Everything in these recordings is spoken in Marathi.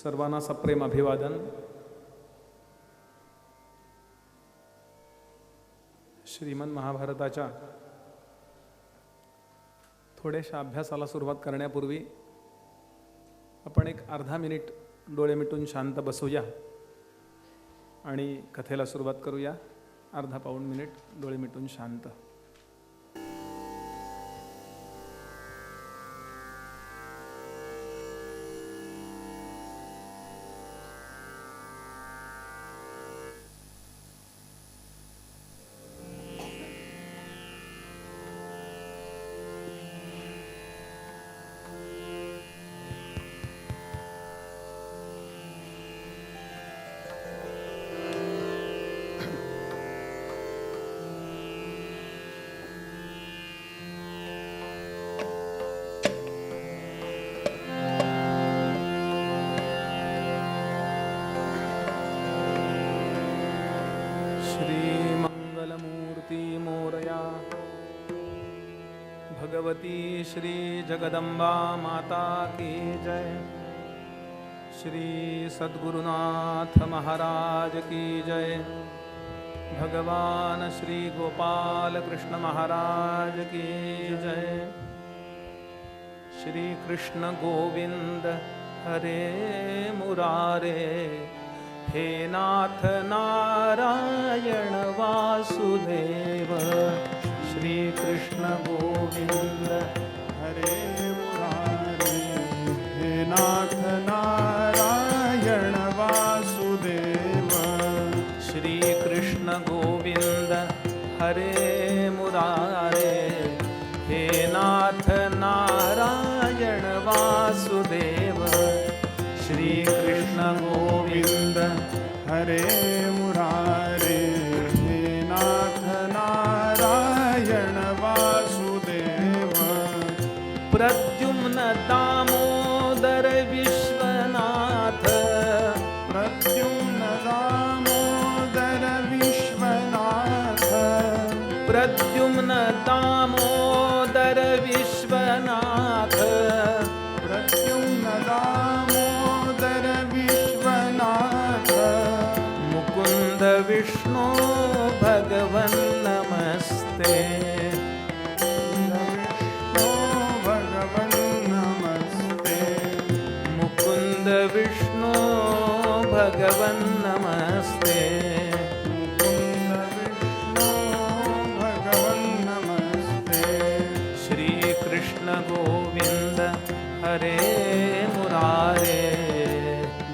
सर्वांना सप्रेम अभिवादन. श्रीमद महाभारताच्या थोड्याशा अभ्यासाला सुरुवात करण्यापूर्वी आपण एक अर्धा मिनिट डोळे मिटून शांत बसूया आणि कथेला सुरुवात करूया. अर्धा पाऊण मिनिट डोळे मिटून शांत. भगवती श्री जगदम्बा माता की जय. श्री सद्गुरुनाथ महाराज की जय. भगवान श्री गोपाल कृष्ण महाराज की जय. श्री कृष्ण गोविंद हरे मुरारे, हे नाथ नारायण वासुदेव. श्री कृष्ण गोविंद हरे मुरारे, हे नाथ नारायण वासुदेव. श्री कृष्ण गोविंद हरे मुरारे, हे नाथ नारायण वासुदेव. श्री कृष्ण गोविंद हरे मुरारे, हे नाथ नारायण वासुदेव. प्रद्युम्न दामोदर विश्वनाथ, प्रद्युम्न दामोदर विश्वनाथ. प्रद्युम्न दामोदर विश्वनाथ, प्रद्युम्न दामोदर विश्वनाथ. मुकुंद विष्णु भगवन् नमस्ते. मुकुंद विष्णु भगवन् नमस्ते. मुकुंद विष्णु भगवन् नमस्ते. श्री कृष्ण गोविंद हरे मुरारे,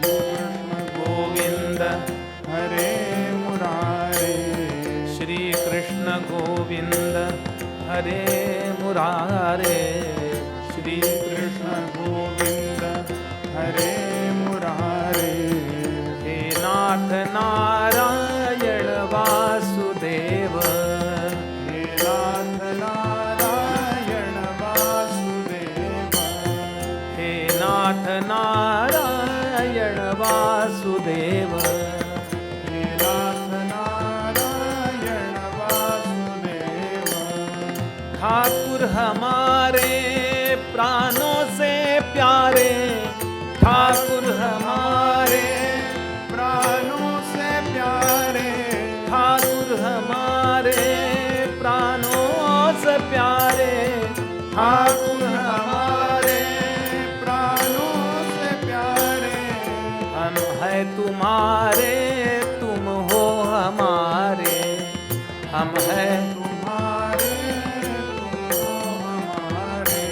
कृष्ण गोविंद हरे मुरारे. श्री कृष्ण गोविंद हरे मुरारे, श्री कृष्ण गोविंद हरे मुरारे. हे नाथ नारायण वासुदेव, हे नाथ नारायण वासुदेव. हे नाथ नारायण वासुदेव. हे नाथ नारायण वासुदेव. ठाकुर हमारे प्राणों से प्यारे, ठाकुर हमारे प्राणों से प्यारे. ठाकुर हमारे प्राणों से प्यारे. ठाकुर हमारे प्राणों से प्यारे. हम है तुम्हारे, तुम हो हमारे. हम है तुम्हारे, तुम हो हमारे.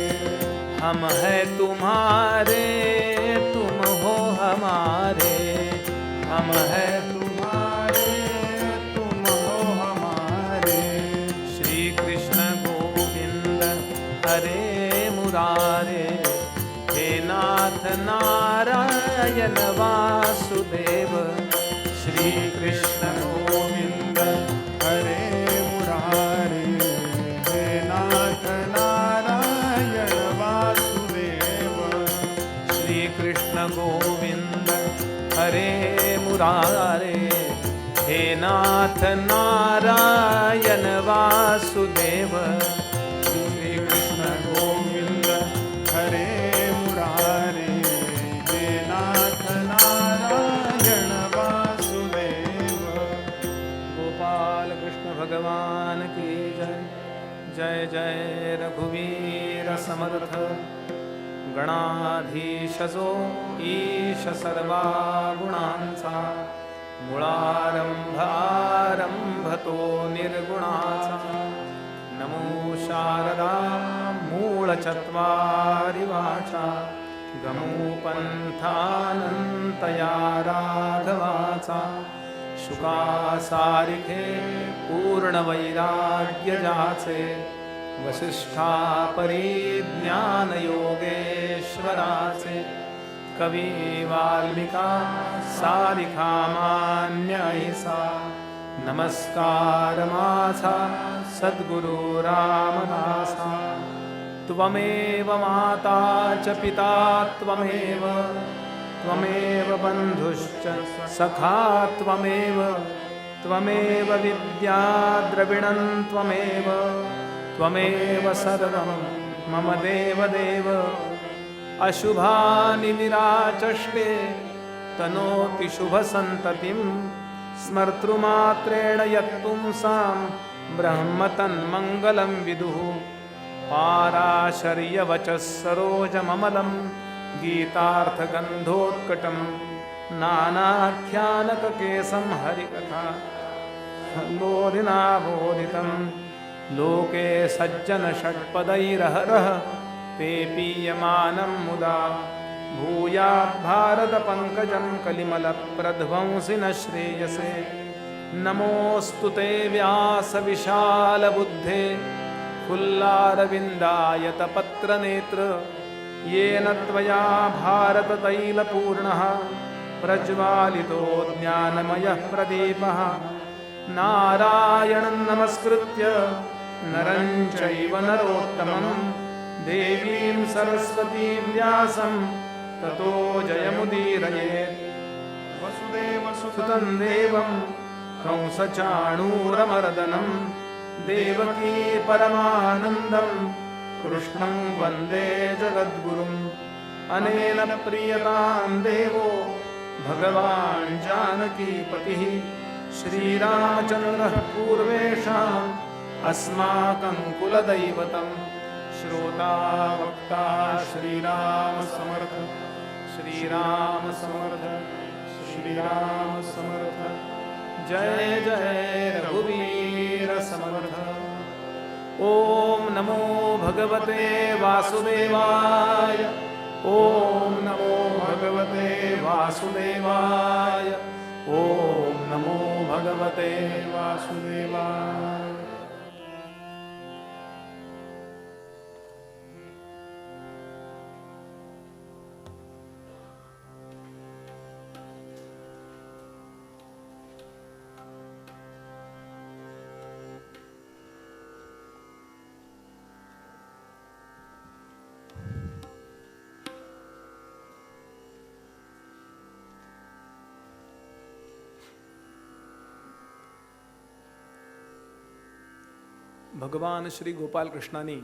हम है तुम्हारे, तुम हो हमारे. हम है तुम्हारे, तुम हो हमारे. श्री कृष्ण गोविंद हरे मुरारे, हे नाथ नारायण वासुदेव. श्री कृष्ण गोविंद हरे मुरारे, हे नाथ नारायण वासुदेव. श्री कृष्ण गोविंद हरे मुरारे, हे नाथ नारायण वासुदेव. श्री कृष्ण गोविंद हरे मुरारे, हे नाथ नारायण जय रघुवीर समर्थ गणाधीश जो ईश सर्वा गुणांचा मुळारंभ आरंभतो निर्गुणाचा नमो शारदा मूळ चत्वारि वाचा गमो पंथानंतया राघवाचा शुकासारिखे पूर्ण वैराग्य जाचे वसिष्ठा परिज्ञान योगेश्वराचे कवी वाल्मिका सारिखा मान्य ऐसा नमस्कार माझा सद्गुरु रामदासा त्वमेव माता च पिता त्वमेव त्वमेव बन्धुश्च सखा त्वमेव त्वमेव विद्या द्रविणं त्वमेव त्वमेव सर्वं मम देवदेव अशुभानि निराचष्टे तनोति शुभसन्ततिं स्मर्तृमात्रेण यत्पुंसां ब्रह्मतन्मङ्गलं विदुः पाराशर्यवचः सरोजममलं गीतार्थगन्धोत्कटं नानाख्यानककेशं हरिकथा बोधिनाबोधितं लोके सज्जन षट्पदैरहरः ते पीयमानं मुदा भूयात् भारतपङ्कजं कलिमलप्रध्वंसि न श्रेयसे नमोऽस्तु ते व्यासविशालबुद्धे फुल्लारविन्दायतपत्रनेत्र येन त्वया भारततैलपूर्णः प्रज्वालितो ज्ञानमयः प्रदीपः नारायणं नमस्कृत्य नरं चैव नरोत्तमं देवीं सरस्वतीं व्यासं ततो जयमुदीरयेत् वसुदेवसुतं देवं कंसचाणूरमर्दनं देवकी परमानन्दं कृष्णं वन्दे जगद्गुरुम् अनेन प्रीयतां देवो भगवान् जानकीपतिः श्रीरामचन्द्रः पूर्वेषाम् अस्माकं कुलदैवतं श्रोता वक्ता श्रीराम समर्थ श्रीराम समर्थ श्रीराम समर्थ जय जय रघुवीर समर्थ ओम नमो भगवते वासुदेवाय ओम नमो भगवते वासुदेवाय ओम नमो भगवते वासुदेवाय। भगवान श्री गोपाल कृष्णांनी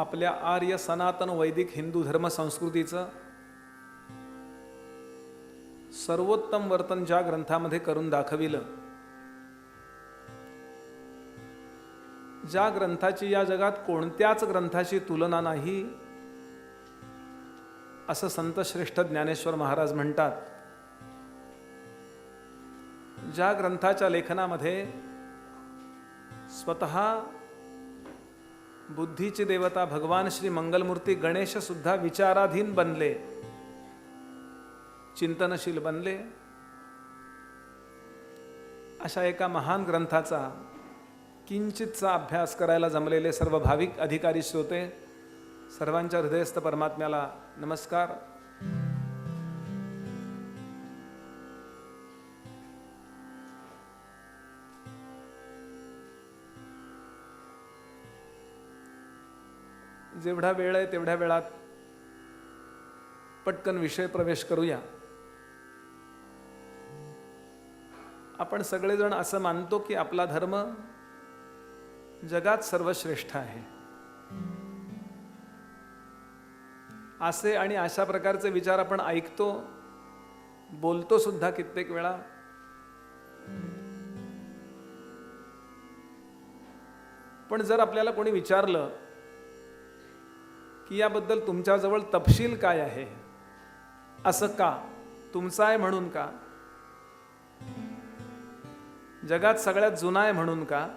आपल्या आर्य सनातन वैदिक हिंदू धर्म संस्कृतीचं सर्वोत्तम वर्तन ज्या ग्रंथामध्ये करून दाखविलं, ज्या ग्रंथाची या जगात कोणत्याच ग्रंथाशी तुलना नाही असं संत श्रेष्ठ ज्ञानेश्वर महाराज म्हणतात, ज्या ग्रंथाच्या लेखनामध्ये स्वतः बुद्धीची देवता भगवान श्री मंगलमूर्ती गणेश सुद्धा विचाराधीन बनले, चिंतनशील बनले, अशा एका महान ग्रंथाचा किंचितचा अभ्यास करायला जमलेले सर्व भाविक अधिकारी श्रोते, सर्वांच्या हृदयस्थ परमात्म्याला नमस्कार। जेवढा वेळ आहे तेवढ्या वेळात पटकन विषय प्रवेश करूया। आपण सगळेजण असं मानतो की आपला धर्म जगात सर्वश्रेष्ठ आहे, असे आणि अशा प्रकारचे विचार आपण ऐकतो, बोलतो सुद्धा कित्येक वेळा। पण जर आपल्याला कोणी विचारलं की याबद्दल तुमच्याजवळ तपशील काय आहे, असं का, तुमचा आहे म्हणून का, जगात सगळ्यात जुना आहे म्हणून का,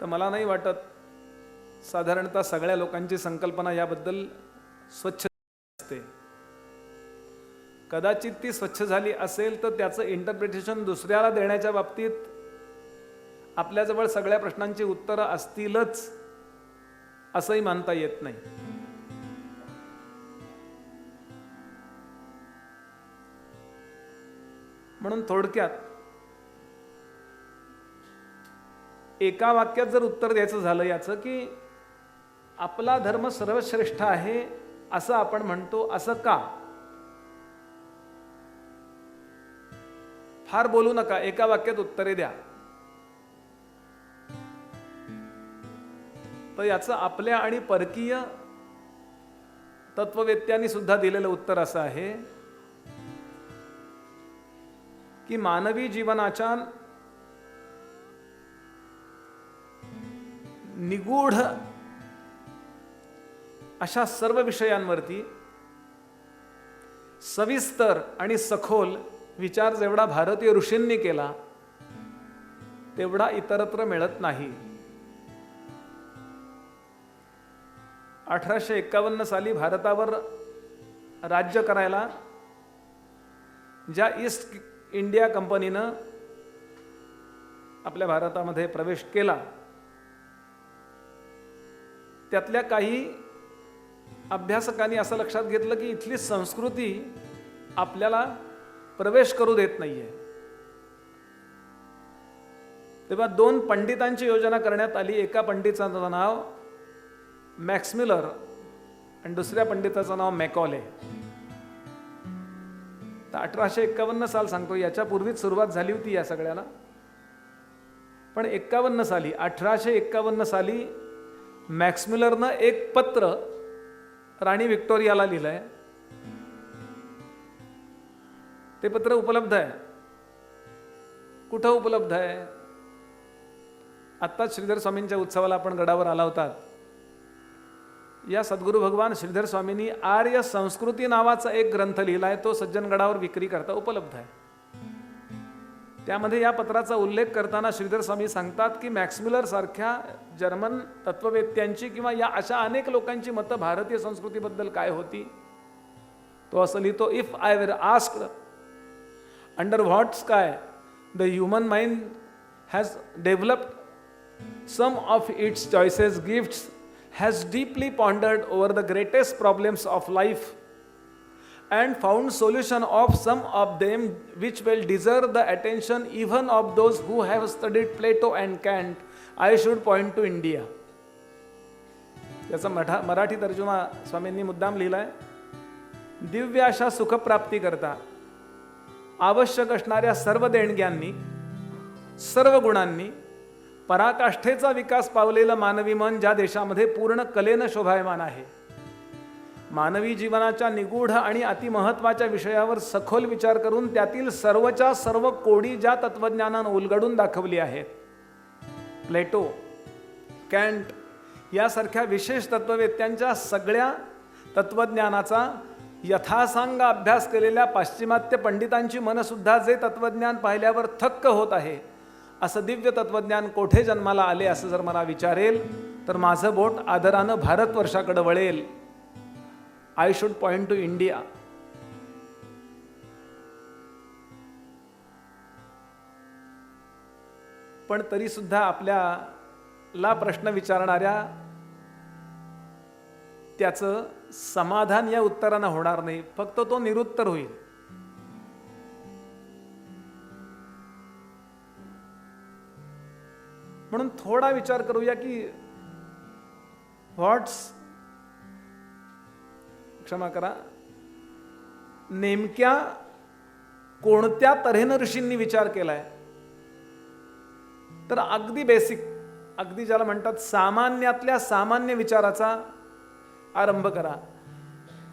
तर मला नाही वाटत साधारणतः सगळ्या लोकांची संकल्पना याबद्दल स्वच्छ असते. कदाचित ती स्वच्छ झाली असेल तर त्याचं इंटरप्रिटेशन दुसऱ्याला देण्याच्या बाबतीत आपल्याजवळ सगळ्या प्रश्नांची उत्तरं असतीलच असंही मानता येत नाही. म्हणून थोडक्यात एका वाक्यात जर उत्तर द्यायचं झालं याचं, की आपला धर्म सर्वश्रेष्ठ आहे असं आपण म्हणतो, असं का? फार बोलू नका, एका वाक्यात उत्तरे द्या. तर याचं आपल्या आणि परकीय तत्ववेत्यांनी सुद्धा दिलेलं उत्तर असं आहे की मानवी जीवनाच्या निगूढ अशा सर्व विषयांवरती सविस्तर आणि सखोल विचार जेवढा भारतीय ऋषींनी केला तेवढा इतरत्र मिळत नाही. 1851 साली भारतावर राज्य करायला ज्या ईस्ट इंडिया कंपनीनं आपल्या भारतामध्ये प्रवेश केला त्यातल्या काही अभ्यासकांनी असं लक्षात घेतलं की इथली संस्कृती आपल्याला प्रवेश करू देत नाहीये. तेव्हा 2 पंडितांची योजना करण्यात आली. एका पंडिताचं नाव मॅक्समिलर आणि दुसऱ्या पंडिताचं नाव मॅकॉले. तर 1851 साल सांगतो, याच्या पूर्वीच सुरुवात झाली होती या सगळ्याला. पण 1851 साली मॅक्समिलरनं एक पत्र राणी व्हिक्टोरियाला लिहिलंय. ते पत्र उपलब्ध आहे. कुठं उपलब्ध आहे? आत्ताच श्रीधर स्वामींच्या उत्सवाला आपण गडावर आला होतात. या सद्गुरू भगवान श्रीधर स्वामींनी आर्य संस्कृती नावाचा एक ग्रंथ लिहिलाय. तो सज्जनगडावर विक्री करता उपलब्ध आहे. त्यामध्ये या पत्राचा उल्लेख करताना श्रीधर स्वामी सांगतात की मॅक्समिलर सारख्या जर्मन तत्ववेत्यांची किंवा या अशा अनेक लोकांची मतं भारतीय संस्कृतीबद्दल काय होती. तो असं लिहितो, if I were asked under what sky the human mind has developed some of its choicest gifts has deeply pondered over the greatest problems of life and found solution of some of them which will deserve the attention even of those who have studied Plato and Kant, I should point to India. याचा मराठी तर्जुमा स्वामींनी मुद्दाम लिहिलाय. दिव्य अशा सुखप्राप्ती करता आवश्यक असणाऱ्या सर्व देणग्यांनी, सर्व गुणांनी पराकाष्ठेचा विकास पावलेलं मानवी मन ज्या देशामध्ये पूर्ण कलेनं शोभायमान आहे, मानवी जीवनाच्या निगूढ आणि अतिमहत्वाच्या विषयावर सखोल विचार करून त्यातील सर्वच्या सर्व कोडी ज्या तत्वज्ञानानं उलगडून दाखवली आहेत, प्लेटो, कॅन्ट यासारख्या विशेष तत्ववेत्यांच्या सगळ्या तत्वज्ञानाचा यथासांग अभ्यास केलेल्या पाश्चिमात्य पंडितांची मनसुद्धा जे तत्वज्ञान पाहिल्यावर थक्क होत आहे, असं दिव्य तत्वज्ञान कोठे जन्माला आले असं जर मला विचारेल तर माझं बोट आदरानं भारतवर्षाकडे वळेल. I should point two India. पण तरी सुद्धा आपल्याला प्रश्न विचारणाऱ्या त्याचं समाधान या उत्तरानं होणार नाही, फक्त तो निरुत्तर होईल. म्हणून थोडा विचार करूया की क्षमा करा, नेमक्या कोणत्या तऱ्हेनं ऋषींनी विचार केलाय. तर अगदी बेसिक, अगदी ज्याला म्हणतात सामान्यातल्या सामान्य विचाराचा आरंभ करा.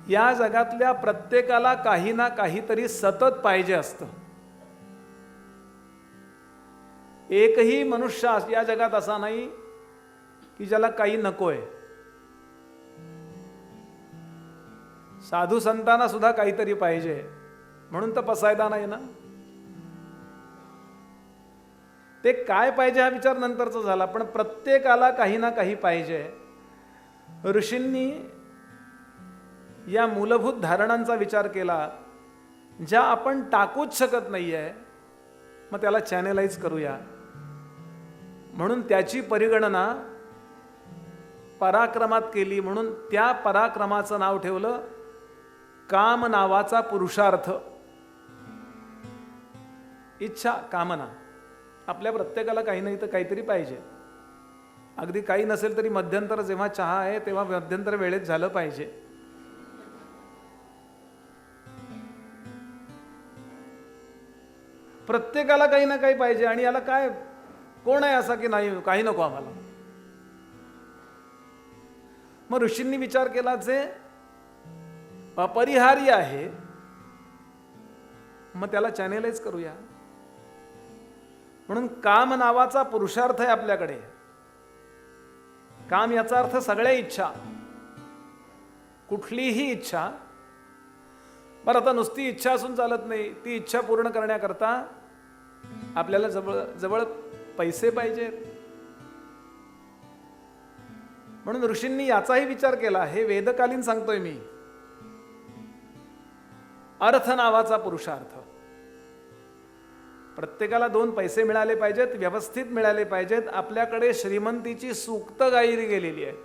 या जगातल्या प्रत्येकाला काही ना काहीतरी सतत पाहिजे असतं. एकही मनुष्य या जगात असा नाही की ज्याला काही नकोय. साधू संतांना सुद्धा काहीतरी पाहिजे, म्हणून तर पसायदा नाही ना. ते काय पाहिजे हा विचार नंतरचा झाला, पण प्रत्येकाला काही ना काही पाहिजे. ऋषींनी या मूलभूत धारणांचा विचार केला, ज्या आपण टाकूच शकत नाहीये, मग त्याला चॅनेलाइज करूया. म्हणून त्याची परिगणना पराक्रमात केली. म्हणून त्या पराक्रमाचं नाव ठेवलं काम नावाचा पुरुषार्थ. इच्छा, कामना. आपल्या प्रत्येकाला काही नाही तर काहीतरी पाहिजे. अगदी काही नसेल तरी मध्यंतर जेव्हा चहा आहे तेव्हा मध्यंतर वेळेत झालं पाहिजे. प्रत्येकाला काही ना काही पाहिजे. आणि याला काय, कोण आहे असा की नाही काही नको आम्हाला. मग ऋषींनी विचार केला, जे अपरिहार्य आहे मग त्याला चॅनेलाइज करूया. म्हणून काम नावाचा पुरुषार्थ आहे आपल्याकडे. काम याचा अर्थ सगळ्या इच्छा, कुठलीही इच्छा. बरं, आता नुसती इच्छा असून चालत नाही. ती इच्छा पूर्ण करण्याकरता आपल्याला जवळ जवळ पैसे पाहिजेत. म्हणून ऋषींनी याचाही विचार केला. हे वेदकालीन सांगतोय मी. अर्थ नावाचा पुरुषार्थ. प्रत्येकाला 2 पैसे मिळाले पाहिजेत, व्यवस्थित मिळाले पाहिजेत. आपल्याकडे श्रीमंतीची सूक्त गायली गेलेली आहे.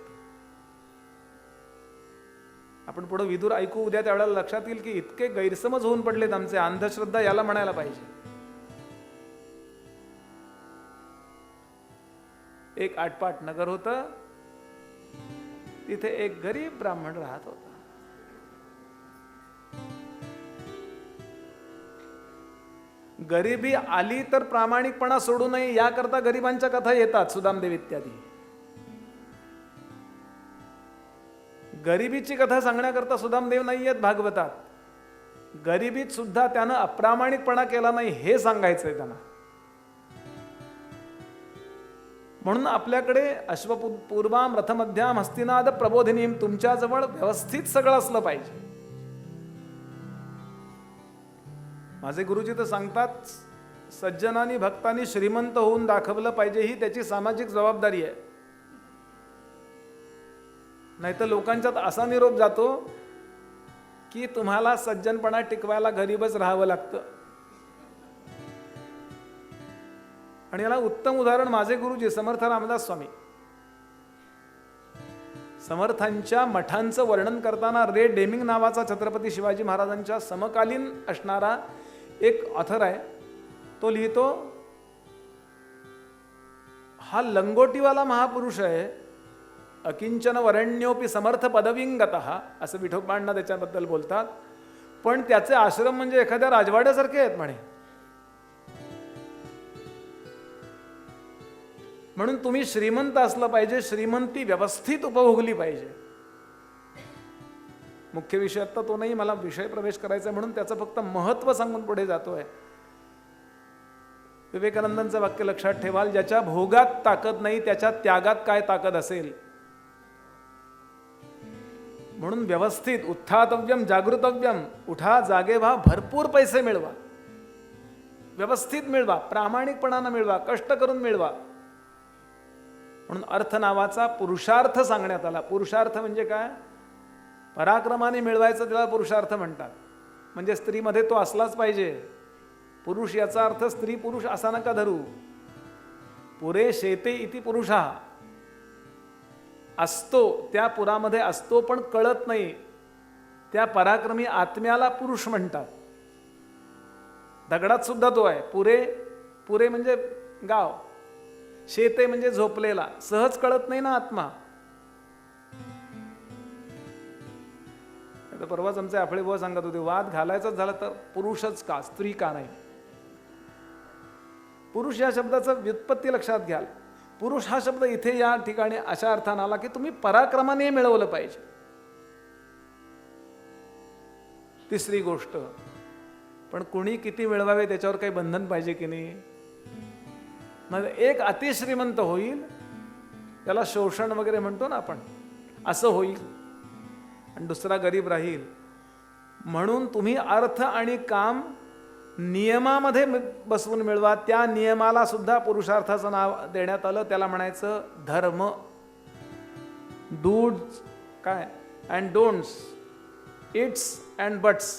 आपण पुढे विदूर ऐकू उद्या, त्यावेळेला लक्षात येईल की इतके गैरसमज होऊन पडलेत आमचे. अंधश्रद्धा याला म्हणायला पाहिजे. एक आटपाट नगर होतं. तिथे एक गरीब ब्राह्मण राहत होता. गरिबी आली तर प्रामाणिकपणा सोडू नये याकरता गरिबांच्या कथा येतात, सुदामदेव इत्यादी. गरिबीची कथा सांगण्याकरता सुदामदेव नाही आहेत भागवतात. गरिबीत सुद्धा त्यानं अप्रामाणिकपणा केला नाही हे सांगायचंय त्यांना. म्हणून आपल्याकडे अश्वपूर्वाम रथमध्याम हस्तिनाद प्रबोधिनीम, तुमच्याजवळ व्यवस्थित सगळं असलं पाहिजे. माझे गुरुजी तर सांगतात, सज्जनांनी भक्तांनी श्रीमंत होऊन दाखवलं पाहिजे, ही त्याची सामाजिक जबाबदारी आहे. नाहीतर लोकांच्यात असा निरोप जातो की तुम्हाला सज्जनपणा टिकवायला गरीबच राहावं लागतं. आणि याला उत्तम उदाहरण माझे गुरुजी समर्थ रामदास स्वामी. समर्थांच्या मठांचं वर्णन करताना रे डेमिंग नावाचा छत्रपती शिवाजी महाराजांच्या समकालीन असणारा एक ऑथर आहे. तो लिहितो, हा लंगोटीवाला महापुरुष आहे. अकिंचन वरण्योपी समर्थ पदविंगतः, असं विठोबांना त्याच्याबद्दल बोलतात. पण त्याचे आश्रम म्हणजे एखाद्या राजवाड्यासारखे आहेत म्हणे. म्हणून तुम्ही श्रीमंत असलं पाहिजे, श्रीमंती व्यवस्थित उपभोगली पाहिजे. मुख्य विषय आता तो नाही, मला विषय प्रवेश करायचा म्हणून त्याचं फक्त महत्व सांगून पुढे जातोय. विवेकानंदांचं वाक्य लक्षात ठेवाल, ज्याच्या भोगात ताकद नाही त्याच्या त्यागात काय ताकद असेल. म्हणून व्यवस्थित उत्थातव्यम जागृतव्यम, उठा जागे व्हा, भरपूर पैसे मिळवा, व्यवस्थित मिळवा, प्रामाणिकपणानं मिळवा, कष्ट करून मिळवा. म्हणून अर्थ नावाचा पुरुषार्थ सांगण्यात आला. पुरुषार्थ म्हणजे काय? पराक्रमाने मिळवायचं त्याला पुरुषार्थ म्हणतात. म्हणजे स्त्रीमध्ये तो असलाच पाहिजे. पुरुष याचा अर्थ स्त्री पुरुष असा नका धरू. पुरे शेते इति पुरुषा, असतो त्या पुरामध्ये असतो पण कळत नाही. त्या पराक्रमी आत्म्याला पुरुष म्हणतात. दगडात सुद्धा तो आहे. पुरे, पुरे म्हणजे गाव, शेते म्हणजे झोपलेला. सहज कळत नाही ना आत्मा. आता परवाच आमचे आफळे बुवा सांगत होते, वाद घालायचाच झाला तर पुरुषच का, स्त्री का नाही. पुरुष या शब्दाचं व्युत्पत्ती लक्षात घ्याल. पुरुष हा शब्द इथे या ठिकाणी अशा अर्थाने आला की तुम्ही पराक्रमाने मिळवलं पाहिजे. तिसरी गोष्ट, पण कुणी किती मिळवावे त्याच्यावर काही बंधन पाहिजे की नाही. एक अतिश्रीमंत होईल, त्याला शोषण वगैरे म्हणतो ना आपण, असं होईल, आणि दुसरा गरीब राहील. म्हणून तुम्ही अर्थ आणि काम नियमामध्ये बसवून मिळवा. त्या नियमाला सुद्धा पुरुषार्थाचं नाव देण्यात आलं, त्याला म्हणायचं धर्म. डूज काय and don'ts, ifs and buts,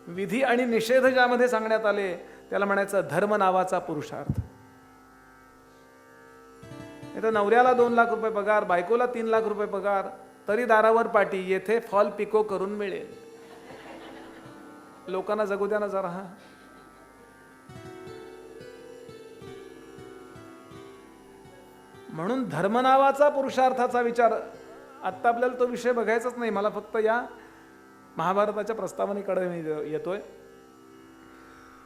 विधी आणि निषेध ज्यामध्ये सांगण्यात आले त्याला म्हणायचं धर्म नावाचा पुरुषार्थ. तर नवऱ्याला 2 लाख रुपये पगार, बायकोला 3 लाख रुपये पगार, तरी दारावर पाटी, येथे फॉल पिको करून मिळेल. लोकांना जगू द्या ना जरा. म्हणून धर्म नावाचा पुरुषार्थाचा विचार, आत्ता आपल्याला तो विषय बघायचाच नाही, मला फक्त या महाभारताच्या प्रस्तावनेकडे मी येतोय.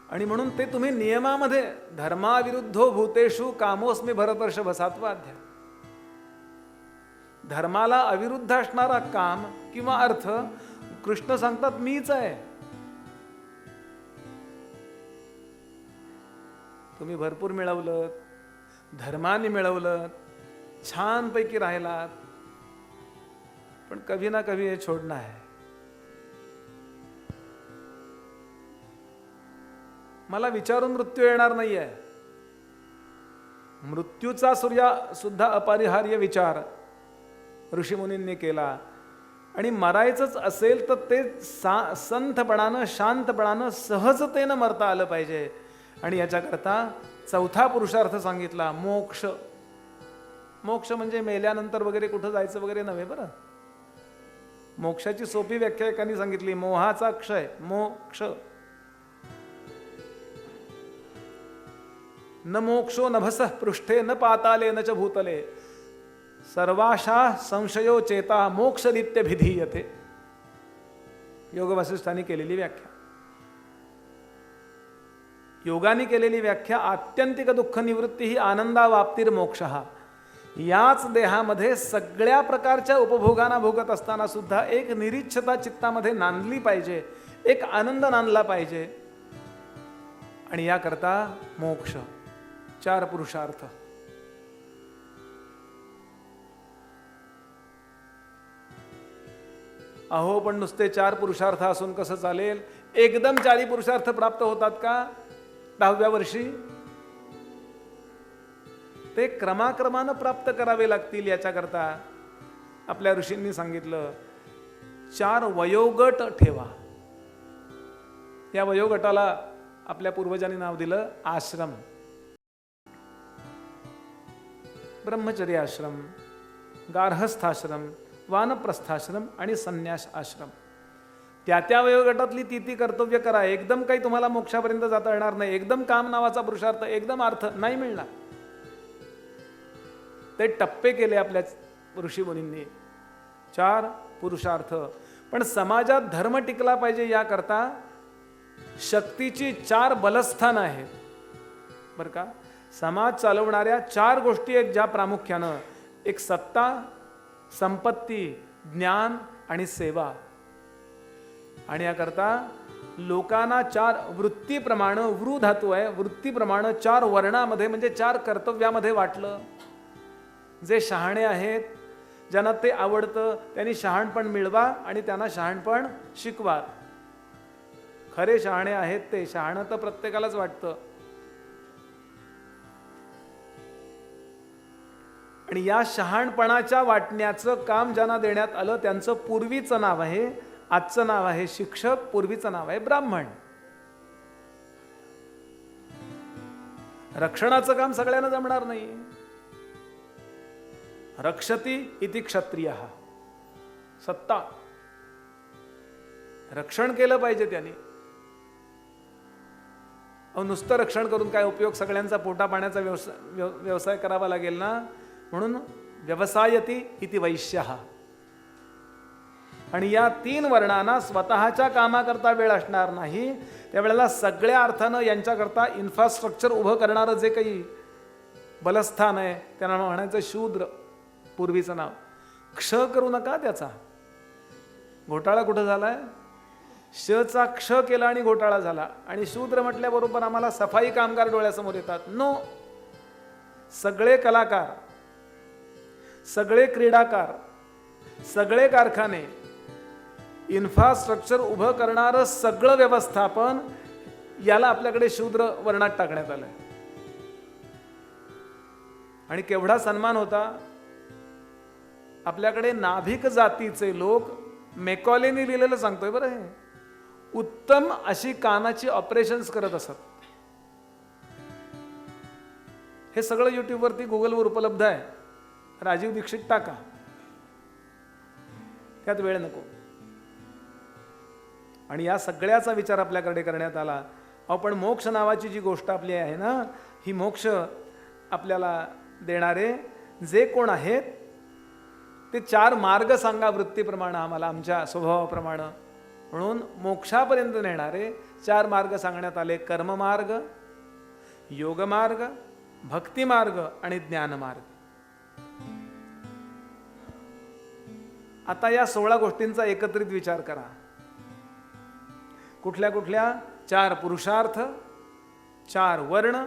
आणि म्हणून ते तुम्ही नियमामध्ये, धर्माविरुद्धो भूतेषु कामोस्मी भरतर्षभ 7वा अध्याय. धर्माला अविरुद्ध असणारा काम किंवा अर्थ कृष्ण सांगतात मीच आहे. तुम्ही भरपूर मिळवलं, धर्माने मिळवलं, छानपैकी राहिलात, पण कभी ना कभी हे छोडणं आहे. मला विचारून मृत्यू येणार नाहीये. मृत्यूचा सुद्धा अपरिहार्य विचार ऋषीमुनींनी केला. आणि मरायचंच असेल तर ते संथपणानं, शांतपणानं, सहजतेनं मरता आलं पाहिजे. आणि याच्याकरता 4था पुरुषार्थ सांगितला, मोक्ष. मोक्ष म्हणजे मेल्यानंतर वगैरे कुठं जायचं वगैरे नव्हे बरं. मोक्षाची सोपी व्याख्या एकाने सांगितली, मोहाचा क्षय, मोक्ष. न मोक्षो नभसः पृष्ठे न पाताले न च भूतले सर्वाशा संशयो चेता मोक्षनित्य भिधीयते. योग वसिष्ठांनी केलेली व्याख्या. योगाने केलेली व्याख्या, आत्यंतिक दुःख निवृत्ती ही आनंदावाप्तीर मोक्षः. याच देहामध्ये सगळ्या प्रकारच्या उपभोगांना भोगत असताना सुद्धा एक निरीच्छता चित्तामध्ये नांदली पाहिजे, एक आनंद नांदला पाहिजे. आणि याकरता मोक्ष. 4 पुरुषार्थ. अहो पण नुसते 4 पुरुषार्थ असून कसं चालेल? एकदम 4 पुरुषार्थ प्राप्त होतात का 10व्या वर्षी? ते क्रमाक्रमानं प्राप्त करावे लागतील. याच्याकरता आपल्या ऋषींनी सांगितलं 4 वयोगट ठेवा. या वयोगटाला आपल्या पूर्वजांनी नाव दिलं आश्रम. ब्रह्मचर्य आश्रम, गार्हस्थाश्रम, वानप्रस्थाश्रम आणि संन्यास आश्रम. त्या वयोगटातली ती कर्तव्य करा. एकदम काही तुम्हाला मोक्षापर्यंत जाता येणार नाही. एकदम काम नावाचा पुरुषार्थ, एकदम अर्थ नाही मिळणार. ते टप्पे केले आपल्या ऋषीमुनींनी. 4 पुरुषार्थ. पण समाजात धर्म टिकला पाहिजे याकरता शक्तीची 4 बलस्थान आहेत बरं का. समाज चालवणाऱ्या 4 गोष्टी आहेत ज्या प्रामुख्यानं, एक सत्ता, संपत्ती, ज्ञान आणि सेवा. आणि याकरता लोकांना 4 वृत्तीप्रमाणे, वृ धातू आहे, वृत्तीप्रमाणे 4 वर्णामध्ये म्हणजे 4 कर्तव्यामध्ये वाटलं. जे शहाणे आहेत, ज्यांना ते आवडतं, त्यांनी शहाणपण मिळवा आणि त्यांना शहाणपण शिकवा. खरे शहाणे आहेत ते. शहाणं तर प्रत्येकालाच वाटतं. आणि या शहाणपणाच्या वाटण्याचं काम ज्यांना देण्यात आलं त्यांचं पूर्वीचं नाव आहे, आजचं नाव आहे शिक्षक, पूर्वीचं नाव आहे ब्राह्मण. रक्षणाचं काम सगळ्यांना जमणार नाही. रक्षती इति क्षत्रियः. सत्ता, रक्षण केलं पाहिजे त्यांनी. नुसतं रक्षण करून काय उपयोग? सगळ्यांचा पोटा पाण्याचा व्यवसाय करावा लागेल ना. म्हणून व्यवसायती इति वैश्यः. आणि या 3 वर्णांना स्वतःच्या कामाकरता वेळ असणार नाही. त्यावेळेला सगळ्या अर्थानं यांच्याकरता इन्फ्रास्ट्रक्चर उभं करणारं जे काही बलस्थान आहे त्यांना म्हणायचं शूद्र, पूर्वीचं नाव. क्ष करू नका त्याचा. घोटाळा कुठं झालाय? शचा क्ष केला आणि घोटाळा झाला. आणि शूद्र म्हटल्याबरोबर आम्हाला सफाई कामगार डोळ्यासमोर येतात. नो, सगळे कलाकार, सगळे क्रीडाकार, सगळे कारखाने, इन्फ्रास्ट्रक्चर उभं करणारं सगळं व्यवस्थापन, याला आपल्याकडे शूद्र वर्णात टाकण्यात आलंय. आणि केवढा सन्मान होता. आपल्याकडे नाभिक जातीचे लोक, मेकॉलेनी लिहिलेलं सांगतोय बरं, हे उत्तम अशी कानाची ऑपरेशन्स करत असत. हे सगळं युट्यूबवरती, गुगलवर उपलब्ध आहे. राजीव दीक्षित टाका, त्यात वेळ नको. आणि या सगळ्याचा विचार आपल्याकडे करण्यात आला. आपण मोक्ष नावाची जी गोष्ट आपली आहे ना, ही मोक्ष आपल्याला देणारे जे कोण आहेत ते 4 मार्ग सांगा वृत्तीप्रमाणे, आम्हाला आमच्या स्वभावाप्रमाणे. म्हणून मोक्षापर्यंत नेणारे 4 मार्ग सांगण्यात आले. कर्ममार्ग, योगमार्ग, भक्तिमार्ग आणि ज्ञानमार्ग. आता या 16 गोष्टींचा एकत्रित विचार करा. कुठल्या कुठल्या? 4 पुरुषार्थ, 4 वर्ण,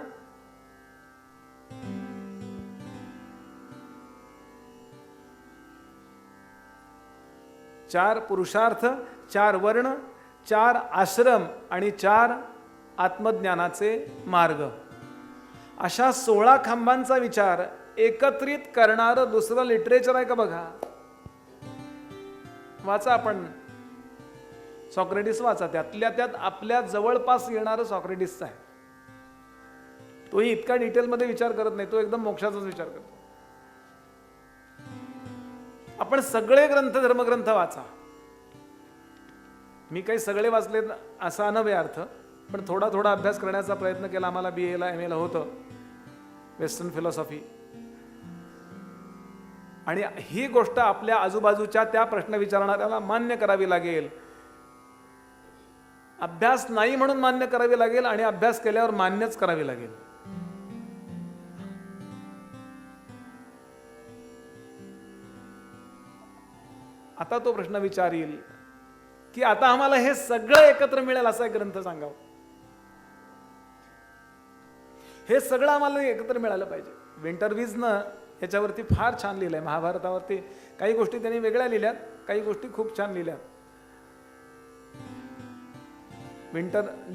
4 पुरुषार्थ, 4 वर्ण, 4 आश्रम आणि 4 आत्मज्ञानाचे मार्ग. अशा 16 खांबांचा विचार एकत्रित करणारं दुसरं लिटरेचर आहे का बघा. वाचा आपण सॉक्रेटिस वाचा. त्यातल्या त्यात आपल्या जवळपास येणारं सॉक्रेटिस आहे. तोही इतका डिटेलमध्ये विचार करत नाही, तो एकदम मोक्षाचाच विचार करतो. आपण सगळे ग्रंथ, धर्मग्रंथ वाचा. मी काही सगळे वाचले असा नव्हे अर्थ, पण थोडा थोडा अभ्यास करण्याचा प्रयत्न केला. आम्हाला BA ला MA ला होतं वेस्टर्न फिलॉसॉफी. आणि ही गोष्ट आपल्या आजूबाजूच्या त्या प्रश्न विचारणाऱ्याला मान्य करावी लागेल. अभ्यास नाही म्हणून मान्य करावी लागेल आणि अभ्यास केल्यावर मान्यच करावी लागेल. आता तो प्रश्न विचारील की आता आम्हाला हे सगळं एकत्र मिळेल असा एक ग्रंथ सांगावं. हे सगळं आम्हाला एकत्र मिळालं पाहिजे. विंटरवीजनं याच्यावरती फार छान लिहिलंय. महाभारतावरती काही गोष्टी त्यांनी वेगळ्या लिहिल्यात, काही गोष्टी खूप छान लिहिल्यात.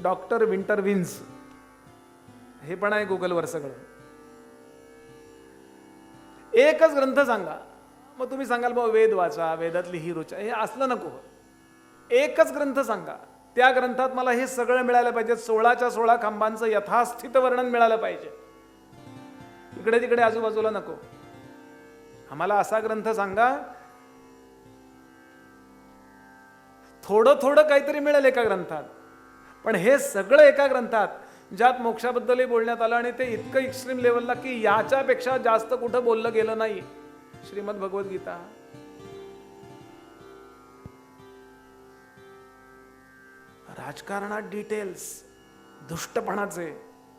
डॉक्टर विंटरविन्स हे पण आहे गुगलवर सगळं. एकच ग्रंथ सांगा. मग तुम्ही सांगाल बाबा वेद वाचा, वेदातली ही रुचा, हे असलं नको. एकच ग्रंथ सांगा. त्या ग्रंथात मला हे सगळं मिळालं पाहिजे. 16च्या 16 खांबांचं यथास्थित वर्णन मिळालं पाहिजे. इकडे तिकडे आजूबाजूला नको. आम्हाला असा ग्रंथ सांगा, थोडं थोडं काहीतरी मिळेल एका ग्रंथात, पण हे सगळं एका ग्रंथात ज्यात मोक्षाबद्दलही बोलण्यात आलं आणि ते इतकं एक्स्ट्रीम लेवलला की याच्यापेक्षा जास्त कुठं बोललं गेलं नाही. श्रीमद भगवद्गीता. राजकारणात डिटेल्स, दुष्टपणाचे,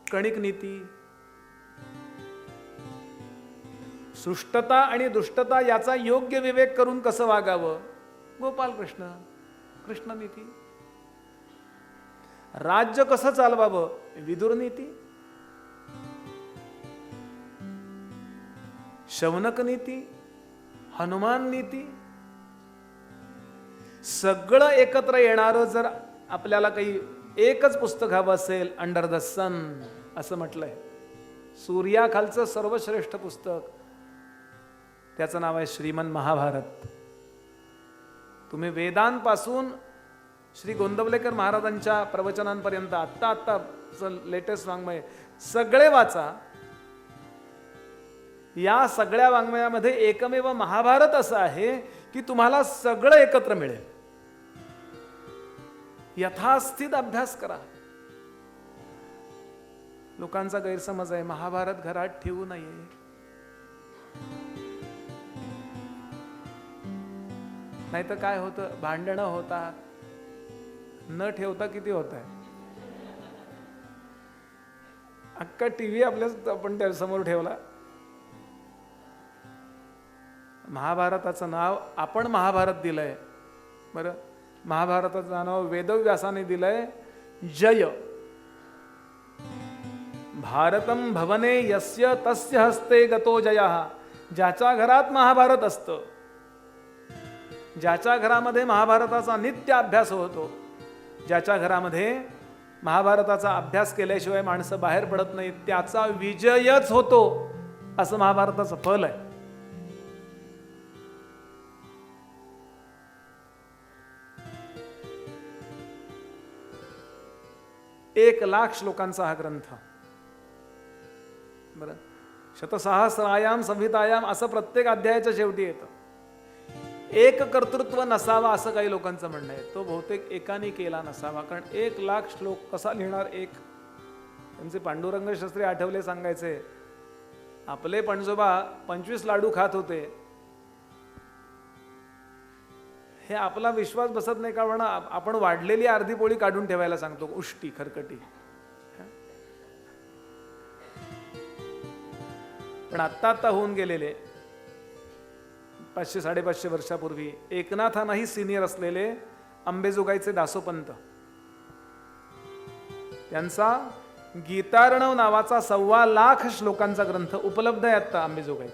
कणिक नीती, सुष्टता आणि दुष्टता याचा योग्य विवेक करून कसं वागावं, गोपालकृष्ण, कृष्ण नीती. राज्य कसं चालवावं, विदुर नीती. शौनक नीती, हनुमान नीती. सगळं एकत्र येणारं जर आपल्याला काही एकच पुस्तक हवं असेल, अंडर द सन असं म्हटलंय, सूर्याखालचं सर्वश्रेष्ठ पुस्तक, त्याचं नाव आहे श्रीमन महाभारत. तुम्ही वेदांपासून श्री गोंदवलेकर महाराजांच्या प्रवचनांपर्यंत आत्ता लेटेस्ट वाङ्मय सगळे वाचा. या सगळ्या वाङ्मयामध्ये एकमेव महाभारत असं आहे की तुम्हाला सगळं एकत्र मिळेल. यथास्थित अभ्यास करा. लोकांचा गैरसमज आहे महाभारत घरात ठेवू नये. नाहीतर काय होतं, भांडणं होतात. न ठेवता किती होत आहे. अख्खा TV आपण त्या समोर ठेवला. महाभारताचं नाव आपण महाभारत दिलंय. बरं, महाभारताचं नाव वेदव्यासाने दिलंय जय. भारतम भवने यस्य तस्य हस्ते गतो जयः. ज्याच्या घरात महाभारत असतं, ज्याच्या घरामध्ये महाभारताचा नित्य अभ्यास होतो, ज्याच्या घरामध्ये महाभारताचा अभ्यास केल्याशिवाय माणसं बाहेर पडत नाहीत, त्याचा विजयच होतो असं महाभारताचं फल आहे. एक 1,00,000 श्लोकांचा हा ग्रंथ. बरं, शतसहस्रायाम संहितायाम असं प्रत्येक अध्यायाच्या शेवटी येतं. एक कर्तृत्व नसावा असं काही लोकांचं म्हणणं आहे. तो बहुतेक एकाने केला नसावा, कारण 1,00,000 श्लोक कसा लिहिणार एक. त्यांचे पांडुरंग शास्त्री आठवले सांगायचे, आपले पणजोबा 25 लाडू खात होते. हे आपला विश्वास बसत नाही का, म्हणा आपण वाढलेली अर्धी पोळी काढून ठेवायला सांगतो, उष्टी खरकटी. पण आत्ता होऊन गेलेले 500-550 वर्षापूर्वी एकनाथांनाही सिनियर असलेले अंबेजोगाईचे दासोपंत, त्यांचा गीतार्णव नावाचा 1,25,000 श्लोकांचा ग्रंथ उपलब्ध आहे आता अंबेजोगाईत.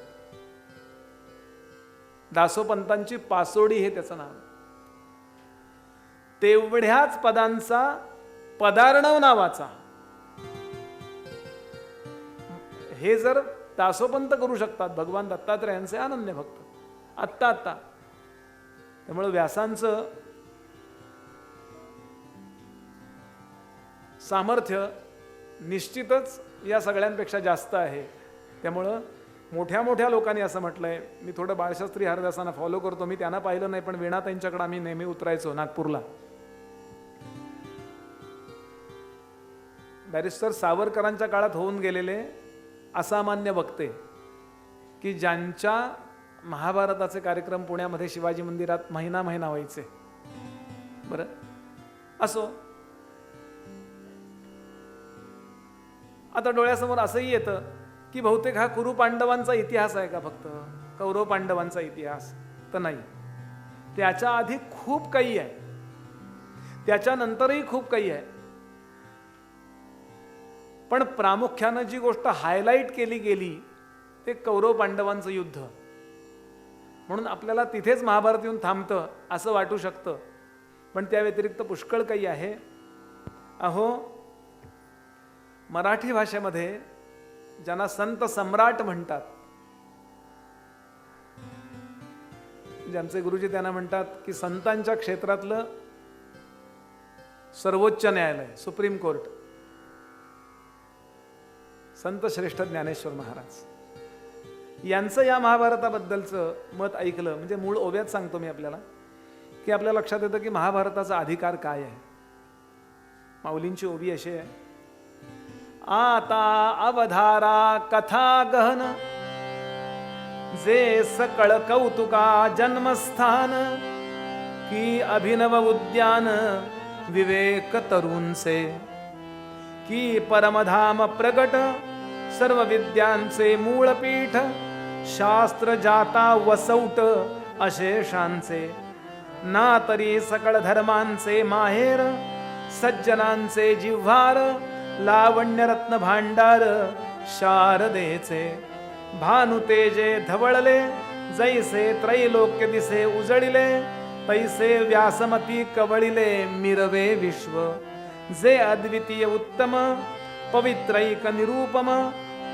दासोपंतांची पासोडी हे त्याचं नाव. तेवढ्याच पदांचा पदार्णव नावाचा, हे जर दासोपंत करू शकतात, भगवान दत्तात्रयांचे अनन्य भक्त आत्ता. त्यामुळे व्यासांचं सामर्थ्य निश्चितच या सगळ्यांपेक्षा जास्त आहे. त्यामुळं मोठ्या मोठ्या लोकांनी असं म्हटलंय. मी थोडं बाळशास्त्री हरदासांना फॉलो करतो, मी त्यांना पाहिलं नाही, पण वीणाताईंच्याकडे आम्ही नेहमी उतरायचो नागपूरला. बॅरिस्टर सावरकरांच्या काळात होऊन गेलेले असामान्य वक्ते, की ज्यांच्या महाभारताचे कार्यक्रम पुण्यामध्ये शिवाजी मंदिरात महिना व्हायचे. बरं, असो. आता डोळ्यासमोर असंही येतं की बहुतेक हा कुरु पांडवांचा इतिहास आहे का, फक्त कौरव पांडवांचा इतिहास तर नाही. त्याच्या आधी खूप काही आहे, त्याच्यानंतरही खूप काही आहे. पण प्रामुख्यानं जी गोष्ट हायलाईट केली गेली ते कौरव पांडवांचं युद्ध. म्हणून आपल्याला तिथेच महाभारत येऊन थांबतं असं वाटू शकतं, पण त्या व्यतिरिक्त पुष्कळ काही आहे. अहो, मराठी भाषेमध्ये ज्यांना संत सम्राट म्हणतात, ज्यांचे गुरुजी त्यांना म्हणतात की संतांच्या क्षेत्रातलं सर्वोच्च न्यायालय, सुप्रीम कोर्ट, संत श्रेष्ठ ज्ञानेश्वर महाराज यांचं या महाभारताबद्दलचं मत ऐकलं म्हणजे मूळ ओव्यात सांगतो मी आपल्याला, की आपल्या लक्षात येतं की महाभारताचा अधिकार काय आहे. माऊलींची ओवी अशी आहे, आता अवधारा कथा गहन, जे सकळ कौतुका जन्मस्थान, की अभिनव उद्यान विवेक तरुणसे, की परमधाम प्रगट सर्व विद्यांचे मूळपीठ, शास्त्र जाता वसौट अशेषांचे, ना तरी सकळ धर्मांचे माहेर, सज्जनांचे जिव्हार, लावण्य रत्न भांडार शारदेचे, भानुतेजे धवळले, जैसे त्रैलोक्य दिसे उजळिले, तैसे व्यासमती कवळिले मिरवे विश्व, जे अद्वितीय उत्तम पवित्रैक निरूपम,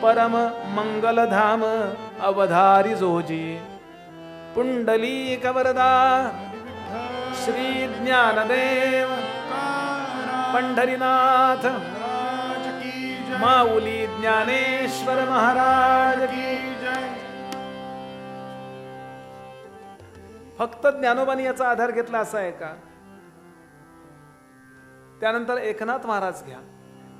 परम मंगलधाम अवधारी जोजी, पुंडलीक वरदा श्री ज्ञानदेव पंढरीनाथ माऊली ज्ञानेश्वर महाराज की जय. फक्त ज्ञानोबानी याचा आधार घेतला असा आहे का? त्यानंतर एकनाथ महाराज घ्या,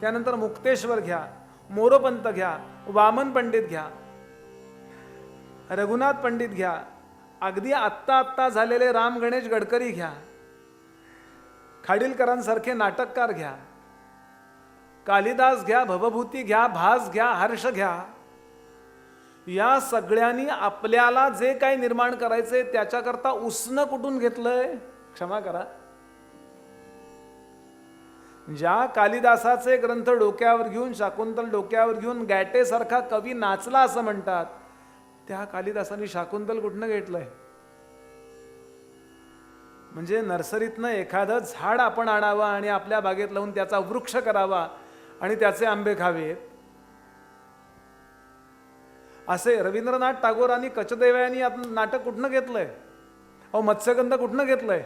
त्यानंतर मुक्तेश्वर घ्या, मोरोपंत घ्या, वामन पंडित घ्या, रघुनाथ पंडित घ्या, अगदी आत्ता झालेले राम गणेश गडकरी घ्या, खाडीलकरांसारखे नाटककार घ्या, कालिदास घ्या, भवभूती घ्या, भास घ्या, हर्ष घ्या. या सगळ्यांनी आपल्याला जे काही निर्माण करायचे त्याच्याकरता उसनं कुठून घेतलंय? क्षमा करा, ज्या कालिदासाचे ग्रंथ डोक्यावर घेऊन, शाकुंतल डोक्यावर घेऊन गॅटेसारखा कवी नाचला असं म्हणतात, त्या कालिदासाने शाकुंतल कुठनं घेतलंय? म्हणजे नर्सरीतनं एखादं झाड आपण आणावं आणि आपल्या बागेत लावून त्याचा वृक्ष करावा आणि त्याचे आंबे खावेत, असे रवींद्रनाथ टागोरांनी कचदेवयांनी नाटक कुठनं घेतलंय? अहो मत्स्यगंध कुठनं घेतलंय?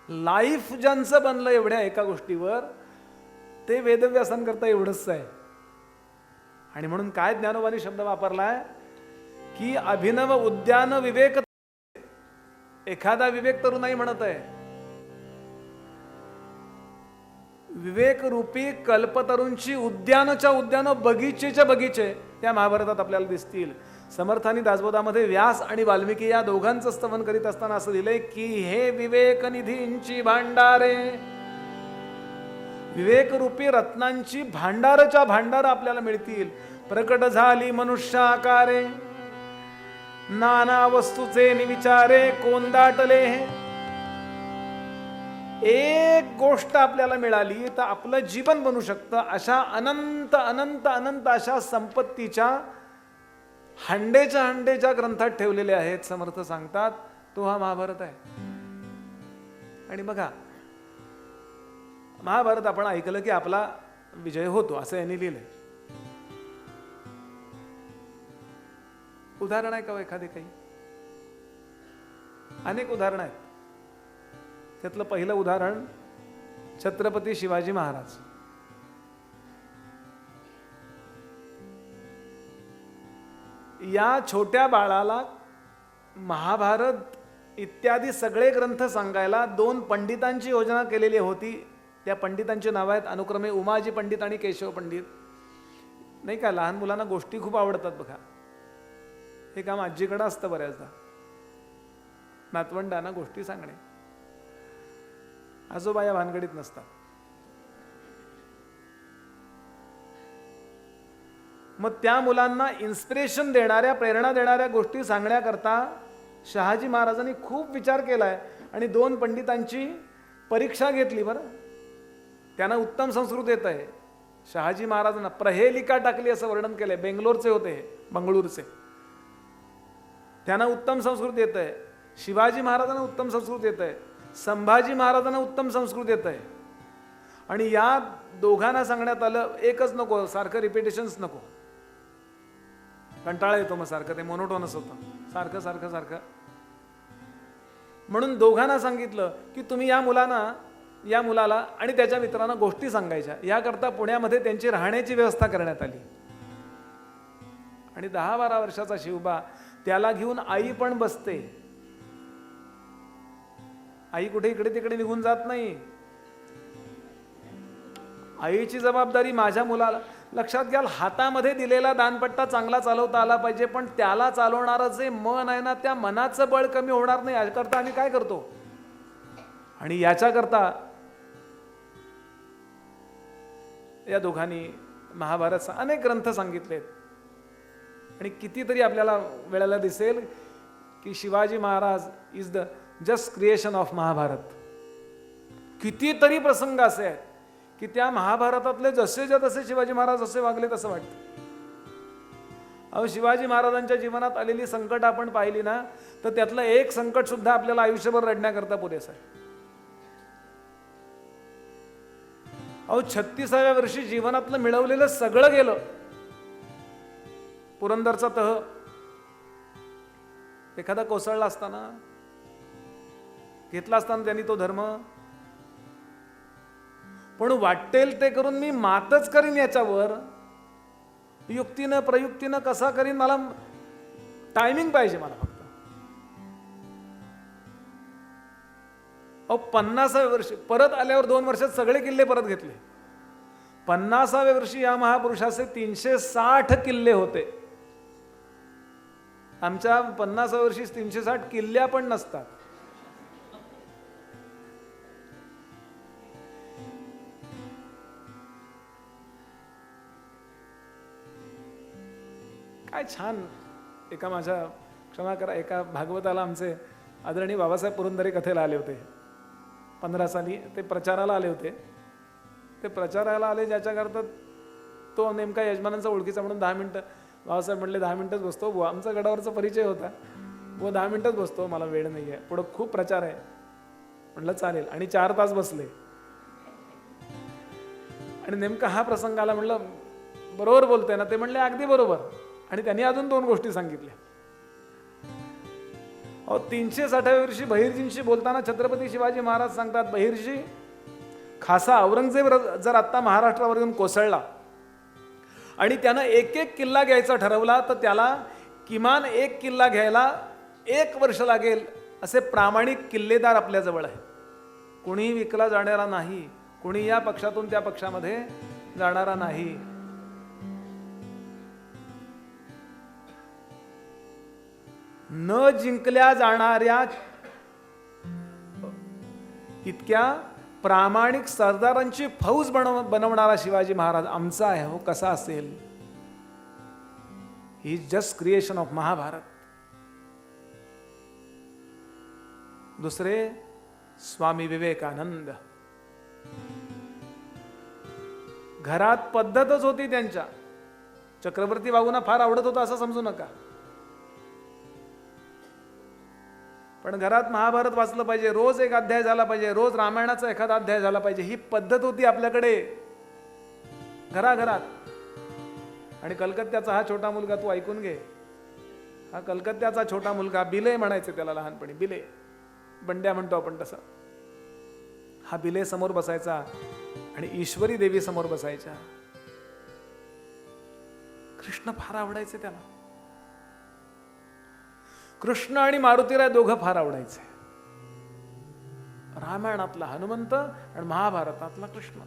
लाईफ ज्यांचं बनलं एवढ्या एका गोष्टीवर, ते वेदव्यासन करता एवढंच आहे. आणि म्हणून काय ज्ञानोबानी शब्द वापरलाय की अभिनव उद्यान विवेक. एखादा विवेक तरू नाही म्हणत आहे, विवेक रूपी कल्पतरूंची उद्यानच्या उद्यान, बगीचेच्या बगीचे त्या महाभारतात आपल्याला दिसतील. समर्थानी दासबोधामध्ये व्यास आणि वाल्मिकी या दोघांचं स्तवन करीत असताना असं दिलंय की हे विवेक निधींची भांडारे, विवेक रूपी रत्नांची भांडारच्या भांडार आपल्याला मिळतील. प्रकट झाली मनुष्य आकारे, नाना वस्तूचे निविचारे कोंदाटले. एक गोष्ट आपल्याला मिळाली तर आपलं जीवन बनू शकतं. अशा अनंत अनंत अनंत अशा संपत्तीच्या हंडेच्या हंडेच्या ग्रंथात ठेवलेले आहेत. समर्थ सांगतात तो हा महाभारत आहे. आणि बघा, महाभारत आपण ऐकलं की आपला विजय होतो असं यांनी लिहिलंय. उदाहरण आहे का एखादे? काही अनेक उदाहरण आहेत. त्यातलं पहिलं उदाहरण छत्रपती शिवाजी महाराज. या छोट्या बाळाला महाभारत इत्यादी सगळे ग्रंथ सांगायला 2 पंडितांची योजना केलेली होती. त्या पंडितांची नावं आहेत अनुक्रमे उमाजी पंडित आणि केशव पंडित. नाही का, लहान मुलांना गोष्टी खूप आवडतात बघा. हे काम आजीकडे असतं बऱ्याचदा, नातवंडांना गोष्टी सांगणे. आजोबा या भानगडीत नसतात. मग त्या मुलांना इन्स्पिरेशन देणाऱ्या, प्रेरणा देणाऱ्या गोष्टी सांगण्याकरता शहाजी महाराजांनी खूप विचार केलाय आणि 2 पंडितांची परीक्षा घेतली. बरं, त्यांना उत्तम संस्कृत येत आहे. शहाजी महाराजांना प्रहेलिका टाकली असं वर्णन केलंय. बेंगलोरचे होते, बंगळूरचे. त्यांना उत्तम संस्कृत येत आहे. शिवाजी महाराजांना उत्तम संस्कृत येत आहे. संभाजी महाराजांना उत्तम संस्कृत येत आहे. आणि या दोघांना सांगण्यात आलं एकच नको, सारखं रिपिटेशन्स नको, कंटाळा येतो मग सारखं, ते मोनोटोनस होतं सारखं सारखं सारखं. म्हणून दोघांना सांगितलं की तुम्ही या मुलाला आणि त्याच्या मित्रांना गोष्टी सांगायच्या. याकरता पुण्यामध्ये त्यांची राहण्याची व्यवस्था करण्यात आली. आणि 10-12 वर्षाचा शिवबा, त्याला घेऊन आई पण बसते. आई कुठे इकडे तिकडे निघून जात नाही. आईची जबाबदारी माझ्या मुलाला. लक्षात घ्याल, हातामध्ये दिलेला दानपट्टा चांगला चालवता आला पाहिजे, पण त्याला चालवणारं जे मन आहे ना, त्या मनाचं बळ कमी होणार नाही. याकरता आम्ही काय करतो? आणि याच्याकरता या दोघांनी महाभारत अनेक ग्रंथ सांगितलेत. आणि कितीतरी आपल्याला वेळेला दिसेल की Shivaji Maharaj is the just creation of Mahabharata. कितीतरी प्रसंग असे आहेत की त्या महाभारतातले जसेच्या तसे शिवाजी महाराज असे वागले तसं वाटतं. अहो, शिवाजी महाराजांच्या जीवनात आलेली संकट आपण पाहिली ना, तर त्यातलं एक संकट सुद्धा आपल्याला आयुष्यभर रडण्याकरता पुरेसं आहे. अहो, 36व्या वर्षी जीवनातलं मिळवलेलं सगळं गेलं. पुरंदरचा तह एखादा कोसळला असताना, घेतला असताना त्यांनी तो धर्म, पण वाटेल ते करून मी मातच करीन याच्यावर, युक्तीनं प्रयुक्तीनं कसा करीन, मला टायमिंग पाहिजे मला फक्त. अहो, 50व्या वर्षी परत आल्यावर 2 वर्षात सगळे किल्ले परत घेतले. 50व्या वर्षी या महापुरुषाचे 360 किल्ले होते. आमच्या 50व्या वर्षी 360 किल्ल्या पण नसतात. काय छान. क्षमा करा, एका भागवताला आमचे आदरणीय बाबासाहेब पुरंदरे कथेला आले होते. 15 साली ते प्रचाराला आले होते. ते प्रचाराला आले ज्याच्याकरता तो नेमका यजमानांचा ओळखीचा म्हणून 10 मिनटं बाबासाहेब म्हणले 10 मिनटंच बसतो. बुवा आमचा गडावरचा परिचय होता. वो 10 मिनटंच बसतो, मला वेळ नाही आहे, पुढं खूप प्रचार आहे. म्हटलं चालेल. आणि 4 तास बसले. आणि नेमका हा प्रसंग आला. म्हटलं बरोबर बोलतोय ना? ते म्हणले अगदी बरोबर. आणि त्यांनी अजून 2 गोष्टी सांगितल्या. 360व्या वर्षी बहिर्जींशी बोलताना छत्रपती शिवाजी महाराज सांगतात, बहिर्जी खासा औरंगजेब जर आत्ता महाराष्ट्रावर येऊन कोसळला आणि त्यानं एक किल्ला घ्यायचा ठरवला तर त्याला किमान 1 किल्ला घ्यायला 1 वर्ष लागेल असे प्रामाणिक किल्लेदार आपल्याजवळ आहे. कोणी विकला जाणारा नाही, कोणी या पक्षातून त्या पक्षामध्ये जाणारा नाही. न जिंकल्या जाणाऱ्या इतक्या प्रामाणिक सरदारांची फौज बनवणारा शिवाजी महाराज आमचा आहे. हो कसा असेल? He is just creation of Mahabharata. दुसरे स्वामी विवेकानंद. घरात पद्धतच होती त्यांच्या. चक्रवर्ती बाबूंना फार आवडत होतं असं समजू नका, पण घरात महाभारत वाचलं पाहिजे, रोज 1 अध्याय झाला पाहिजे, रोज रामायणाचा एखादा अध्याय झाला पाहिजे, ही पद्धत होती आपल्याकडे घराघरात. आणि कलकत्त्याचा हा छोटा मुलगा, तू ऐकून घे, हा कलकत्त्याचा छोटा मुलगा, बिले म्हणायचे त्याला लहानपणी, बिले, बंड्या म्हणतो आपण तसं. हा बिले समोर बसायचा आणि ईश्वरी देवी समोर बसायच्या. कृष्ण फार आवडायचे त्याला. कृष्ण आणि मारुतीराय दोघं फार आवडायचे. रामायणातला हनुमंत आणि महाभारतातला कृष्ण.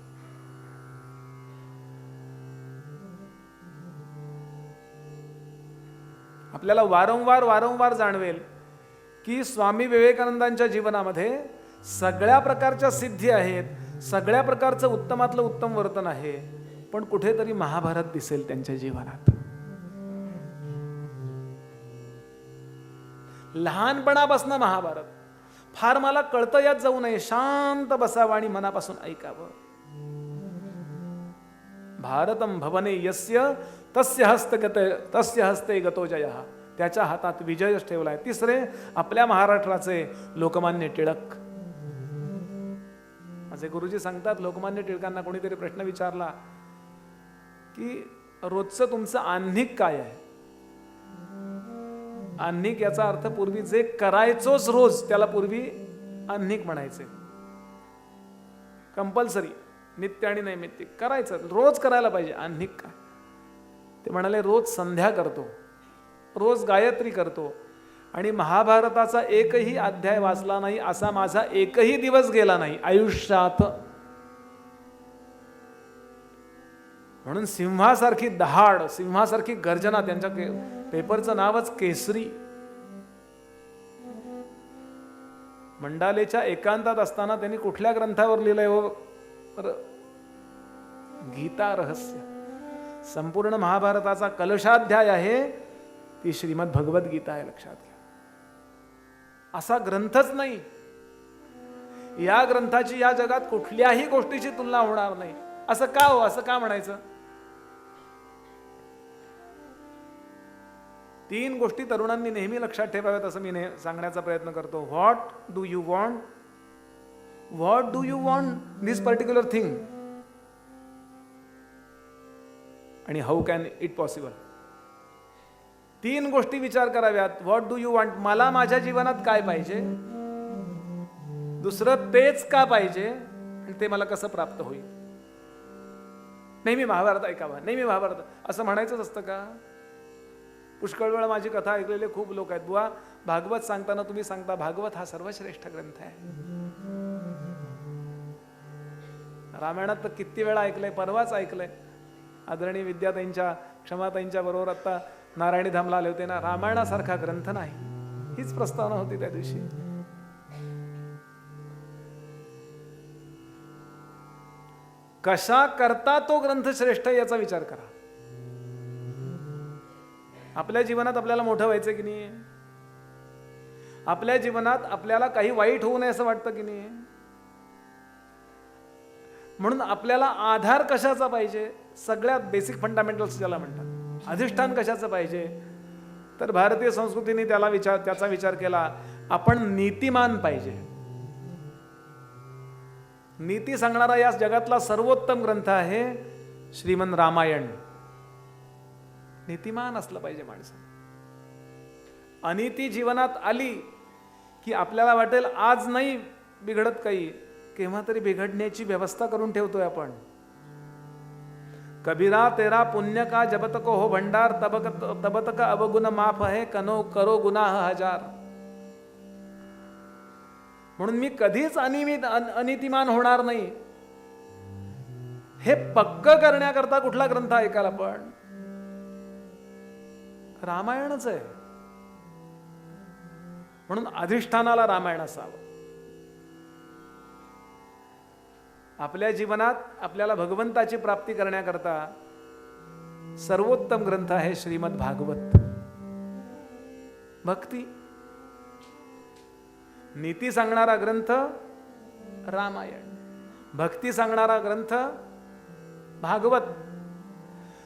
आपल्याला वारंवार जाणवेल की स्वामी विवेकानंदांच्या जीवनामध्ये सगळ्या प्रकारच्या सिद्धी आहेत, सगळ्या प्रकारचं उत्तमातलं उत्तम वर्तन आहे, पण कुठेतरी महाभारत दिसेल त्यांच्या जीवनात. लहानपणापासून महाभारत. फार मला कळतं यात जाऊ नये, शांत बसावं आणि मनापासून ऐकावं. भारतम भवने यस्य तस्य हस्ते गतो जयः. त्याच्या हातात विजयच ठेवलाय. तिसरे आपल्या महाराष्ट्राचे लोकमान्य टिळक. माझे गुरुजी सांगतात, लोकमान्य टिळकांना कोणीतरी प्रश्न विचारला की रोजचं तुमचं आह्निक काय आहे? आह्निक याचा अर्थ पूर्वी जे करायचोच रोज त्याला पूर्वी आह्निक म्हणायचे. कंपल्सरी, नित्य आणि नैमित्तिक करायचं, रोज करायला पाहिजे. आह्निक काय? ते म्हणाले, रोज संध्या करतो, रोज गायत्री करतो आणि महाभारताचा एकही अध्याय वाचला नाही असा माझा एकही दिवस गेला नाही आयुष्यात. म्हणून सिंहासारखी दहाड, सिंहासारखी गर्जना. त्यांच्या पेपरचं नावच केसरी. मंडालेच्या एकांतात असताना त्यांनी कुठल्या ग्रंथावर लिहिलंय? गीता रहस्य. संपूर्ण महाभारताचा कलशाध्याय आहे ती श्रीमद भगवद्गीता आहे, लक्षात घ्या. असा ग्रंथच नाही. या ग्रंथाची या जगात कुठल्याही गोष्टीची तुलना होणार नाही. असं का हो? असं का म्हणायचं? 3 गोष्टी तरुणांनी नेहमी लक्षात ठेवाव्यात असं मी सांगण्याचा प्रयत्न करतो. What do you want? What do you want this particular thing? आणि हाऊ कॅन इट पॉसिबल? 3 गोष्टी विचार कराव्यात. व्हॉट डू यू वॉन्ट, मला माझ्या जीवनात काय पाहिजे? दुसरं, तेच का पाहिजे आणि ते मला कसं प्राप्त होईल? नेहमी महाभारत ऐकावं, नेहमी महाभारत असं म्हणायचंच असतं का? पुष्कळ वेळा माझी कथा ऐकलेले खूप लोक आहेत. बुवा भागवत सांगताना तुम्ही सांगता भागवत हा सर्वश्रेष्ठ ग्रंथ आहे. रामायणात तर किती वेळा ऐकलंय, परवाच ऐकलंय. आदरणीय विद्याताईंच्या, क्षमाताईंच्या बरोबर आता नारायणी धामला आले होते ना. रामायणासारखा ग्रंथ नाही, हीच प्रस्तावना होती त्या दिवशी. कशा करता तो ग्रंथ श्रेष्ठ याचा विचार करा. आपल्या जीवनात आपल्याला मोठं व्हायचं की नाही? आपल्या जीवनात आपल्याला काही वाईट होऊ नये असं वाटतं की नाही? म्हणून आपल्याला आधार कशाचा पाहिजे? सगळ्यात बेसिक फंडामेंटल्स ज्याला म्हणतात, अधिष्ठान कशाचं पाहिजे? तर भारतीय संस्कृतीने त्याचा विचार केला, आपण नीतिमान पाहिजे. नीती सांगणारा या जगातला सर्वोत्तम ग्रंथ आहे श्रीमन रामायण. नीतिमान असलं पाहिजे माणसं. अनिती जीवनात आली की आपल्याला वाटेल आज नाही बिघडत काही, केव्हा तरी बिघडण्याची व्यवस्था करून ठेवतोय आपण. कबीरा तेरा पुण्य का जब तक हो भंडार, तब तक अवगुण माफ है करो गुनाह हजार. म्हणून मी कधीच अनितिमान होणार नाही हे पक्क करण्याकरता कुठला ग्रंथ ऐकाल आपण? रामायणच आहे. म्हणून अधिष्ठानाला रामायण असावं. आपल्या जीवनात आपल्याला भगवंताची प्राप्ती करण्याकरता सर्वोत्तम ग्रंथ आहे श्रीमद भागवत. भक्ती नीती सांगणारा ग्रंथ रामायण, भक्ती सांगणारा ग्रंथ भागवत.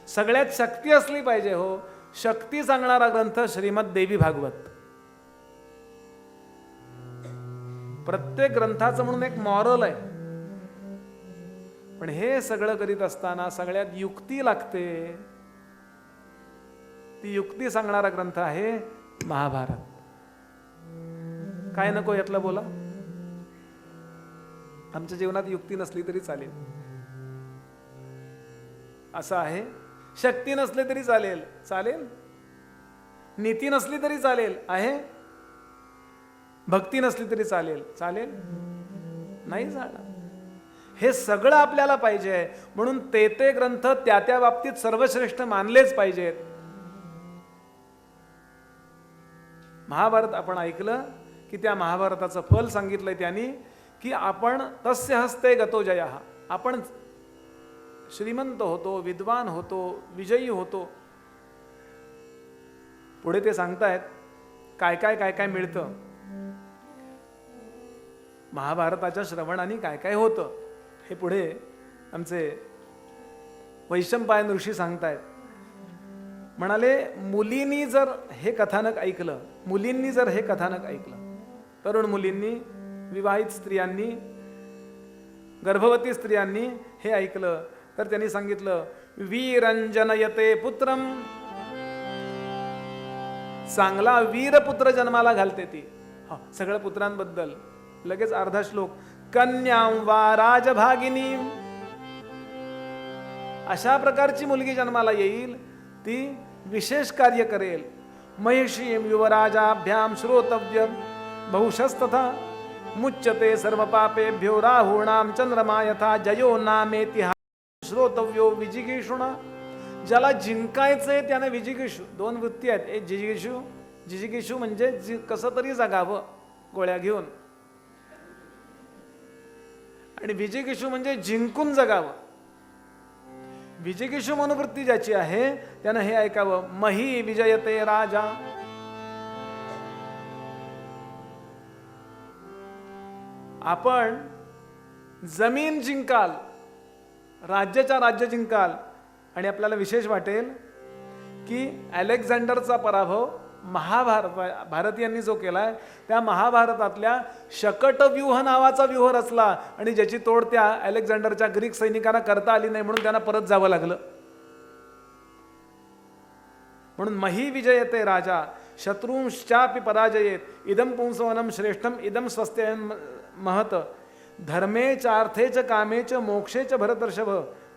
सगळ्यात शक्ती असली पाहिजे हो. शक्ती सांगणारा ग्रंथ श्रीमद देवी भागवत. प्रत्येक ग्रंथाचं म्हणून एक मॉरल आहे. पण हे सगळं करीत असताना सगळ्यात युक्ती लागते. ती युक्ती सांगणारा ग्रंथ आहे महाभारत. काय नको यातलं बोला? आमच्या जीवनात युक्ती नसली तरी चालेल असं आहे. शक्ती नसली तरी चालेल, चालेल. नीती नसली तरी चालेल आहे. भक्ती नसली तरी चालेल, चालेल. नाही चालणार. हे सगळं आपल्याला पाहिजे. म्हणून ते ग्रंथ त्या बाबतीत सर्वश्रेष्ठ मानलेच पाहिजेत. महाभारत आपण ऐकलं की त्या महाभारताचं फल सांगितलंय त्यांनी की आपण तस्य हस्ते गतो जयः. आपण श्रीमंत होतो, विद्वान होतो, विजयी होतो. पुढे ते सांगतायत काय काय काय काय मिळतं. महाभारताच्या श्रवणाने काय काय होतं हे पुढे आमचे वैशंपायन ऋषी सांगतायत. म्हणाले मुलींनी जर हे कथानक ऐकलं, मुलींनी जर हे कथानक ऐकलं, तरुण मुलींनी, विवाहित स्त्रियांनी, गर्भवती स्त्रियांनी हे ऐकलं तर त्यांनी सांगितलं वीरंजनयते पुत्रम. चांगला वीरपुत्र जन्माला घालते ती. सगळ्या पुत्रांबद्दल लगेच अर्धा श्लोक. कन्यां वा राजभागिनी. अशा प्रकारची मुलगी जन्माला येईल ती विशेष कार्य करेल. महिषीं युवराजाभ्याम श्रोतव्यम बहुशस्तथा मुच्यते सर्व पापेभ्यो राहूणाम चंद्रमा यथा जयो नामेति श्रोतव्यो विजिगीषुणा. ज्याला जिंकायचंय त्याने विजिगीषू. दोन वृत्ती आहेत. एक जिजिगीषू म्हणजे कसं तरी जगावं गोळ्या घेऊन, आणि विजिगीषू म्हणजे जिंकून जगावं. विजिगीषू मनोवृत्ती ज्याची आहे त्यानं हे ऐकावं. मही विजयते राजा. आपण जमीन जिंकाल, राज्याच्या राज्य जिंकाल. आणि आपल्याला विशेष वाटेल की अलेक्झांडरचा पराभव भारतीयांनी जो केलाय त्या महाभारतातल्या शकटव्यूह नावाचा व्यूह रचला आणि ज्याची तोड त्या अलेक्झांडरच्या ग्रीक सैनिकांना करता आली नाही म्हणून त्यांना परत जावं लागलं. म्हणून मही विजयते राजा शत्रूंश्चापि पराजयेत इदम पुंसवनम श्रेष्ठम इदम स्वस्ते महत धर्मे चार्थे च कामे च मोक्षे च भरतर्षभ.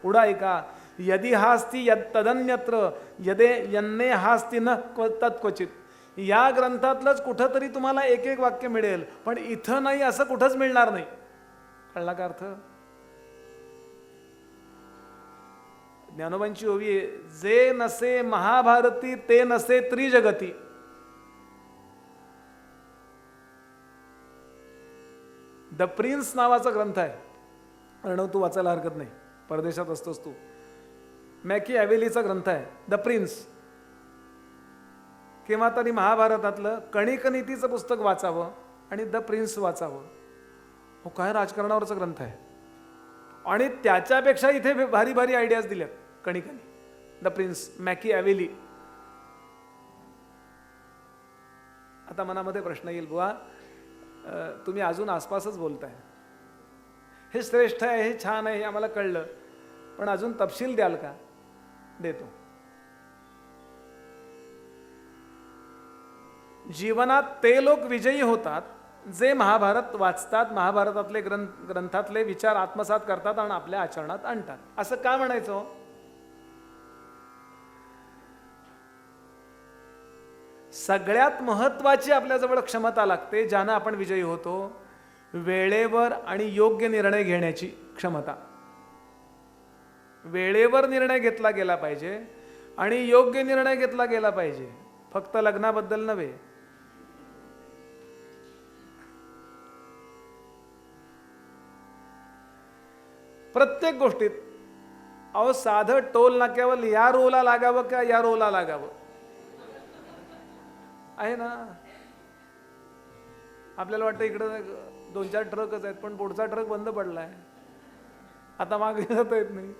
पुढा ऐका. यदि हास्ति यद तदन्यत्र यदे यन्ने हास्ति न तत्क्वचित. या ग्रंथातलंच कुठं तरी तुम्हाला एक एक वाक्य मिळेल, पण इथं नाही असं कुठंच मिळणार नाही. कळला का अर्थ? ज्ञानोबांची ओवी आहे, जे नसे महाभारती ते नसे त्रिजगती. द प्रिन्स नावाचा ग्रंथ आहे. अर्णव तू वाचायला हरकत नाही, परदेशात असतोस तू. मॅकिॲवेलीचा ग्रंथ आहे द प्रिन्स. केव्हा तरी महाभारतातलं कणिक नीतीचं पुस्तक वाचावं आणि द प्रिन्स वाचावं. हो, काय राजकारणावरचा ग्रंथ आहे. आणि त्याच्यापेक्षा इथे भारी भारी आयडियाज दिल्यात कणिकांनी. The prince मॅकियावेली. आता मनामध्ये प्रश्न येईल, बुवा तुम्ही अजून आसपासच बोलताय, हे श्रेष्ठ आहे, हे छान आहे, हे आम्हाला कळलं, पण अजून तपशील द्याल का? देतो. जीवनात ते लोक विजयी होतात जे महाभारत वाचतात, महाभारतातले ग्रंथातले विचार आत्मसात करतात आणि आपल्या आचरणात आणतात. असं का म्हणायचं? सगळ्यात महत्वाची आपल्याजवळ क्षमता लागते ज्यानं आपण विजयी होतो, वेळेवर आणि योग्य निर्णय घेण्याची क्षमता. वेळेवर निर्णय घेतला गेला पाहिजे आणि योग्य निर्णय घेतला गेला पाहिजे, फक्त लग्नाबद्दल नव्हे. प्रत्येक गोष्टीत. अहो साधं टोल नाक्यावर या रोला लागावं का या रोला लागावं आहे ना. आपल्याला वाटतं इकडं 2-4 ट्रकच आहेत, पण पुढचा ट्रक बंद पडलाय, आता मागे जाता येत नाही.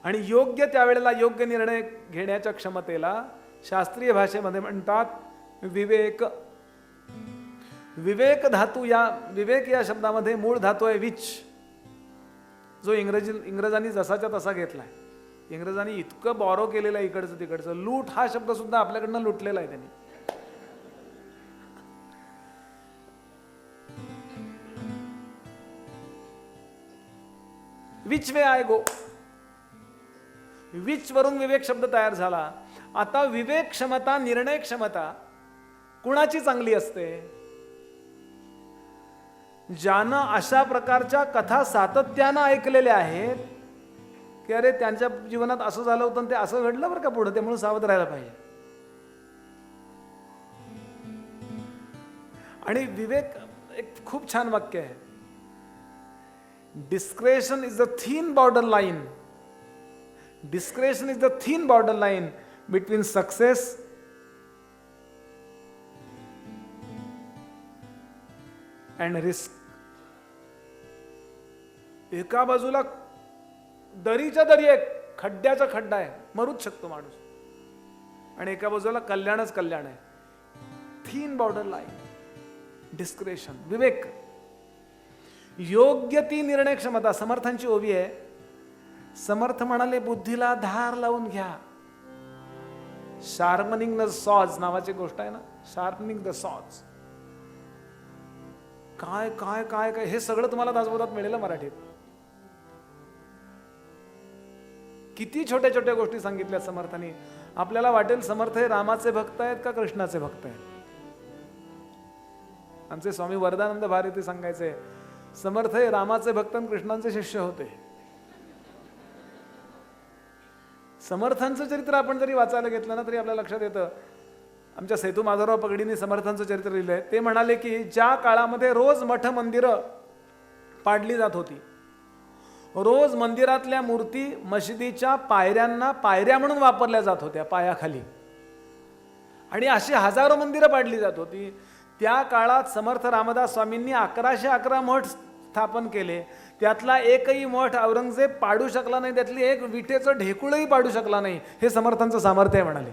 आणि योग्य त्यावेळेला योग्य निर्णय घेण्याच्या क्षमतेला शास्त्रीय भाषेमध्ये म्हणतात विवेक. विवेक धातू, या विवेक या शब्दामध्ये मूळ धातू आहे विच, जो इंग्रजांनी जसाच्या तसा घेतलाय. इंग्रजांनी इतकं बॉरो केलेलं आहे इकडचं तिकडचं. लूट हा शब्द सुद्धा आपल्याकडनं लुटलेला आहे त्यांनी. Which way I go, which वरून विवेक शब्द तयार झाला. आता विवेक क्षमता, निर्णय क्षमता कुणाची चांगली असते? ज्यानं अशा प्रकारच्या कथा सातत्यानं ऐकलेल्या आहेत की अरे त्यांच्या जीवनात असं झालं होतं ते असं घडलं बरं का पुढे, त्यामुळे सावध राहायला पाहिजे. आणि विवेक, एक खूप छान वाक्य आहे, discretion is the thin border line. Discretion is the thin border line between success and risk. एका बाजूला दरीच्या दरी आहे, खड्ड्याचा खड्डा आहे, मरूच शकतो माणूस, आणि एका बाजूला कल्याणच कल्याण आहे. थीन बॉर्डर लाईन, डिस्क्रेशन, विवेक. योग्य ती निर्णय क्षमता. समर्थांची ओवी आहे. समर्थ म्हणाले बुद्धीला धार लावून घ्या. शार्पनिंग द सॉज नावाची गोष्ट आहे ना, शार्पनिंग द सॉज. काय काय काय काय हे सगळं तुम्हाला दासबोधात मिळेल मराठीत. किती छोट्या छोट्या गोष्टी सांगितल्या समर्थांनी. आपल्याला वाटेल समर्थ हे रामाचे भक्त आहेत का कृष्णाचे भक्त आहेत. आमचे स्वामी वरदानंद भारती सांगायचे, समर्थ हे रामाचे भक्त आणि कृष्णांचे शिष्य होते. समर्थांचं चरित्र आपण जरी वाचायला घेतलं ना तरी आपल्या लक्षात येतं. आमच्या सेतू माधवराव पगडींनी समर्थांचं चरित्र लिहिलंय. ते म्हणाले की ज्या काळामध्ये रोज मठ मंदिरं पाडली जात होती, रोज मंदिरातल्या मूर्ती मशिदीच्या पायऱ्यांना पायऱ्या म्हणून वापरल्या जात होत्या, पायाखाली, आणि अशी हजारो मंदिरं पाडली जात होती. त्या काळात समर्थ रामदास स्वामींनी 1111 मठ स्थापन केले. त्यातला एकही मठ औरंगजेब पाडू शकला नाही, त्यातली एक विटेचं ढेकुळही पाडू शकला नाही. हे समर्थांचं सामर्थ्य आहे म्हणाले.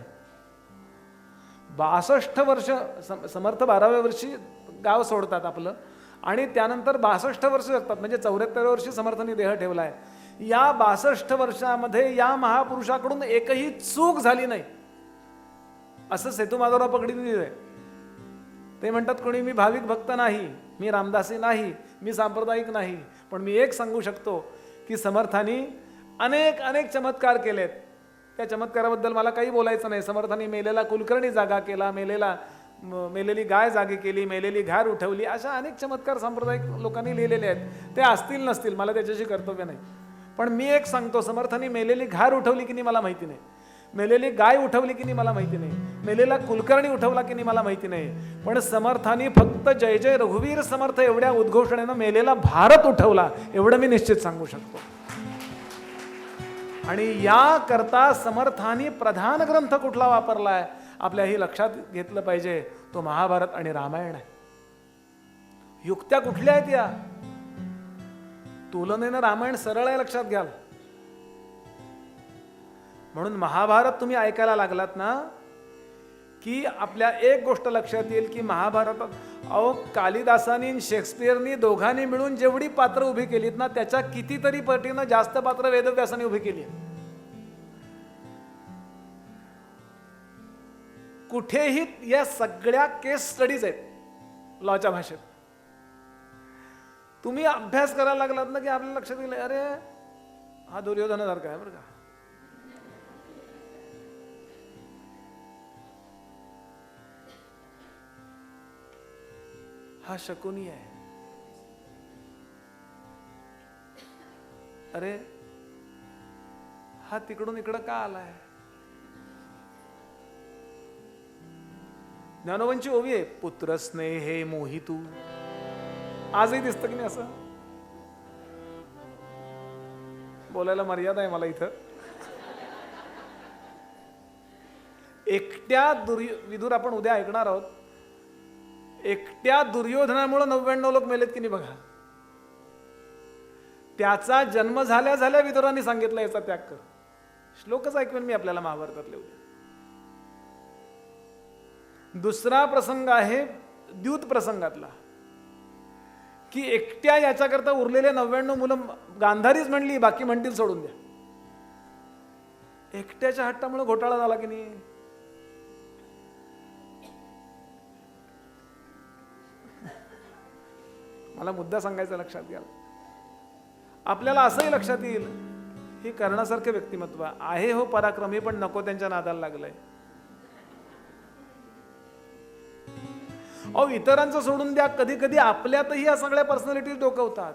62 वर्ष समर्थ 12व्या वर्षी गाव सोडतात आपलं, आणि त्यानंतर 62 वर्ष जगतात, म्हणजे 74 वर्षी समर्थांनी देह ठेवलाय. या 62 वर्षामध्ये या महापुरुषाकडून एकही चूक झाली नाही असं सेतू माधवराव पगडींनी लिहिलंय. ते म्हणतात, कोणी मी भाविक भक्त नाही, मी रामदासी नाही, मी सांप्रदायिक नाही, पण मी एक सांगू शकतो की समर्थांनी अनेक अनेक चमत्कार केलेत. त्या चमत्काराबद्दल मला काही बोलायचं नाही. समर्थांनी मेलेला कुलकर्णी जागा केला, मेलेली गाय जागी केली, मेलेली घार उठवली, अशा अनेक चमत्कार सांप्रदायिक लोकांनी लिहिलेले आहेत. ते असतील नसतील मला त्याच्याशी कर्तव्य नाही, पण मी एक सांगतो, समर्थांनी मेलेली घार उठवली की नाही मला माहिती नाही, मेलेली गाय उठवली की नाही मला माहिती नाही, मेलेला कुलकर्णी उठवला की नाही मला माहिती नाही, पण समर्थांनी फक्त जय जय रघुवीर समर्थ एवढ्या उद्घोषणेनं मेलेला भारत उठवला, एवढं मी निश्चित सांगू शकतो. आणि या करता समर्थांनी प्रधान ग्रंथ कुठला वापरलाय आपल्याही लक्षात घेतलं पाहिजे, तो महाभारत आणि रामायण आहे. युक्त्या कुठल्या आहेत या? तुलनेनं रामायण सरळ आहे, लक्षात घ्याल. म्हणून महाभारत तुम्ही ऐकायला लागलात ना की आपल्या एक गोष्ट लक्षात येईल की महाभारतात अहो कालिदासानी आणि शेक्सपियरनी दोघांनी मिळून जेवढी पात्र उभी केलीत ना त्याच्या कितीतरी पटीनं जास्त पात्र वेदव्यासाने उभी केली. कुठेही या सगळ्या केस स्टडीज आहेत लॉच्या भाषेत. तुम्ही अभ्यास करायला लागलात ना की आपल्या लक्षात येईल अरे हा दुर्योधनासारखा आहे बरं का. हा शकुनी आहे. अरे हा तिकडून इकडं का आलाय. ज्ञानोबांची ओवी आहे, पुत्र स्नेहे मोहितू. आजही दिसतं की नाही असं. बोलायला मर्यादा आहे मला इथं. एकट्या विदुर आपण उद्या ऐकणार आहोत. एकट्या दुर्योधनामुळे 99 लोक मेलेत की नाही बघा. त्याचा जन्म झाल्या झाल्या विदुरांनी सांगितलं याचा त्याग कर. श्लोकच ऐकवेन मी आपल्याला महाभारतातले उद्या. दुसरा प्रसंग आहे द्यूत प्रसंगातला की एकट्या याच्याकरता उरलेले 99 मुलं गांधारीच म्हणली बाकी म्हणतील सोडून द्या. एकट्याच्या हट्टामुळे घोटाळा झाला की नाही. मला मुद्दा सांगायचा लक्षात घ्या. आपल्याला असंही लक्षात येईल ही कर्णासारखे व्यक्तिमत्व आहे हो पराक्रमी पण नको त्यांच्या नादाला लागलंय. अहो इतरांचं सोडून द्या कधी कधी आपल्यातही या सगळ्या पर्सनॅलिटीज डोकवतात.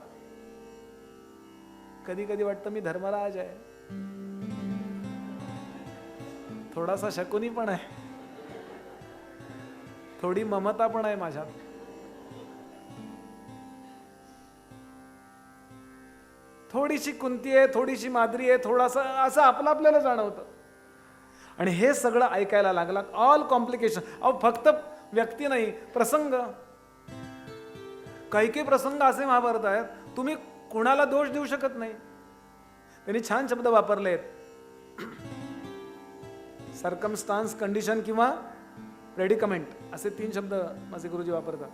कधी कधी वाटतं मी धर्मराज आहे, थोडासा शकुनी पण आहे, थोडी ममता पण आहे माझ्यात. थोडीशी कुंती आहे, थोडीशी माद्री आहे, थोडासा असं आपलं आपल्याला जाणवतं. आणि हे सगळं ऐकायला लागलात. All complication. अहो फक्त व्यक्ती नाही प्रसंग. काही काही प्रसंग असे महाभारत आहेत तुम्ही कुणाला दोष देऊ शकत नाही. त्यांनी छान शब्द वापरलेत. सर्कमस्टान्स, कंडिशन किंवा प्रेडिकमेंट असे 3 शब्द माझे गुरुजी वापरतात.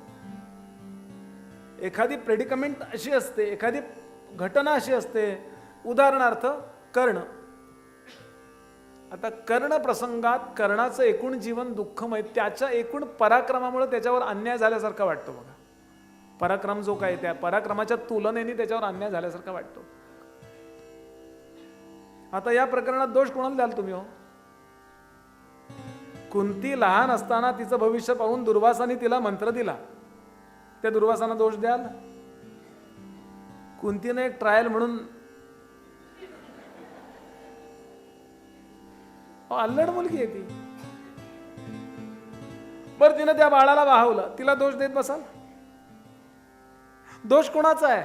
एखादी प्रेडिकमेंट अशी असते, एखादी घटना अशी असते. उदाहरणार्थ कर्ण. आता कर्ण प्रसंगात कर्णाचं एकूण जीवन दुःखमय. त्याच्या एकूण पराक्रमामुळे त्याच्यावर अन्याय झाल्यासारखा वाटतो बघा. पराक्रम जो काय त्या पराक्रमाच्या तुलनेने त्याच्यावर अन्याय झाल्यासारखा वाटतो. आता या प्रकरणात दोष कोणाला द्याल तुम्ही हो. कुंती लहान असताना तिचं भविष्य पाहून दुर्वासाने तिला मंत्र दिला, त्या दुर्वासाना दोष द्याल. कुंतीने एक ट्रायल म्हणून अल्लड मुलगी आहे ती. बरं तिनं त्या बाळाला वाहवलं, तिला दोष देत बसाल. दोष कोणाचा आहे.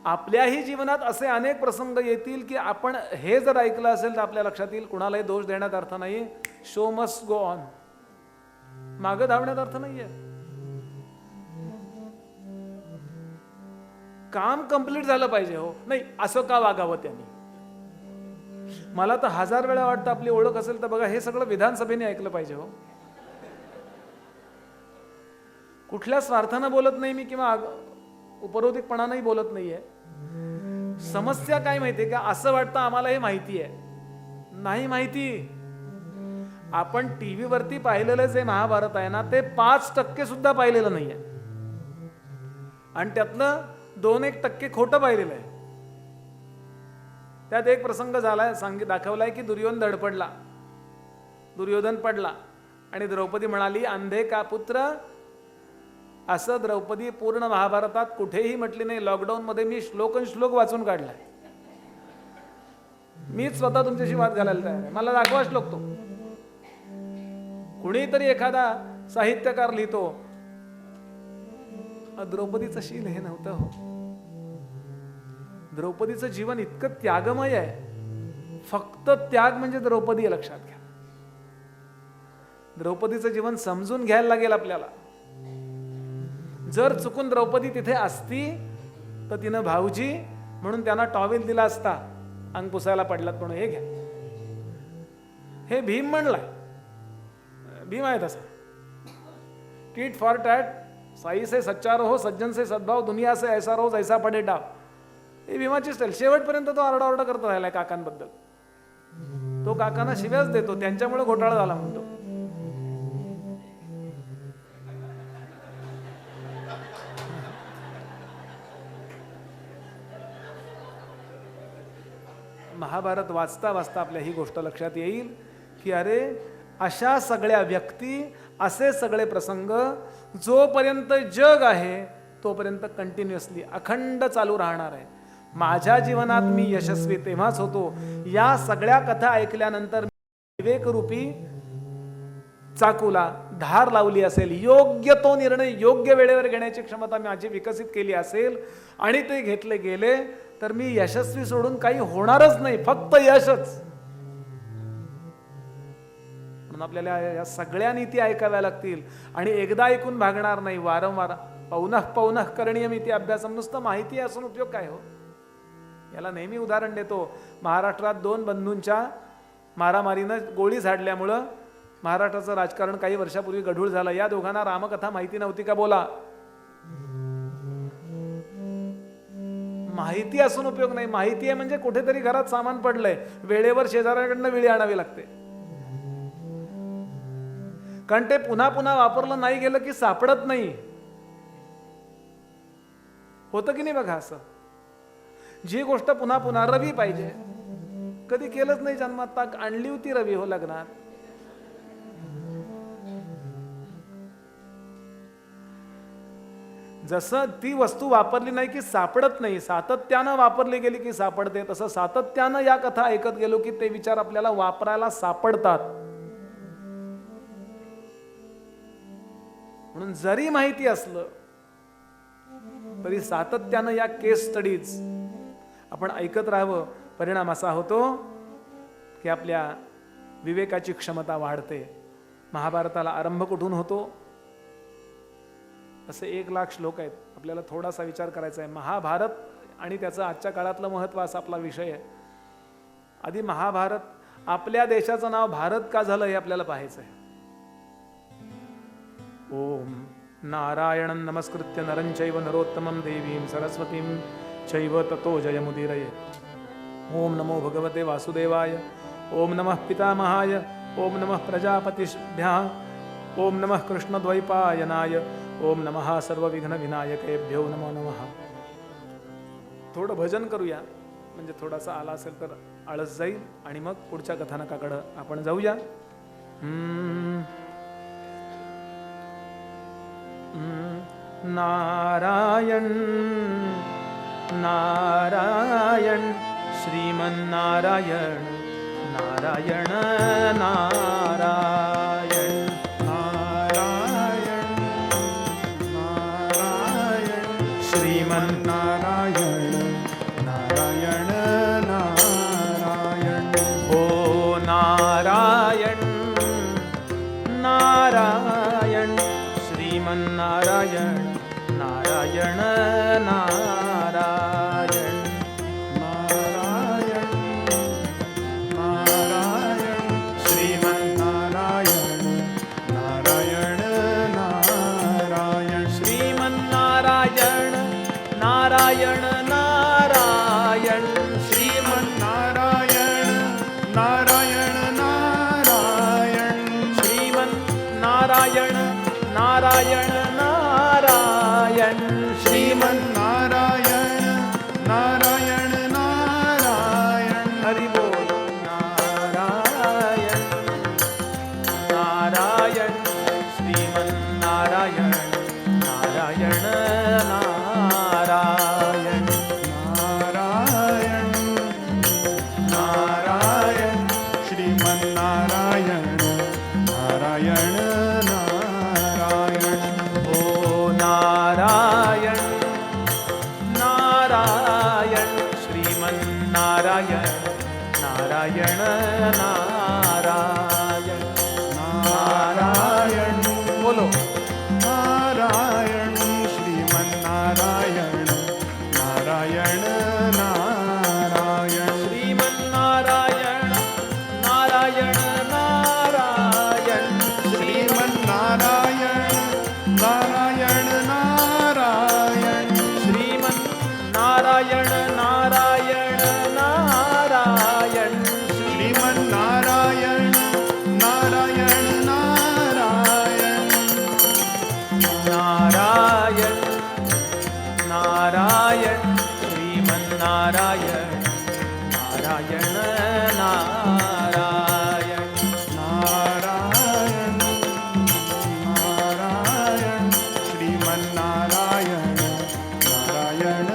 आपल्याही जीवनात असे अनेक प्रसंग येतील की आपण हे जर ऐकलं असेल तर आपल्या लक्षात येईल कुणालाही दोष देण्यात अर्थ नाही. Show must go on. मागं धावण्यात अर्थ नाहीये. काम कंप्लीट झालं पाहिजे हो. नाही असं का वागावं त्यांनी. मला तर 1000 वेळा वाटतं आपली ओळख असेल तर बघा हे सगळं विधानसभेने ऐकलं पाहिजे हो. कुठल्या स्वार्थानं बोलत नाही मी किंवा उपरोधिकपणानंही बोलत नाहीये. समस्या काय माहितीये का. असं वाटतं आम्हाला हे माहिती आहे. नाही माहिती. आपण टीव्ही वरती पाहिलेलं जे महाभारत आहे ना ते 5% सुद्धा पाहिलेलं नाहीये. आणि त्यातलं 2-1% खोटं पाहिलेलं आहे. त्यात एक प्रसंग झालाय दाखवलाय की दुर्योधन पडला आणि द्रौपदी म्हणाली अंधे का पुत्र. असं द्रौपदी पूर्ण महाभारतात कुठेही म्हटली नाही. लॉकडाऊन मध्ये मी श्लोक वाचून काढलाय. मीच स्वतः तुमच्याशी वाद घालायला तयार आहे. मला दाखवा श्लोक तो. कुणीतरी एखादा साहित्यकार लिहितो द्रौपदीचं शील हे नव्हतं हो. द्रौपदीचं जीवन इतकं त्यागमय आहे. फक्त त्याग म्हणजे द्रौपदी आहे लक्षात घ्या. द्रौपदीचं जीवन समजून घ्यायला लागेल आपल्याला. जर चुकून द्रौपदी तिथे असती तर तिनं भाऊजी म्हणून त्यांना टॉवेल दिला असता, अंग पुसायला पडलात म्हणून हे घ्या. हे भीम म्हणलाय, भीम आहे तसा. टीट फॉर टॅट, साई से सच्चा रहो, सज्जन से सद्भाव, दुनिया से ऐसा रहो जैसा पडे डाव. ही भीमाची स्टाईल. शेवटपर्यंत तो आरडाओरडा करत राहिलाय काकांबद्दल. तो काकांना शिव्याच देतो, त्यांच्यामुळे घोटाळा झाला म्हणतो. महाभारत वाचता वाचता आपल्या ही गोष्ट लक्षात येईल की अरे अशा सगळ्या व्यक्ती, असे सगळे प्रसंग जोपर्यंत जग आहे तोपर्यंत कंटिन्युअसली अखंड चालू राहणार आहे. माझ्या जीवनात मी यशस्वी तेव्हाच होतो या सगळ्या कथा ऐकल्यानंतर विवेकरूपी चाकूला धार लावली असेल, योग्य तो निर्णय योग्य वेळेवर घेण्याची क्षमता माझी विकसित केली असेल आणि ते घेतले गेले तर मी यशस्वी सोडून काही होणारच नाही, फक्त यशच. म्हणून आपल्याला या सगळ्या नीती ऐकाव्या लागतील आणि एकदा ऐकून भागणार नाही, वारंवार पौनः पौनः करणीयमिती अभ्यासम. नुसतं माहिती असून उपयोग काय हो. याला नेहमी उदाहरण देतो. महाराष्ट्रात 2 बंधूंच्या मारामारीनं गोळी झाडल्यामुळं महाराष्ट्राचं राजकारण काही वर्षापूर्वी गढूळ झालं. या दोघांना रामकथा माहिती नव्हती का? बोला. माहिती असून उपयोग नाही. माहिती आहे म्हणजे कुठेतरी घरात सामान पडलंय, वेळेवर शेजाऱ्याकडनं विळी आणावी लागते. कारण ते पुन्हा पुन्हा वापरलं नाही गेलं की सापडत नाही. होतं की नाही बघा असं. जी गोष्ट पुन्हा पुन्हा, रवी पाहिजे, कधी केलंच नाही जन्मात, ताक आणली होती रवी हो लग्नात. जसं ती वस्तू वापरली नाही की सापडत नाही, सातत्यानं वापरली गेली की सापडते, तसं सातत्यानं या कथा ऐकत गेलो की ते विचार आपल्याला वापरायला सापडतात. म्हणून जरी माहिती असलं तरी सातत्यानं या केस स्टडीज आपण ऐकत राहावं. परिणाम असा होतो की आपल्या विवेकाची क्षमता वाढते. महाभारताला आरंभ कुठून होतो? असे 1,00,000 श्लोक आहेत. आपल्याला थोडासा विचार करायचा आहे. महाभारत आणि त्याचं आजच्या काळातलं महत्त्व असा आपला विषय आहे. आधी महाभारत, आपल्या देशाचं नाव भारत का झालं हे आपल्याला पाहायचं आहे. ओम नारायणं नमस्कृत्य नरं चैव नरोत्तमं देवीं सरस्वतीं चैव ततो जयमुदीरये. ओम नमो भगवते वासुदेवाय. ओम नमः पितामहाय. ओम नमः प्रजापतिभ्यः. ओम नमः कृष्णद्वैपायनाय. ओम नमः सर्वविघ्न विनायकेभ्यो नमो नमः. थोडं भजन करूया, म्हणजे थोडासा आला असेल तर आळस जाईल आणि मग पुढच्या कथानकाकडे आपण जाऊया. नारायण नारायण श्रीमन्नारायण नारायण नारायण नारायण नारायण श्रीमन्नारायण नारायण नारायण. ओ नारायण नारायण श्रीमन्नारायण नारायण नारायण नारायण नारायण श्रीमन्नारायण नारायण नारायण श्रीमन्नारायण नारायण नारायण श्रीमन्नारायण नारायण नारायण श्रीमन्नारायण नारायण नारायण श्रीमन्नारायण नारायण नारायण. हरि बोल. नारायण नारायण श्रीमन्नारायण नारायण नारायण नारायण नारायण श्रीमन्नारायण नारायण नारायण. ओ नारायण नारायण श्रीमन्नारायण नारायण नारायण नारायण. बोलो. नारायण श्रीमन्नारायण नारायण नारायण नारायण नारायण नारायण श्रीमन्नारायण नारायण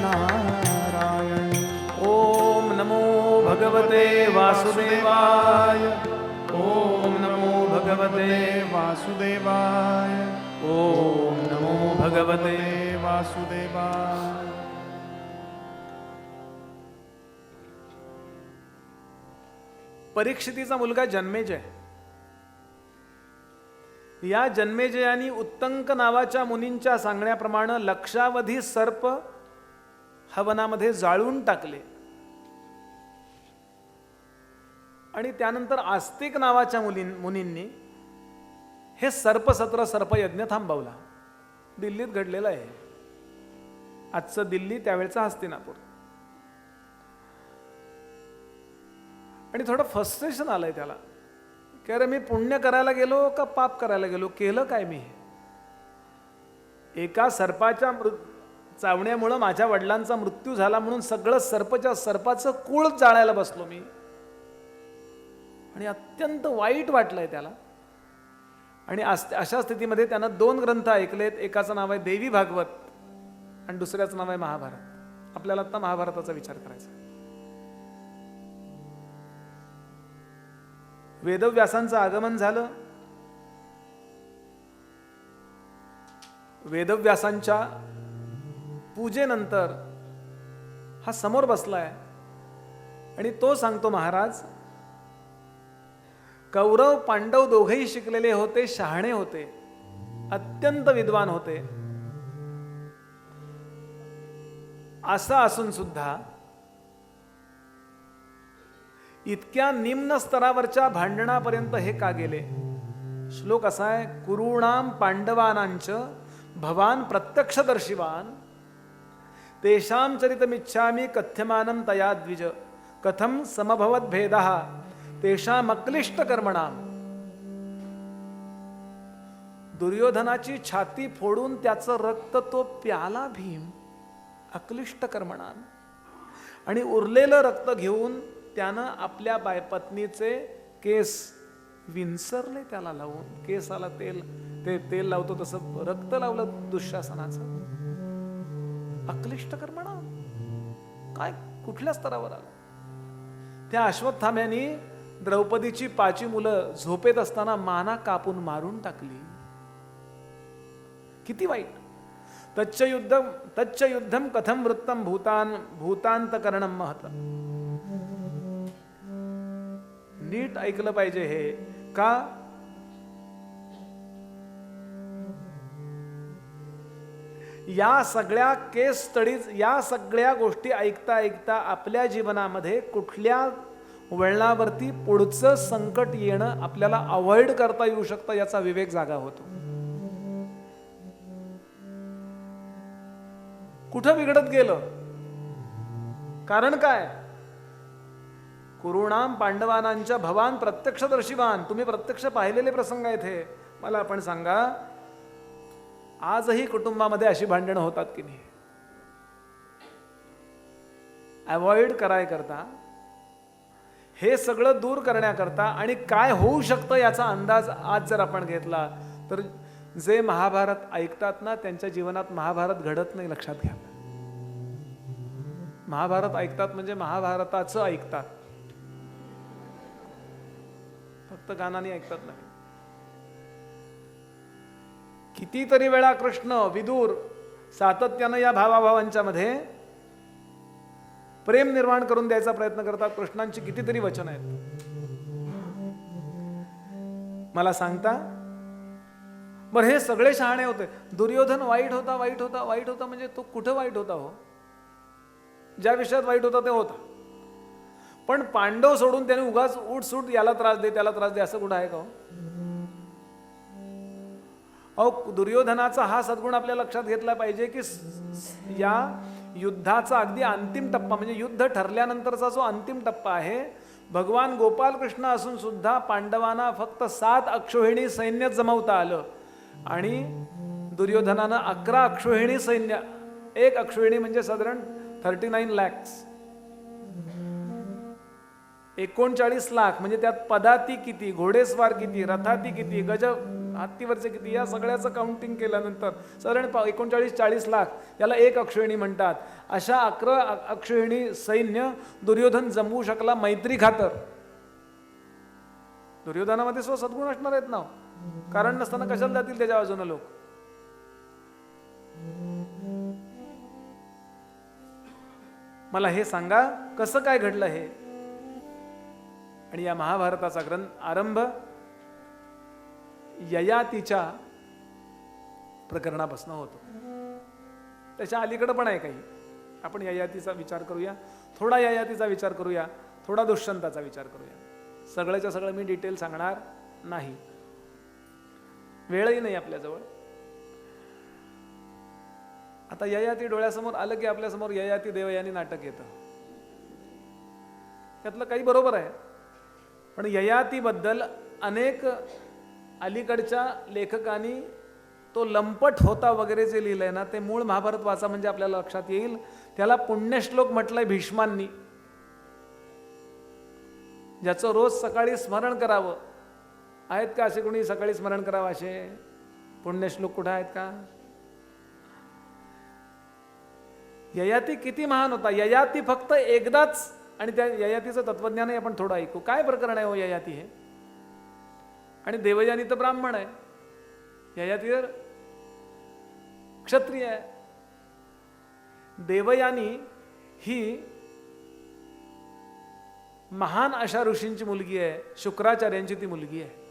नारायण. ओम नमो भगवते वासुदेवाय. ओम नमो भगवते वासुदेवाय. ओम नमो भगवते वासुदेवाय. परीक्षितीचा मुलगा जन्मेजय. या जन्मेजयानी उत्तंक नावाच्या मुनींच्या सांगण्याप्रमाणे लक्षावधी सर्प हवनामध्ये जाळून टाकले आणि त्यानंतर आस्तिक नावाच्या मुनींनी हे सर्पसत्र सर्पयज्ञ थांबवला. दिल्लीत घडलेलं आहे. आजचं दिल्ली, त्यावेळचा हस्तिनापूर. आणि थोडं फ्रस्ट्रेशन आलंय त्याला की अरे मी पुण्य करायला गेलो का पाप करायला गेलो, केलं काय मी? एका सर्पाच्या चावण्यामुळं माझ्या वडिलांचा मृत्यू झाला म्हणून सगळं सर्पाचं कुळ जाळायला बसलो मी. आणि अत्यंत वाईट वाटलंय त्याला. आणि अशा स्थितीमध्ये त्यानं 2 ग्रंथ ऐकलेत. एकाचं नाव आहे देवी भागवत आणि दुसऱ्याचं नाव आहे महाभारत. आपल्याला आता महाभारताचा विचार करायचा. वेदव्यासांचं आगमन झालं. वेदव्यासांच्या पूजेनंतर हा समोर बसलाय आणि तो सांगतो, महाराज, कौरव पांडव दोघेही शिकलेले होते, शहाणे होते, अत्यंत विद्वान होते. असं असून सुद्धा इतक्या निम्न स्तरावरच्या भांडणापर्यंत हे का गेले? श्लोक असा आहे, कुरूणाम पांडवानांच भवान प्रत्यक्षदर्शिवान तेषां चरितमिच्छामि कथ्यमानं तया द्विज कथम समभवत भेदः तेषां अक्लिष्ट कर्मणाम. दुर्योधनाची छाती फोडून त्याचं रक्त तो प्याला भीम अक्लिष्ट कर्मणाम. आणि उरलेलं रक्त घेऊन त्यानं आपल्या पत्नीचे केस विंचरले. त्याला लावून केसाला तेल लावतो तसं रक्त लावलं दुःशासनाचं. अक्लिष्ट कर्मणा. काय, कुठल्या स्तरावर आलं? त्या अश्वत्थाम्यानी द्रौपदीची 5 मुलं झोपेत असताना माना कापून मारून टाकली. किती वाईट. तच्च युद्धम कथम वृत्तम भूतांतकरणम महत. नीट ऐकलं पाहिजे हे. का? या सगळ्या केस स्टडीज, या सगळ्या गोष्टी ऐकता ऐकता आपल्या जीवनामध्ये कुठल्या वळणावरती पुढचं संकट येणं आपल्याला अवॉइड करता येऊ शकतं याचा विवेक जागा होतो. कुठं बिघडत गेलं? कारण काय? कुरुणाम पांडवानांच्या भवान प्रत्यक्षदर्शिवान. तुम्ही प्रत्यक्ष पाहिलेले प्रसंग आहेत हे. मला आपण सांगा, आजही कुटुंबामध्ये अशी भांडणं होतात की नाही? अवॉइड कराय करता, हे सगळं दूर करण्याकरता आणि काय होऊ शकतं याचा अंदाज आज जर आपण घेतला तर जे महाभारत ऐकतात ना, त्यांच्या जीवनात महाभारत घडत नाही. लक्षात घ्या. महाभारत ऐकतात म्हणजे महाभारताचं ऐकतात, फक्त गाणाने ऐकतात नाही. कितीतरी वेळा कृष्ण, विदुर सातत्यानं या भावाभावांच्या मध्ये प्रेम निर्माण करून द्यायचा प्रयत्न करतात. कृष्णांची कितीतरी वचन आहेत. मला सांगता, बरं हे सगळे शहाणे होते. दुर्योधन वाईट होता म्हणजे तो कुठं वाईट होता हो? ज्या विषयात वाईट होता ते होता. पण पांडव सोडून त्याने उगाच उठसूट याला त्रास दे त्याला त्रास दे असं कुठं आहे का हो? अहो, दुर्योधनाचा हा सद्गुण आपल्या लक्षात घेतला पाहिजे की या युद्धाचा अगदी अंतिम टप्पा म्हणजे युद्ध ठरल्यानंतरचा जो अंतिम टप्पा आहे, भगवान गोपाल कृष्ण असून सुद्धा पांडवांना फक्त 7 अक्षोहिणी सैन्य जमवता आलं आणि दुर्योधनानं 11 अक्षोहिणी सैन्य. 1 अक्षोहिणी म्हणजे साधारण 39 लाख. 39 लाख म्हणजे त्यात पदाती किती, घोडेस्वार किती, रथाती किती, गज हत्तीवरचे किती, या सगळ्याचं काउंटिंग केल्यानंतर साधारण 39-40 लाख, याला एक अक्षौहिणी म्हणतात. अशा 11 अक्षौहिणी सैन्य दुर्योधन जमवू शकला मैत्री खातर. दुर्योधनामध्ये सद्गुण असणार आहेत ना, कारण नसताना कशाला जातील त्याच्या बाजूने लोक. मला हे सांगा कसं काय घडलं हे. आणि या महाभारताचा आरंभ ययातीच्या प्रकरणापासून होतो. त्याच्या अलीकडं पण आहे काही. आपण ययातीचा विचार करूया, थोडा ययातीचा विचार करूया, थोडा दुष्यंताचा विचार करूया. सगळ्याच्या सगळं मी डिटेल सांगणार नाही, वेळही नाही आपल्याजवळ. आता ययाती डोळ्यासमोर आलं की आपल्यासमोर ययाती देवयानी नाटक येतं. त्यातलं काही बरोबर आहे, पण ययातीबद्दल अनेक अलीकडच्या लेखकांनी तो लंपट होता वगैरे जे लिहिलंय ना, ते मूळ महाभारत वाचा म्हणजे आपल्याला लक्षात येईल. त्याला पुण्यश्लोक म्हटलंय भीष्मांनी, ज्याचं रोज सकाळी स्मरण करावं. आहेत का असे कोणी सकाळी स्मरण करावं असे पुण्यश्लोक? कुठे आहेत का? ययाती किती महान होता. ययाती फक्त एकदाच, आणि त्या ययातीचं तत्वज्ञानही आपण थोडं ऐकू. काय प्रकरण आहे हो ययाती हे? आणि देवयानी तर ब्राह्मण आहे, ययाती तर क्षत्रिय आहे. देवयानी ही महान अशा ऋषींची मुलगी आहे, शुक्राचार्यांची ती मुलगी आहे.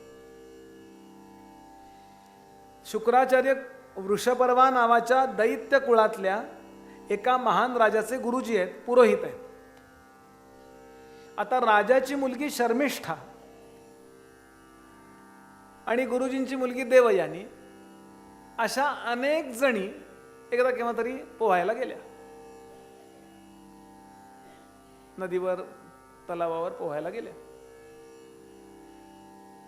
शुक्राचार्य वृषपर्वा नावाच्या दैत्य कुळातल्या एका महान राजाचे गुरुजी आहेत, पुरोहित आहेत. आता राजाची मुलगी शर्मिष्ठा आणि गुरुजींची मुलगी देवयानी, अशा अनेक जणी एकदा केव्हा तरी पोहायला गेल्या. नदीवर, तलावावर पोहायला गेल्या.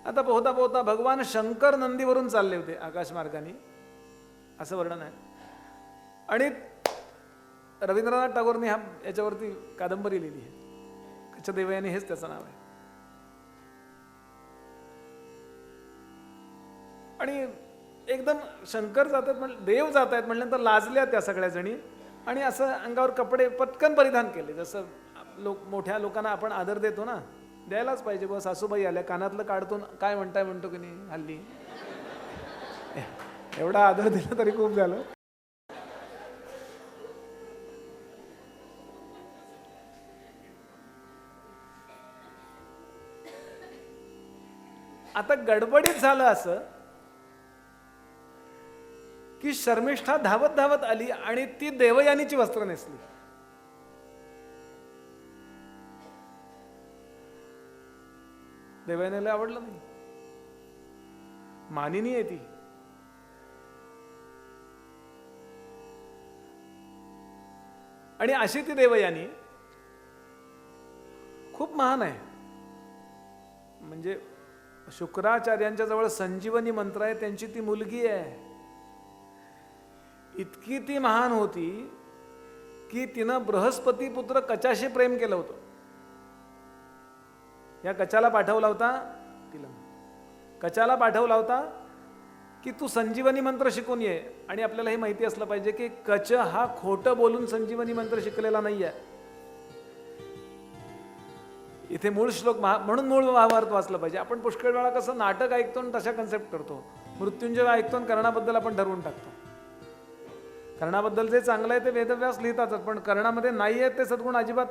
आता पोहता पोहता भगवान शंकर नंदीवरून चालले होते आकाशमार्गाने, असं वर्णन आहे. आणि रवींद्रनाथ टागोरने याच्यावरती कादंबरी लिहिली आहे, कच्च्या देवयानी हेच त्याचं नाव आहे. आणि एकदम शंकर जात आहेत, देव जात आहेत म्हटल्यानंतर लाजल्या त्या सगळ्या जणी, आणि असं अंगावर कपडे पटकन परिधान केले. जसं मोठ्या लोकांना आपण आदर देतो ना, द्यायलाच पाहिजे. बस सासूबाई आल्या, कानातलं काढतो, काय म्हणताय म्हणतो की नाही हल्ली, एवढा आदर दिला तरी खूप झालं. आता गडबडीत झालं असं की शर्मिष्ठा धावत धावत आली आणि ती देवयानीची वस्त्र नेसली. देवयानीला आवडलं नाही, मानिनी आहे ती. आणि अशी ती देवयानी खूप महान आहे. म्हणजे शुक्राचार्यांच्या जवळ संजीवनी मंत्र आहे, त्यांची ती मुलगी आहे. इतकी ती महान होती की तिनं बृहस्पती पुत्र कचाशी प्रेम केलं होतं. या कचाला पाठवला होता, तिला कचाला पाठवला होता की तू संजीवनी मंत्र शिकून ये. आणि आपल्याला हे माहिती असलं पाहिजे की कच हा खोटं बोलून संजीवनी मंत्र शिकलेला नाही आहे. इथे मूळ श्लोक म्हणून मूळ महाभारत वाचलं पाहिजे. आपण पुष्कळ वेळा कसं नाटक ऐकतो आणि तशा कन्सेप्ट करतो. मृत्युंजय ऐकतो आणि कर्णाबद्दल आपण ठरवून टाकतो. कर्णाबद्दल जे चांगलं आहे ते वेदव्यास लिहितातच, पण कर्णामध्ये नाही आहे ते सद्गुण अजिबात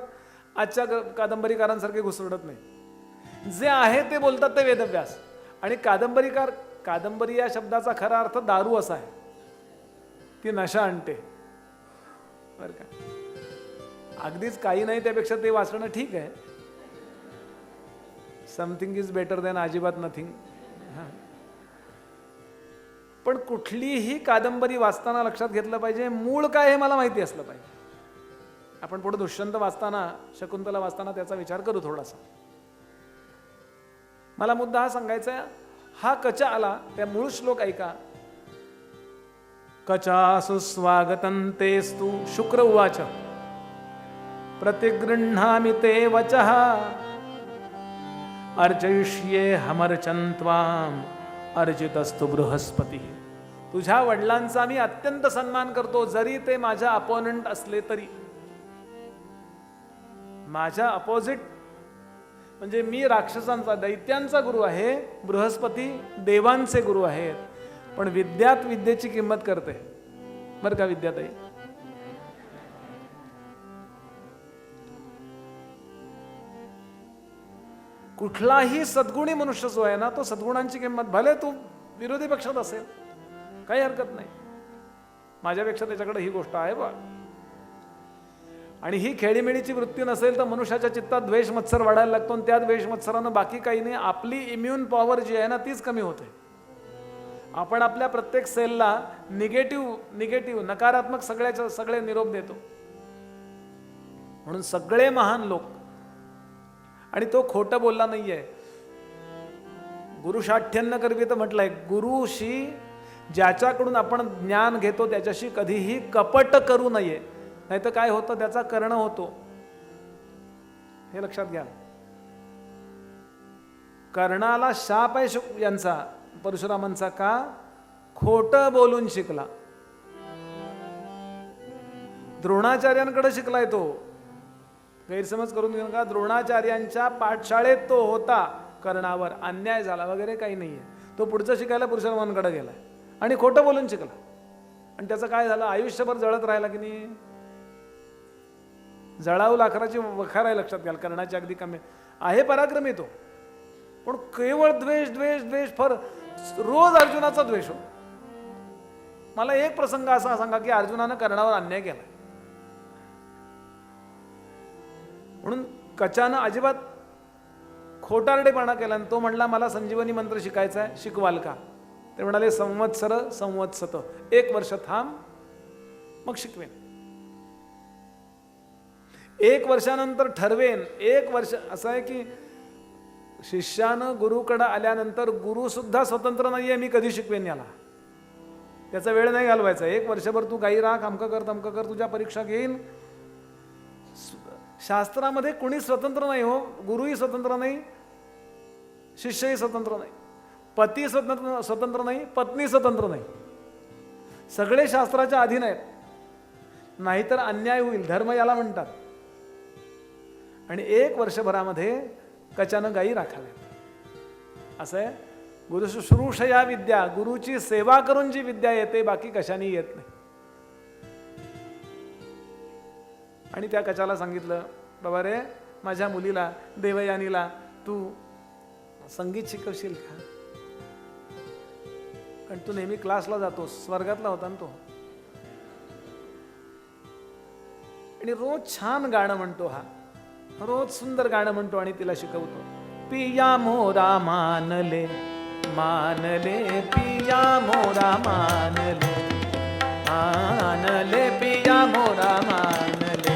आजच्या कादंबरीकारांसारखे घुसडत नाही. जे आहे ते बोलतात ते वेदव्यास. आणि कादंबरीकार, कादंबरी या शब्दाचा खरा अर्थ दारू असा आहे, ती नशा आणते बरं का. अगदीच काही नाही त्यापेक्षा ते वाचणं ठीक आहे. समथिंग इज बेटर दॅन अजिबात नथिंग. पण कुठलीही कादंबरी वाचताना लक्षात घेतलं पाहिजे मूळ काय हे मला माहिती असलं पाहिजे. आपण पुढे दुष्यंत वाचताना, शकुंतला वाचताना त्याचा विचार करू थोडासा. मला मुद्दा हा सांगायचा आहे, हा कचा आला, त्या मूळ श्लोक ऐका. कचासु स्वागतं तेस्तु शुक्र उवाच प्रतिगृह्णामि ते वचः अर्चयिष्ये हमर्चन्त्वाम अर्चितस्तु बृहस्पती. तुझ्या वडिलांचा मी अत्यंत सन्मान करतो, जरी ते माझ्या अपोनंट असले तरी. माझ्या अपोजिट म्हणजे मी राक्षसांचा, दैत्यांचा गुरु आहे, बृहस्पती देवांचे गुरु आहेत. पण विद्यात विद्येची किंमत करते बरं का विद्याताई. कुठलाही सद्गुणी मनुष्य जो आहे ना, तो सद्गुणांची किंमत, भले तू विरोधी पक्षात असेल काही हरकत नाही, माझ्यापेक्षा त्याच्याकडे ही गोष्ट आहे बा. आणि ही खेळीमेळीची वृत्ती नसेल तर मनुष्याच्या चित्तात द्वेष मत्सर वाढायला लागतो, आणि त्या द्वेष मत्सरानं बाकी काही नाही, आपली इम्युन पॉवर जी आहे ना तीच कमी होते. आपण आपल्या प्रत्येक सेलला निगेटिव्ह नकारात्मक सगळे निरोप देतो. म्हणून सगळे महान लोक, आणि तो खोटं बोलला नाहीये. गुरुशाठ्यन्न करवी तर म्हटलंय, गुरुशी ज्याच्याकडून आपण ज्ञान घेतो त्याच्याशी कधीही कपट करू नये, नाही तर काय होतं, त्याचा कर्ण होतो. हे लक्षात घ्या. कर्णाला शाप आहे यांचा, परशुरामांचा, का खोटं बोलून शिकला. द्रोणाचार्यांकडे शिकलाय तो, गैरसमज करून घेऊ नका. द्रोणाचार्यांच्या पाठशाळेत तो होता, कर्णावर अन्याय झाला वगैरे काही नाहीये. तो पुढचं शिकायला परशुरामांकडे गेलाय आणि खोटं बोलून शिकला. आणि त्याचं काय झालं, आयुष्यभर जळत राहिला की नाही. जळाऊ लाकराची वखार आहे, लक्षात घ्याल. कर्णाची अगदी कमी आहे, पराक्रमी तो, पण केवळ द्वेष द्वेष द्वेष, फर रोज अर्जुनाचा द्वेष हो. मला एक प्रसंग असा सांगा की अर्जुनानं कर्णावर अन्याय केला, म्हणून कचानं अजिबात खोटारडेपणा केला. आणि तो म्हणला मला संजीवनी मंत्र शिकायचा आहे, शिकवाल का. ते म्हणाले संवत्सर संवत्सत, 1 वर्ष थांब मग शिकवेन. 1 वर्षानंतर ठरवेन. 1 वर्ष असं आहे की शिष्यानं गुरुकडे आल्यानंतर गुरु सुद्धा स्वतंत्र नाहीये, मी कधी शिकवेन याला, त्याचा वेळ नाही घालवायचा. 1 वर्षभर तू गाई राख, अमकं कर तमकं कर, तुझ्या परीक्षा घेईन. शास्त्रामध्ये कुणी स्वतंत्र नाही हो, गुरुही स्वतंत्र नाही, शिष्यही स्वतंत्र नाही, पती स्वतंत्र नाही, पत्नी स्वतंत्र नाही, सगळे शास्त्राच्या अधीन आहेत, नाहीतर अन्याय होईल. धर्म याला म्हणतात. आणि 1 वर्षभरामध्ये कचानं गायी राखाव्यात. असं आहे. गुरुशुश्रूष या विद्या, गुरुची सेवा करून जी विद्या येते, बाकी कशाने येत नाही. आणि त्या कचाला सांगितलं, बाबा रे, माझ्या मुलीला देवयानीला तू संगीत शिकवशील का, कारण तू नेहमी क्लासला जातोस, स्वर्गातला होता ना तो, आणि रोज छान गाणं म्हणतो, हा रोज सुंदर गाणं म्हणतो आणि तिला शिकवतो. पिया मोरा मानले मानले, पिया मोरा मानले मानले, पिया मोरा मानले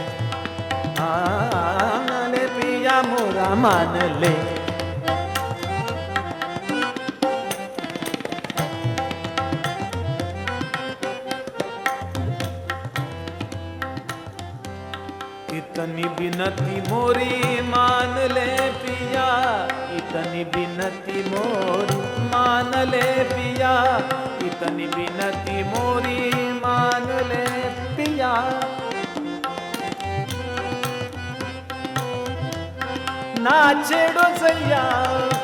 मानले, पिया मोरा मानले. इतनी बिनती मोरी मान ले पिया, इतनी बिनती मोरी मान ले पिया, इतनी बिनती मोरी मान ले पिया. नाचेडो सैया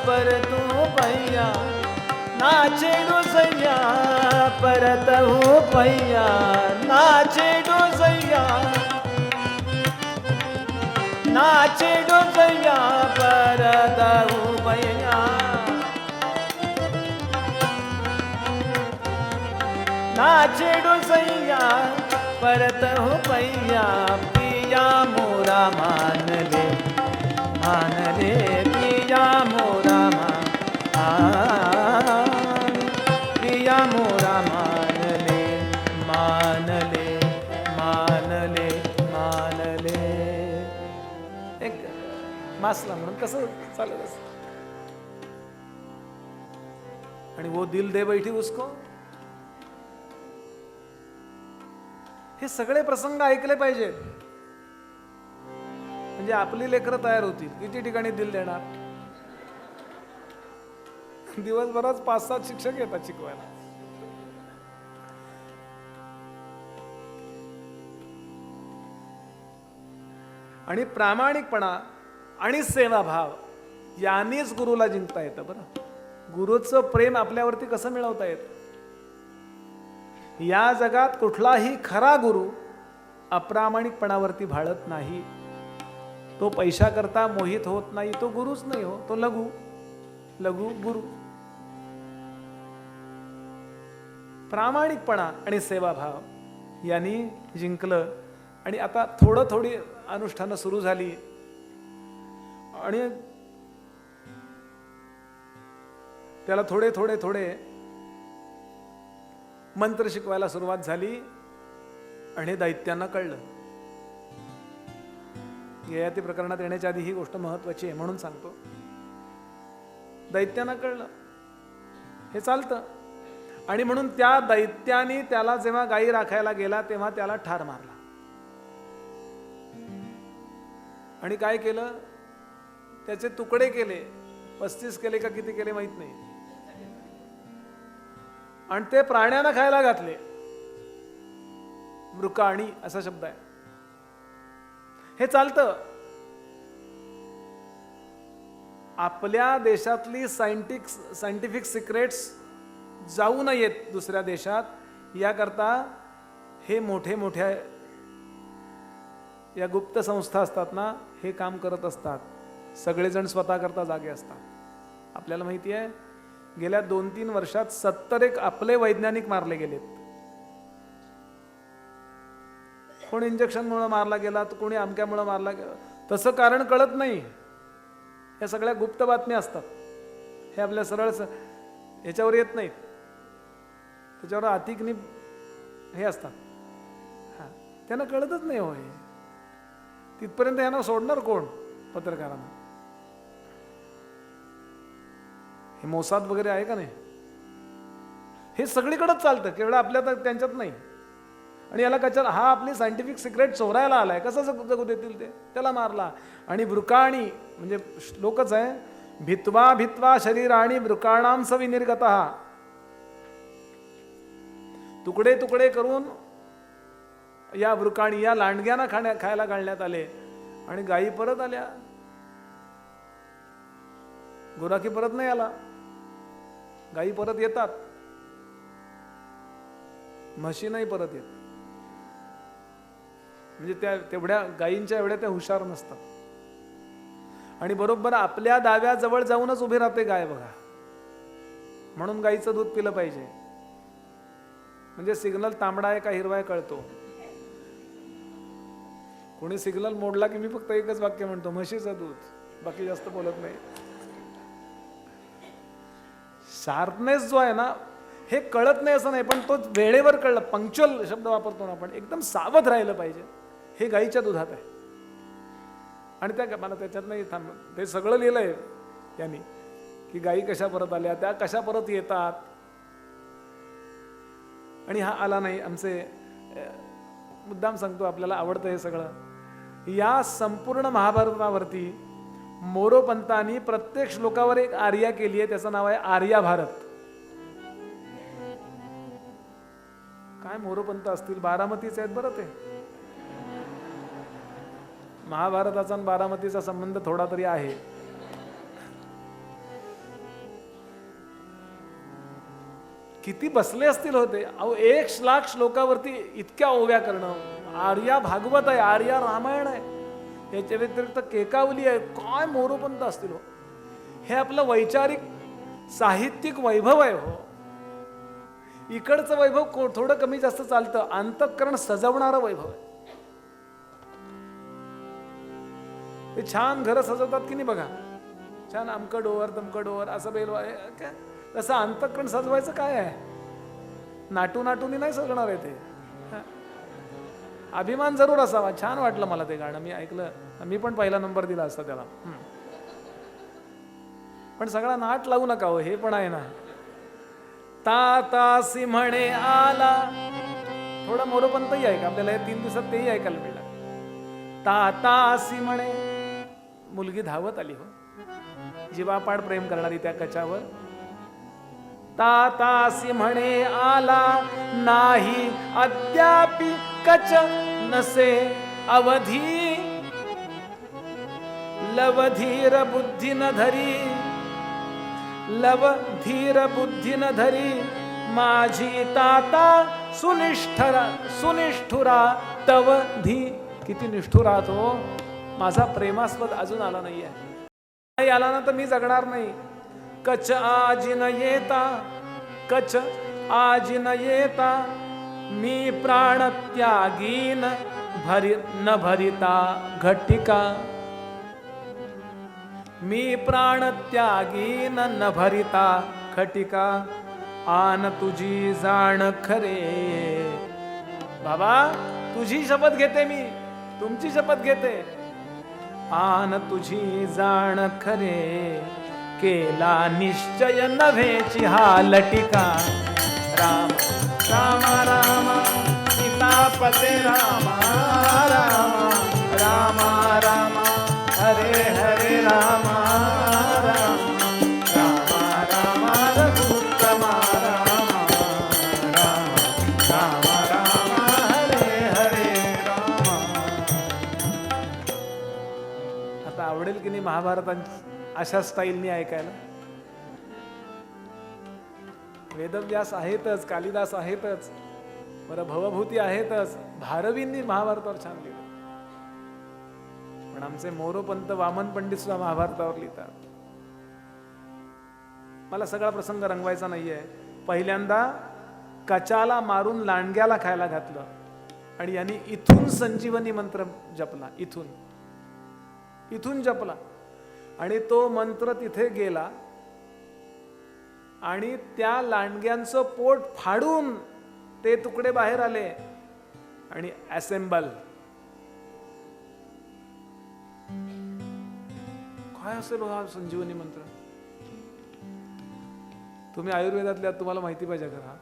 पर तू पैया, नाचेडो सैया परत हो पैया, नाचेडो सैया, नाचेडो सैया परत हो पैया, नाचेडो सैया परत हो पैया. पिया मोरा मान ले पिया मोरा मान, पिया मोरा मान ले मान ले मान ले मान ले. एक मासला म्हणून कसं चालत असं. आणि वो दिल दे बैठी उसको. हे सगळे प्रसंग ऐकले पाहिजेत, म्हणजे आपली लेकरं तयार होतील. किती ठिकाणी दिल देणार, दिवसभरात 5-7 शिक्षक येतात शिकवायला. आणि प्रामाणिकपणा आणि सेवाभाव यांनीच गुरुला जिंकता येतं. बरं, गुरुचं प्रेम आपल्यावरती कसं मिळवता येतं? या जगात कुठलाही खरा गुरु अप्रामाणिकपणावरती भाळत नाही. तो पैशाकरता मोहित होत नाही. तो गुरुच नाही हो, तो लघु गुरु. प्रामाणिकपणा आणि सेवाभाव यांनी जिंकलं. आणि आता थोडी अनुष्ठानं सुरू झाली आणि त्याला थोडे मंत्र शिकवायला सुरुवात झाली. आणि दैत्यांना कळलं. ययाती प्रकरणात येण्याच्या आधी ही गोष्ट महत्वाची आहे म्हणून सांगतो. दैत्यांना कळलं हे चालतं. आणि म्हणून त्या दैत्याने त्याला जेव्हा गायी राखायला गेला तेव्हा त्याला ठार मारला. आणि काय केलं? त्याचे तुकडे केले. 35 केले का किती केले माहित नाही. आणि ते प्राण्यांना खायला घातले. मृकाणी असा शब्द आहे. हे चालतं. आपल्या देशातली सायंटिफिक सिक्रेट्स जाऊ नयेत दुसऱ्या देशात याकरता हे मोठ्या या गुप्त संस्था असतात ना, हे काम करत असतात. सगळेजण स्वतः करता जागे असतात. आपल्याला माहिती आहे गेल्या 2-3 वर्षात 70 आपले वैज्ञानिक मारले गेलेत. कोणी इंजेक्शनमुळे मारला गेला, तर कोणी अमक्यामुळे मारला गेला. तसं कारण कळत नाही. या सगळ्या गुप्त बातम्या असतात. हे आपल्या सरळ ह्याच्यावर येत नाहीत. त्याच्यावर अतिकनी हे असतात. हां, त्यांना कळतच नाही होय. तिथपर्यंत यांना सोडणार कोण? पत्रकारांना. हे मोसाद वगैरे आहे का नाही? हे सगळीकडेच चालतं, केवळ आपल्या त्यांच्यात नाही. आणि याला कशाला? हा आपली सायंटिफिक सिक्रेट चोरायला आलाय. कसं जगू देतील ते? त्याला मारला. आणि वृकाणी म्हणजे श्लोकच आहे, भित्वा शरीराणी वृकाणां सविनिर्गतः. तुकडे करून या वृकाणी या लांडग्यांना खायला घालण्यात आले. आणि गायी परत आल्या. गुराखी परत नाही आला. गायी परत येतात, म्हशी नाही परत येत. म्हणजे त्या तेवढ्या गायींच्या एवढ्या त्या हुशार नसतात. आणि बरोबर आपल्या दाव्याजवळ जाऊनच उभी राहते गाय बघा. म्हणून गायीचं दूध पिलं पाहिजे. म्हणजे सिग्नल तांबडा आहे का हिरवा आहे कळतो. कोणी सिग्नल मोडला की मी फक्त एकच वाक्य म्हणतो, म्हशीचं दूध. बाकी जास्त बोलत नाही. शार्पनेस जो आहे ना, हे कळत नाही असं नाही, पण तो वेळेवर कळलं. पंक्च्युअल शब्द वापरतो ना आपण. एकदम सावध राहिलं पाहिजे. हे गाईच्या दुधात आहे. आणि त्या मला त्याच्यात नाही ते सगळं लिहिलंय यांनी की गायी कशा परत आल्या, त्या कशा परत येतात. आणि हा आला नाही. आमचे मुद्दाम सांगतो, आपल्याला आवडतं हे सगळं. या संपूर्ण महाभारतावरती मोरोपंतांनी प्रत्येक श्लोकावर एक आर्या केली आहे. त्याचं नाव आहे आर्या भारत. काय मोरोपंत असतील, बारामतीचे आहेत बरं ते. महाभारताचा आणि बारामतीचा संबंध थोडा तरी आहे. किती बसले असतील होते. अहो 1,00,000 श्लोकावरती इतक्या ओव्या करणं. आर्या भागवत आहे, आर्या रामायण आहे, याच्या व्यतिरिक्त केकावली आहे. काय मोरोपंत असतील हो. हे आपलं वैचारिक साहित्यिक वैभव आहे हो. इकडचं वैभव थोडं कमी जास्त चालतं. अंतःकरण सजवणारं वैभव आहे. ते छान घरं सजवतात की नाही बघा. छान अमकं डोवर तमकं डोवर असं बेल काय. तसं अंतःकरण सजवायचं काय आहे? नाटूनी नाही सजणार आहे ते. अभिमान जरूर असावा. छान वाटलं मला ते गाणं. मी ऐकलं. मी पण पहिला नंबर दिला असता त्याला. पण सगळा नाट लावू नका हो. हे पण आहे ना, तातासी म्हणे आला. थोडा मोरोपंतही आहे का आपल्याला? या 3 दिवसात तेही ऐकायला मिळालं. तातासी म्हणे. मुलगी धावत आली हो. जीवापाड प्रेम करणारी त्या कच्यावर. तातासी म्हणे आला नाही अद्यापि कच नसे अवधी लवधीर बुद्धी न धरी लवधीर बुद्धी न धरी माझी ताता सुनिष्ठुरा तव धी. किती निष्ठुर आहात हो. माझा प्रेमास्पद अजून आला नाहीये. नाही आला ना तर मी जगणार नाही. कच आजी न येता कच आजी न येता मी प्राण त्यागीन न भरिता घटिका. मी प्राण त्यागीन न भरिता खटिका. आन तुझी जाण खरे. बाबा तुझी शपथ घेते मी, तुमची शपथ घेते. आन तुझी जाण खरे केला निश्चय नव्हेची हा लटिका. राम राम राम सीतापते राम राम राम राम हरे हरे राम राम राम राम रघुत्तम राम राम राम राम हरे हरे राम. आता आवडेल की नाही महाभारतांची अशा स्टाईलनी ऐकायला. वेदव्यास आहेतच, कालिदास आहेतच, बरं भवभूती आहेतच, भारवींनी महाभारतावर छान लिहिलं. पण आमचे मोरोपंत वामन पंडित सुद्धा महाभारतावर लिहितात. मला सगळा प्रसंग रंगवायचा नाहीये. पहिल्यांदा कचाला मारून लांडग्याला खायला घातलं आणि यांनी इथून संजीवनी मंत्र जपला. इथून जपला आणि तो मंत्र तिथे गेला आणि त्या लांडग्यांचं पोट फाडून ते तुकडे बाहेर आले आणि असेंबल. काय असेल हा संजीवनी मंत्र? तुम्ही आयुर्वेदातल्या तुम्हाला माहिती पाहिजे का?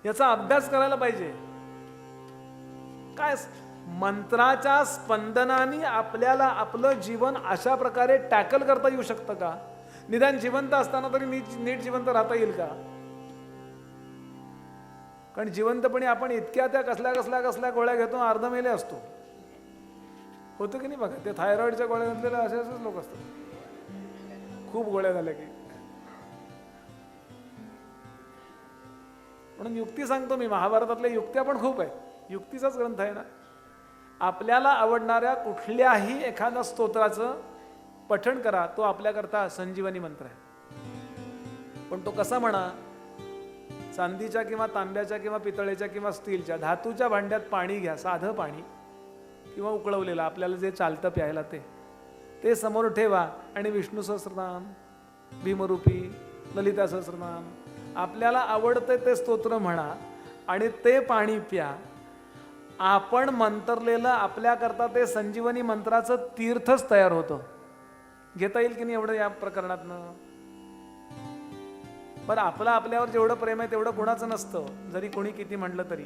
याचा अभ्यास करायला पाहिजे. काय मंत्राच्या स्पंदनाने आपल्याला आपलं जीवन अशा प्रकारे टॅकल करता येऊ शकतं का? निदान जिवंत असताना तरी नीट जिवंत राहता येईल का? कारण जिवंतपणे आपण इतक्या त्या कसल्या गोळ्या घेतो, अर्ध मेले असतो. होतं की नाही बघा, ते थायरॉइडच्या गोळ्या घातलेल्या असेच लोक असतात खूप गोळ्या झाल्या की. म्हणून युक्ती सांगतो मी, महाभारतातल्या युक्त्या पण खूप आहे. युक्तीचाच ग्रंथ आहे ना. आपल्याला आवडणाऱ्या कुठल्याही एखाद्या स्तोत्राचं पठण करा, तो आपल्याकरता संजीवनी मंत्र आहे. पण तो कसा म्हणा? चांदीच्या किंवा तांब्याच्या किंवा पितळेच्या किंवा स्टीलच्या धातूच्या भांड्यात पाणी घ्या, साधं पाणी किंवा उकळवलेलं, आपल्याला जे चालतं प्यायला ते समोर ठेवा आणि विष्णू सहस्रनाम, भीमरूपी, ललिता सहस्रनाम, आपल्याला आवडतं ते स्तोत्र म्हणा आणि ते पाणी प्या. आपण मंत्रलेलं आपल्याकरता ते संजीवनी मंत्राचं तीर्थच तयार होतं. घेता येईल की नाही एवढं या प्रकरणातनं? बरं, आपलं आपल्यावर जेवढं प्रेम आहे तेवढं कोणाचं नसतं, जरी कोणी किती म्हणलं तरी.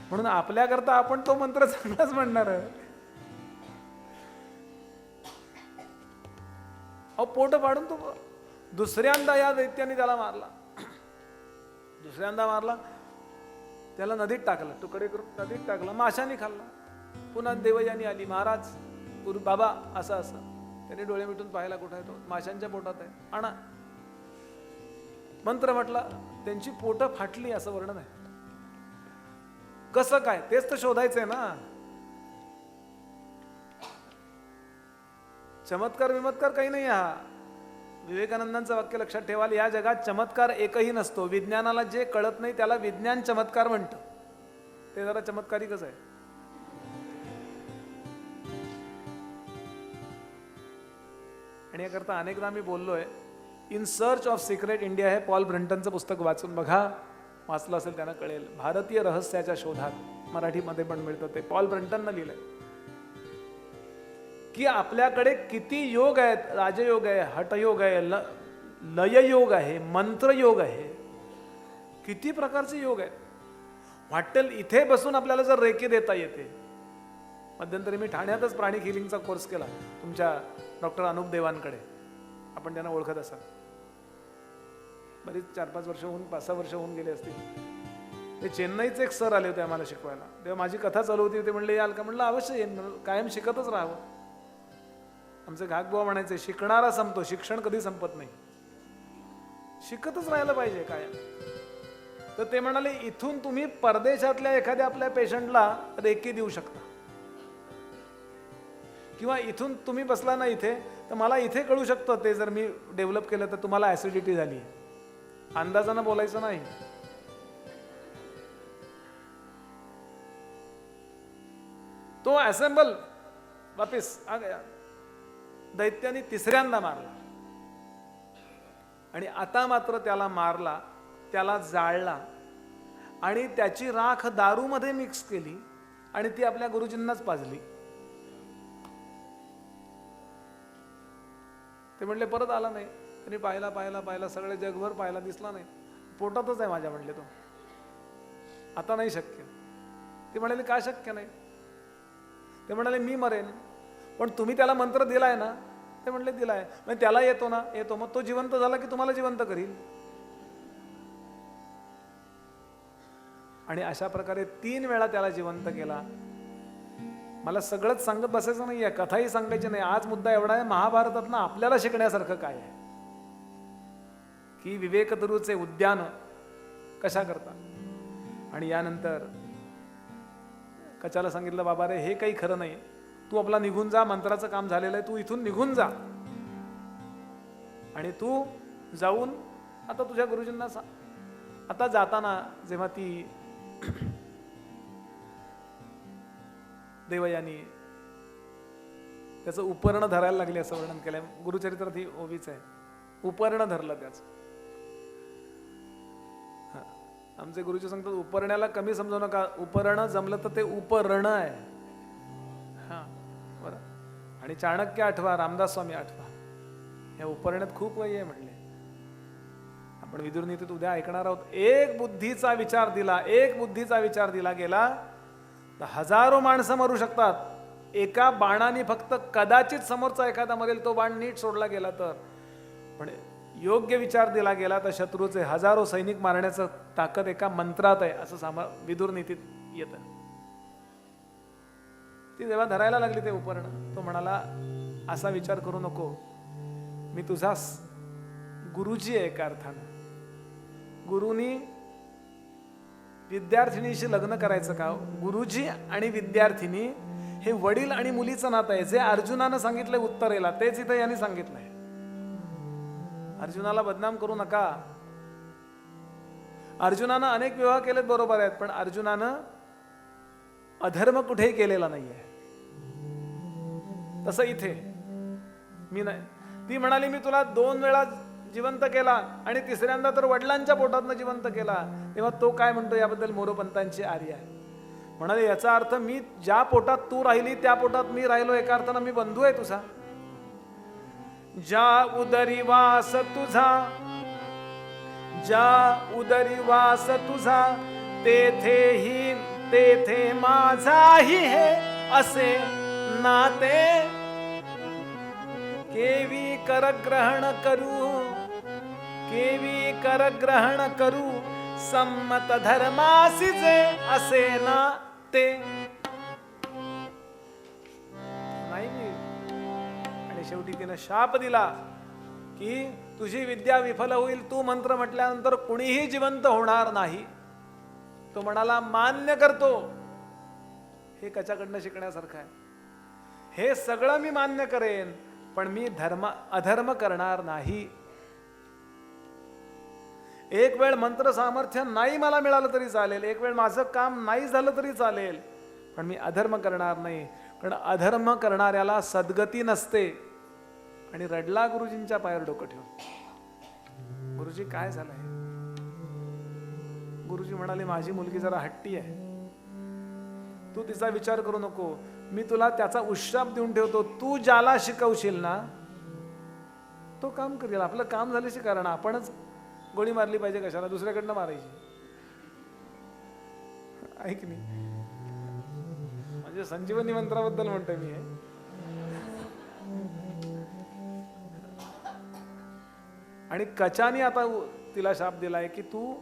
म्हणून आपल्याकरता आपण तो मंत्र चांगलाच म्हणणार. अहो पोट पाडून तो दुसऱ्यांदा या दैत्याने त्याला मारला. त्याला नदीत टाकलं, तुकडे करून नदीत टाकलं, माशाने खाल्ला. पुन्हा देवयानी आली, महाराज बाबा असं त्याने डोळे मिटून पाहायला, कुठं आहे तो? माशांच्या पोटात आहे, आणा. मंत्र म्हटला, त्यांची पोटं फाटली असं वर्णन आहे. कसं काय? तेच तर शोधायचंय ना. चमत्कार विमत्कार काही नाही. हा विवेकानंदांचं वाक्य लक्षात ठेवाल, या जगात चमत्कार एकही नसतो. विज्ञानाला जे कळत नाही त्याला विज्ञान चमत्कार म्हणतं. ते जरा चमत्कारिकच आहे. आणि याकरता अनेकदा मी बोललोय, in search of secret India हे पॉल ब्रंटनचं पुस्तक वाचून बघा. वाचलं असेल त्यांना कळेल. भारतीय रहस्याच्या शोधात, मराठीमध्ये पण मिळतं ते. पॉल ब्रंटननं लिहिलंय की आपल्याकडे किती योग आहेत. राजयोग आहे, हटयोग आहे, लययोग आहे, मंत्रयोग आहे, किती प्रकारचे योग आहेत. वाटेल इथे बसून आपल्याला जर रेकी देता येते मध्यंतरी मी ठाण्यातच प्राणिक हिलिंगचा कोर्स केला तुमच्या डॉक्टर अनुप देवांकडे, आपण त्यांना ओळखत असाल. बरीच 4-5 वर्ष होऊन 5-6 वर्ष होऊन गेले असतील. ते चेन्नईचे एक सर आले होते आम्हाला शिकवायला. तेव्हा माझी कथा चालू होती. ते म्हणले याल का? म्हणलं अवश्य येईन, कायम शिकतच राहावं. आमचे घागबुवा म्हणायचे शिकणारा संपतो, शिक्षण कधी संपत नाही, शिकतच राहायला पाहिजे कायम. तर ते म्हणाले इथून तुम्ही परदेशातल्या एखाद्या आपल्या पेशंटला रेकी देऊ शकता, किंवा इथून तुम्ही बसला ना इथे तर मला इथे कळू शकतं ते जर मी डेव्हलप केलं तर तुम्हाला ऍसिडिटी झाली. अंदाजानं बोलायचं नाही. तो असेंबल वापिस आ गया. दैत्याने तिसऱ्यांदा मारला आणि आता मात्र त्याला मारला, त्याला जाळला आणि त्याची राख दारूमध्ये मिक्स केली आणि ती आपल्या गुरुजींनाच पाजली. ते म्हणले परत आला नाही. त्यांनी पाहिला सगळे जगभर पाहिला, दिसला नाही. पोटातच आहे माझ्या म्हणले तो, आता नाही शक्य. ते म्हणाले का शक्य नाही? ते म्हणाले मी मरेन पण तुम्ही त्याला मंत्र दिलाय ना? ते म्हणले दिलाय. म्हणजे त्याला येतो ना? येतो. मग तो जिवंत झाला की तुम्हाला जिवंत करील. आणि अशा प्रकारे 3 वेळा त्याला जिवंत केला. मला सगळंच सांगत बसायचं नाहीये, कथाही सांगायची नाही. आज मुद्दा एवढा आहे, महाभारतात ना आपल्याला शिकण्यासारखं काय आहे की विवेकतरुचे उद्यान कशा करतात. आणि यानंतर कचाला सांगितलं बाबा रे हे काही खरं नाही, तू आपला निघून जा, मंत्राचं काम झालेलं आहे, तू इथून निघून जा आणि तू जाऊन आता तुझ्या गुरुजींना सांग. आता जाताना जेव्हा ती देवयानी त्याचं उपर्ण धरायला लागली असं वर्णन केलंय गुरुचरित्रात, ही ओवीच आहे. उपर्ण धरलं त्याचं. आमचे गुरुजी सांगतात उपरण्याला कमी समजू नका, उपरण जमलं तर ते उपरण आहे. हा बरं. आणि चाणक्य आठवा, रामदास स्वामी आठवा, या उपरण्यात खूप वय आहे म्हणले. आपण विदुर नीतीत उद्या ऐकणार आहोत. एक बुद्धीचा विचार दिला गेला तर हजारो माणसं मरू शकतात. एका बाणाने फक्त कदाचित समोरचा एखादा मरेल, तो बाण नीट सोडला गेला तर. पण योग्य विचार दिला गेला तर शत्रूचे हजारो सैनिक मारण्याचं ताकद एका मंत्रात आहे, असं विदुर नीतीत येतं. ती जेव्हा धरायला लागली ते उपर्ण, तो म्हणाला असा विचार करू नको, मी तुझा गुरुजी आहे. एका अर्थानं गुरुनी विद्यार्थिनीशी लग्न करायचं का? गुरुजी आणि विद्यार्थिनी हे वडील आणि मुलीचं नातं आहे. जे अर्जुनानं सांगितलंय उत्तरेला, तेच इथं यांनी सांगितलंय. अर्जुनाला बदनाम करू नका. अर्जुनानं अनेक विवाह केलेत बरोबर आहेत, पण अर्जुनानं अधर्म कुठेही केलेला नाहीये. तसं इथे मी नाही. ती म्हणाली मी तुला 2 वेळा जिवंत केला आणि तिसऱ्यांदा तर वडिलांच्या पोटातनं जिवंत केला. तेव्हा तो काय म्हणतो याबद्दल मोरोपंतांची आर्य आहे. म्हणाले याचा अर्थ मी ज्या पोटात तू राहिली त्या पोटात मी राहिलो, एका अर्थानं मी बंधू आहे तुझा. ज्या उदरी वास तुझा तेथे माझाही हे असे नाते. केवी करग्रहण करू संमत धर्मासी जे असे ना ते. नाही मी. आणि शेवटी तिनं शाप दिला की तुझी विद्या विफल होईल, तू मंत्र म्हटल्यानंतर कुणीही जिवंत होणार नाही. तो म्हणाला मान्य करतो. हे कच्याकडनं शिकण्यासारखं आहे. हे सगळं मी मान्य करेन, पण मी अधर्म करणार नाही. एक वेळ मंत्र सामर्थ्य नाही मला मिळालं तरी चालेल, एक वेळ माझं काम नाही झालं तरी चालेल, पण मी अधर्म करणार नाही. कारण अधर्म करणाऱ्याला सद्गती नसते. आणि रडला गुरुजींच्या पायावर डोकं ठेवून. गुरुजी काय झालंय? गुरुजी म्हणाले माझी मुलगी जरा हट्टी आहे, तू तिचा विचार करू नको. मी तुला त्याचा उश्शाप देऊन ठेवतो. तू ज्याला शिकवशील ना तो काम करेल. आपलं काम झाल्याशी कारण आपणच गोळी मारली पाहिजे कशाला, दुसऱ्याकडनं मारायची. ऐक नाही म्हणजे संजीवनी मंत्राबद्दल म्हणतोय मी हे. आणि कचानी आता तिला शाप दिलाय की तू,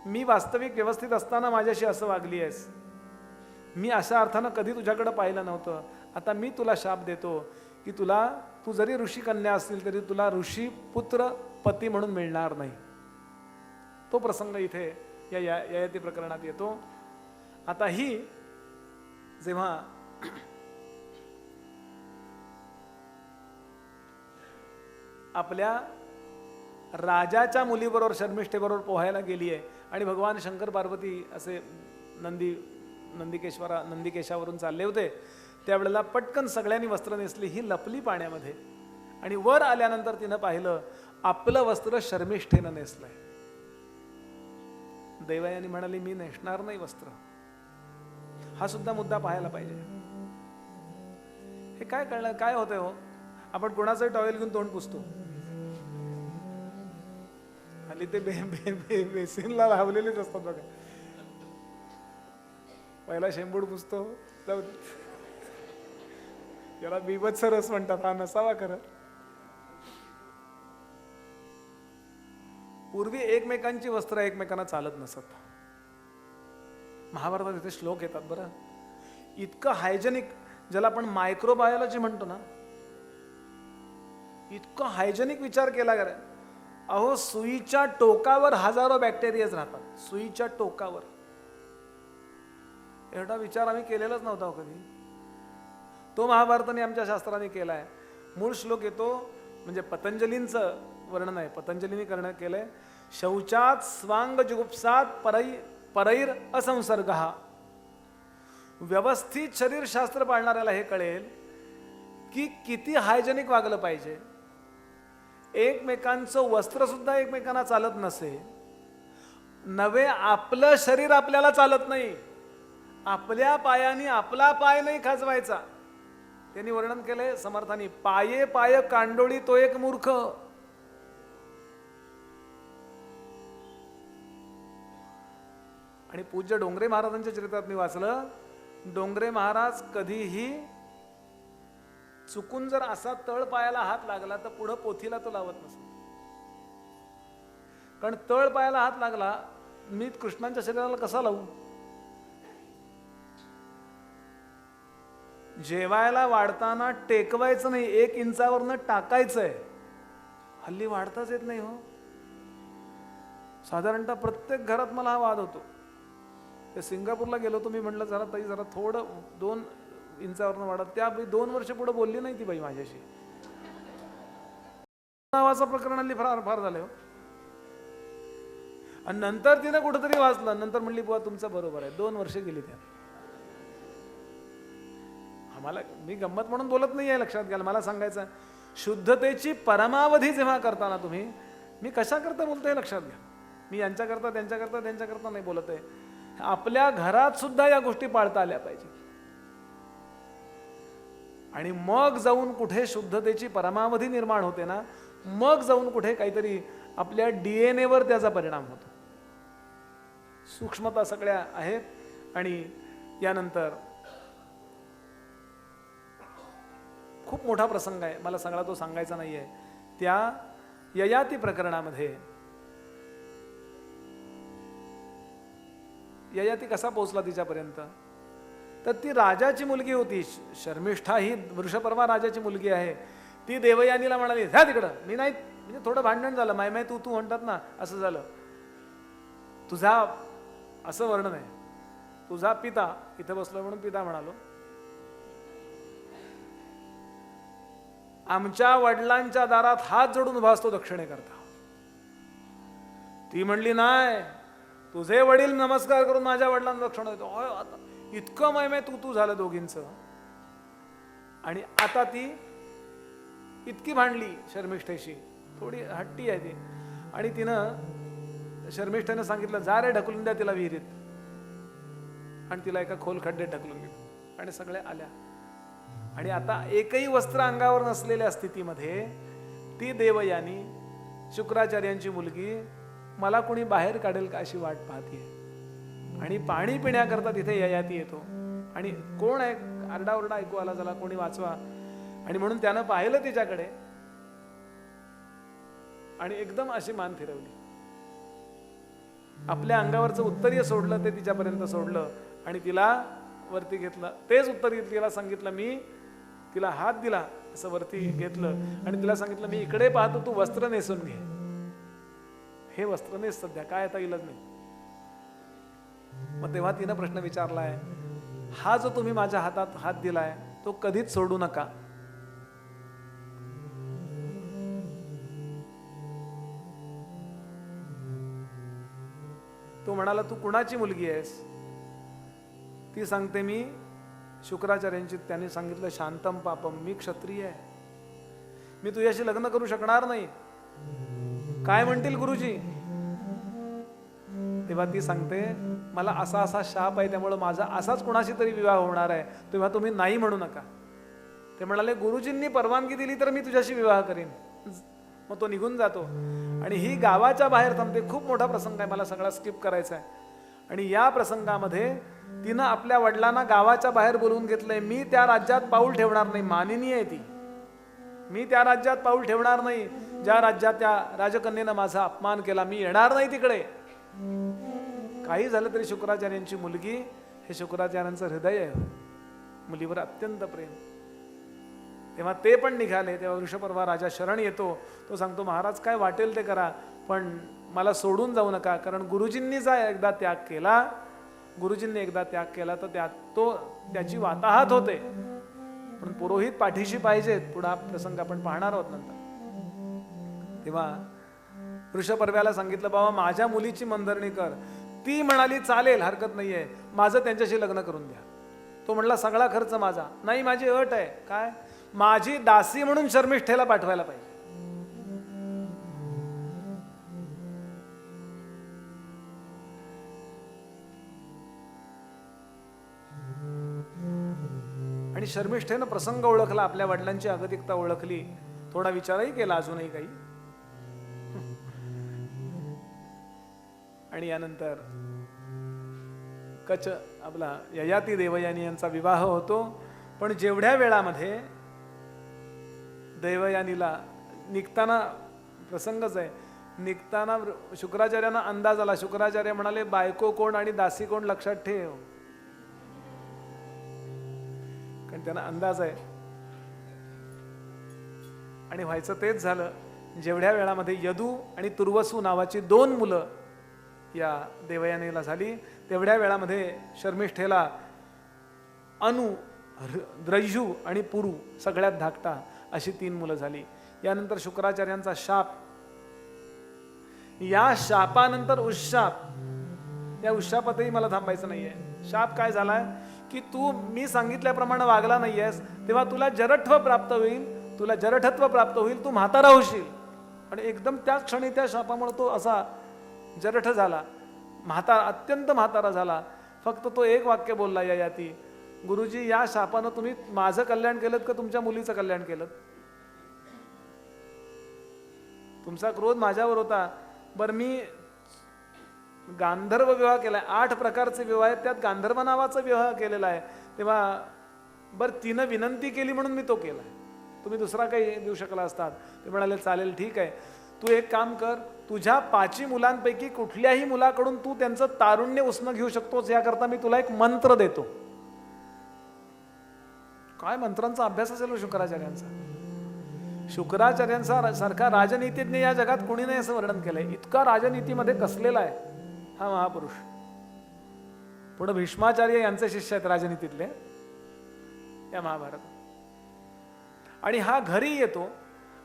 मी वास्तविक व्यवस्थित असताना माझ्याशी असं वागली आहेस, मी अशा अर्थानं कधी तुझ्याकडे पाहिलं नव्हतं. आता मी तुला शाप देतो की तू जरी ऋषी कन्या असतील तरी तुला ऋषी पुत्र पती म्हणून मिळणार नाही. तो प्रसंग इथे या ययाती प्रकरणात येतो. आता ही जेव्हा आपल्या राजाच्या मुलीबरोबर शर्मिष्ठेबरोबर पोहायला गेली आहे आणि भगवान शंकर पार्वती असे नंदिकेशावरून चालले होते, त्यावेळेला पटकन सगळ्यांनी वस्त्र नेसली. ही लपली पाण्यामध्ये आणि वर आल्यानंतर तिनं पाहिलं आपलं वस्त्र शर्मिष्ठेनं नेसलंय. दैवयानी म्हणाली मी नेसणार नाही वस्त्र. हा सुद्धा मुद्दा पाहायला पाहिजे. हे काय कळलं, काय होतंय हो, आपण कोणाचं टॉवेल घेऊन तोंड पुसतो, हल्ली ते बेसिनला लावलेलेच असतात बघा. पहिला शेंबूड पुसतो, याला बीभत्स रस म्हणतात, हा नसावा खरं. पूर्वी एकमेकांची वस्त्र एकमेकांना चालत नसत. महाभारतात इथे श्लोक येतात बरं. इतकं हायजेनिक, ज्याला आपण मायक्रोबायोलॉजी म्हणतो ना, इतकं हायजेनिक विचार केला गेला. अहो सुईच्या टोकावर हजारो बॅक्टेरियाज राहतात, सुईच्या टोकावर. एवढा विचार आम्ही केलेलाच नव्हता कधी. तो महाभारताने आमच्या शास्त्राने केलाय. मूळ श्लोक येतो, म्हणजे पतंजलींचं वर्णन आहे, पतंजलीने केलंय. शौचात स्वांग जुगुप्सात परैर असंसर्ग. व्यवस्थित शरीरशास्त्र पाळणाऱ्याला हे कळेल की किती हायजेनिक वागलं पाहिजे. एकमेकांचं वस्त्र सुद्धा एकमेकांना चालत नसे, नवे आपलं शरीर आपल्याला चालत नाही, आपल्या पायाने आपला पाय नाही खाजवायचा. त्यांनी वर्णन केलंय समर्थांनी, पाये पाय कांडोळी तो एक मूर्ख. आणि पूज्य डोंगरे महाराजांच्या चरित्रात मी वाचलं, डोंगरे महाराज कधीही चुकून जर असा तळ पायाला हात लागला तर पुढं पोथीला तो लावत नसतो. कारण तळ पायाला हात लागला, मी कृष्णांच्या शरीराला कसा लावू. जेवायला वाढताना टेकवायचं नाही, 1 इंचावरनं टाकायचंय. हल्ली वाढताच येत नाही हो. साधारणतः प्रत्येक घरात मला हा वाद होतो. ते सिंगापूरला गेलो तुम्ही, म्हटलं जरा ताई जरा थोडं 2 इंचावरनं वाढत. त्या 2 वर्ष पुढे बोलली नाही ती बाई माझ्याशी. नावाचं प्रकरण हल्ली फार झालं हो. आणि नंतर तिने कुठंतरी वाचलं, नंतर म्हणली बुवा तुमचं बरोबर आहे. 2 वर्ष गेली त्या. आम्हाला, मी गंमत म्हणून बोलत नाही आहे, लक्षात घ्या. मला सांगायचं शुद्धतेची परमावधी जेव्हा करताना तुम्ही, मी कशा करता बोलतोय लक्षात घ्या. मी यांच्याकरता त्यांच्याकरता नाही बोलत आहे. आपल्या घरात सुद्धा या गोष्टी पाळता आल्या पाहिजे. आणि मग जाऊन कुठे शुद्धतेची परमावधी निर्माण होते ना, मग जाऊन कुठे काहीतरी आपल्या DNA वर त्याचा परिणाम होतो. सूक्ष्मता सगळ्या आहेत. आणि यानंतर खूप मोठा प्रसंग आहे, मला सगळा तो सांगायचा नाही आहे. त्या ययाती प्रकरणामध्ये ययाती कसा पोहोचला तिच्यापर्यंत, तर ती राजाची मुलगी होती. शर्मिष्ठा ही वृषपर्वा राजाची मुलगी आहे. ती देवयानीला म्हणाली जा तिकडं. मी नाही, म्हणजे थोडं भांडण झालं, माय तू म्हणतात ना, असं झालं. तुझा, असं वर्णन आहे, तुझा पिता इथं बसलो म्हणून पिता म्हणालो, आमच्या वडिलांच्या दारात हात जोडून उभा असतो दक्षिणेकरता. ती म्हणली नाही, तुझे वडील नमस्कार करून माझ्या वडिलांना दक्षिणा देतो. आता इतकं मय तू झालं दोघींचं. आणि आता ती इतकी भांडली शर्मिष्ठेशी, थोडी हट्टी आहे ती. आणि तिनं शर्मिष्ठेनं सांगितलं जा रे ढकलून द्या तिला विहिरीत. आणि तिला एका खोल खड्ड्यात ढकलून गेलं आणि सगळ्या आल्या. आणि आता एकही वस्त्र अंगावर नसलेल्या स्थितीमध्ये ती देवयानी, शुक्राचार्यांची मुलगी, मला कोणी बाहेर काढेल का अशी वाट पाहतीये. आणि पाणी पिण्याकरता तिथे ययाती येतो. आणि कोण आहे, आरडाओरडा ऐकू आला, चला कोणी वाचवा. आणि म्हणून त्यानं पाहिलं तिच्याकडे आणि एकदम अशी मान फिरवली. आपल्या अंगावरचं उत्तरीय सोडलं, ते तिच्यापर्यंत सोडलं आणि तिला वरती घेतलं. तेच उत्तरीय तिला सांगितलं, मी तिला हात दिला, असं वरती घेतलं आणि तिला सांगितलं, मी इकडे पाहतो, तू वस्त्र नेसून घे. हे वस्त्र नेस सध्या, काय आता इलाज नाही. मग तेव्हा तिनं प्रश्न विचारलाय, हा जो तुम्ही माझ्या हातात हात दिलाय तो कधीच सोडू नका. तो म्हणाला, तू कुणाची मुलगी आहेस? ती सांगते, मी शुक्राचार्यांची. त्याने सांगितलं, शांतम पापम, मी क्षत्रिय आहे, मी तुझ्याशी लग्न करू शकणार नाही. काय म्हणतील गुरुजी? तेव्हा ती सांगते, मला असा असा शाप आहे, त्यामुळे माझा असाच कोणाशी तरी विवाह होणार आहे, तेव्हा तुम्ही नाही म्हणू नका. ते म्हणाले, गुरुजींनी परवानगी दिली तर मी तुझ्याशी विवाह करीन. मग तो निघून जातो आणि ही गावाच्या बाहेर थांबते. खूप मोठा प्रसंग आहे, मला सगळा स्किप करायचा आहे. आणि या प्रसंगामध्ये तिनं आपल्या वडिलांना गावाच्या बाहेर बोलवून घेतलंय. मी त्या राज्यात पाऊल ठेवणार नाही, मानिनी आहे ती. मी त्या राज्यात पाऊल ठेवणार नाही ज्या राज्यात त्या राजकन्येनं माझा अपमान केला. मी येणार नाही तिकडे. काही झालं तरी शुक्राचार्यांची मुलगी, हे शुक्राचार्यांचं हृदय आहे, मुलीवर अत्यंत प्रेम. तेव्हा ते पण निघाले. तेव्हा वृषपर्वा राजा शरण येतो. तो सांगतो, महाराज काय वाटेल ते करा, पण मला सोडून जाऊ नका. कारण गुरुजींनी एकदा त्याग केला, गुरुजींनी एकदा त्याग केला तर त्याची वाताहत होते. पण पुरोहित पाठीशी पाहिजेत. पुढा प्रसंग आपण पाहणार आहोत नंतर. तेव्हा वृषपर्व्याला सांगितलं, बाबा माझ्या मुलीची मनधरणी कर. ती म्हणाली, चालेल, हरकत नाहीये, माझं त्यांच्याशी लग्न करून द्या. तो म्हणला, सगळा खर्च माझा. नाही, माझी अट आहे. काय? माझी दासी म्हणून शर्मिष्ठेला पाठवायला पाहिजे. आणि शर्मिष्ठेनं प्रसंग ओळखला, आपल्या वडिलांची अगतिकता ओळखली, थोडा विचारही केला अजूनही काही. आणि यानंतर कच आपला ययाती देवयानी यांचा विवाह होतो. पण जेवढ्या वेळामध्ये देवयानीला निघताना, प्रसंगच आहे, निघताना शुक्राचार्यांना अंदाज आला. शुक्राचार्य म्हणाले, बायको कोण आणि दासी कोण लक्षात ठेव. कारण त्यांना अंदाज आहे. आणि व्हायचं तेच झालं. जेवढ्या वेळामध्ये यदू आणि तुर्वसू नावाची 2 मुलं या देवयानीला झाली, तेवढ्या वेळामध्ये शर्मिष्ठेला अनु, द्रैजू आणि पुरू, सगळ्यात धाकटा, अशी 3 मुलं झाली. यानंतर शुक्राचार्यांचा शाप. या शापानंतर उशाप. या उशापातही मला थांबायचं नाहीये. शाप काय झालाय की तू मी सांगितल्याप्रमाणे वागला नाहीयेस, तेव्हा तुला जरठत्व प्राप्त होईल, तुला जरठत्व प्राप्त होईल, तू म्हातारा होशील. आणि एकदम त्याच क्षणी त्या शापामुळे तो असा जरठ झाला, अत्यंत म्हातारा झाला. फक्त तो एक वाक्य बोलला ययाती, गुरुजी या शापानं तुम्ही माझं कल्याण केलं का तुमच्या मुलीचं कल्याण केलं? तुमचा क्रोध माझ्यावर होता, बरं मी गांधर्व विवाह केलाय, 8 प्रकारचे विवाह आहेत, त्यात गांधर्व नावाचा विवाह केलेला आहे. तेव्हा बरं तिनं विनंती केली म्हणून मी तो केलाय, तुम्ही दुसरा काही देऊ शकला असतात. ते म्हणाले चालेल ठीक आहे, तू एक काम कर, तुझ्या 5 मुलांपैकी कुठल्याही मुलाकडून तू त्यांचं तारुण्य उसनं घेऊ शकतोस, याकरता मी तुला एक मंत्र देतो. काय मंत्रांचा अभ्यास असेल शुक्राचार्यांचा. शुक्राचार्यांचा सारखा राजनीतिज्ञ या जगात कोणी नाही असं वर्णन केलंय. इतका राजनीतीमध्ये कसलेला आहे हा महापुरुष. पुढे भीष्माचार्य यांचे शिष्य आहेत राजनीतीतले या महाभारत. आणि हा घरी येतो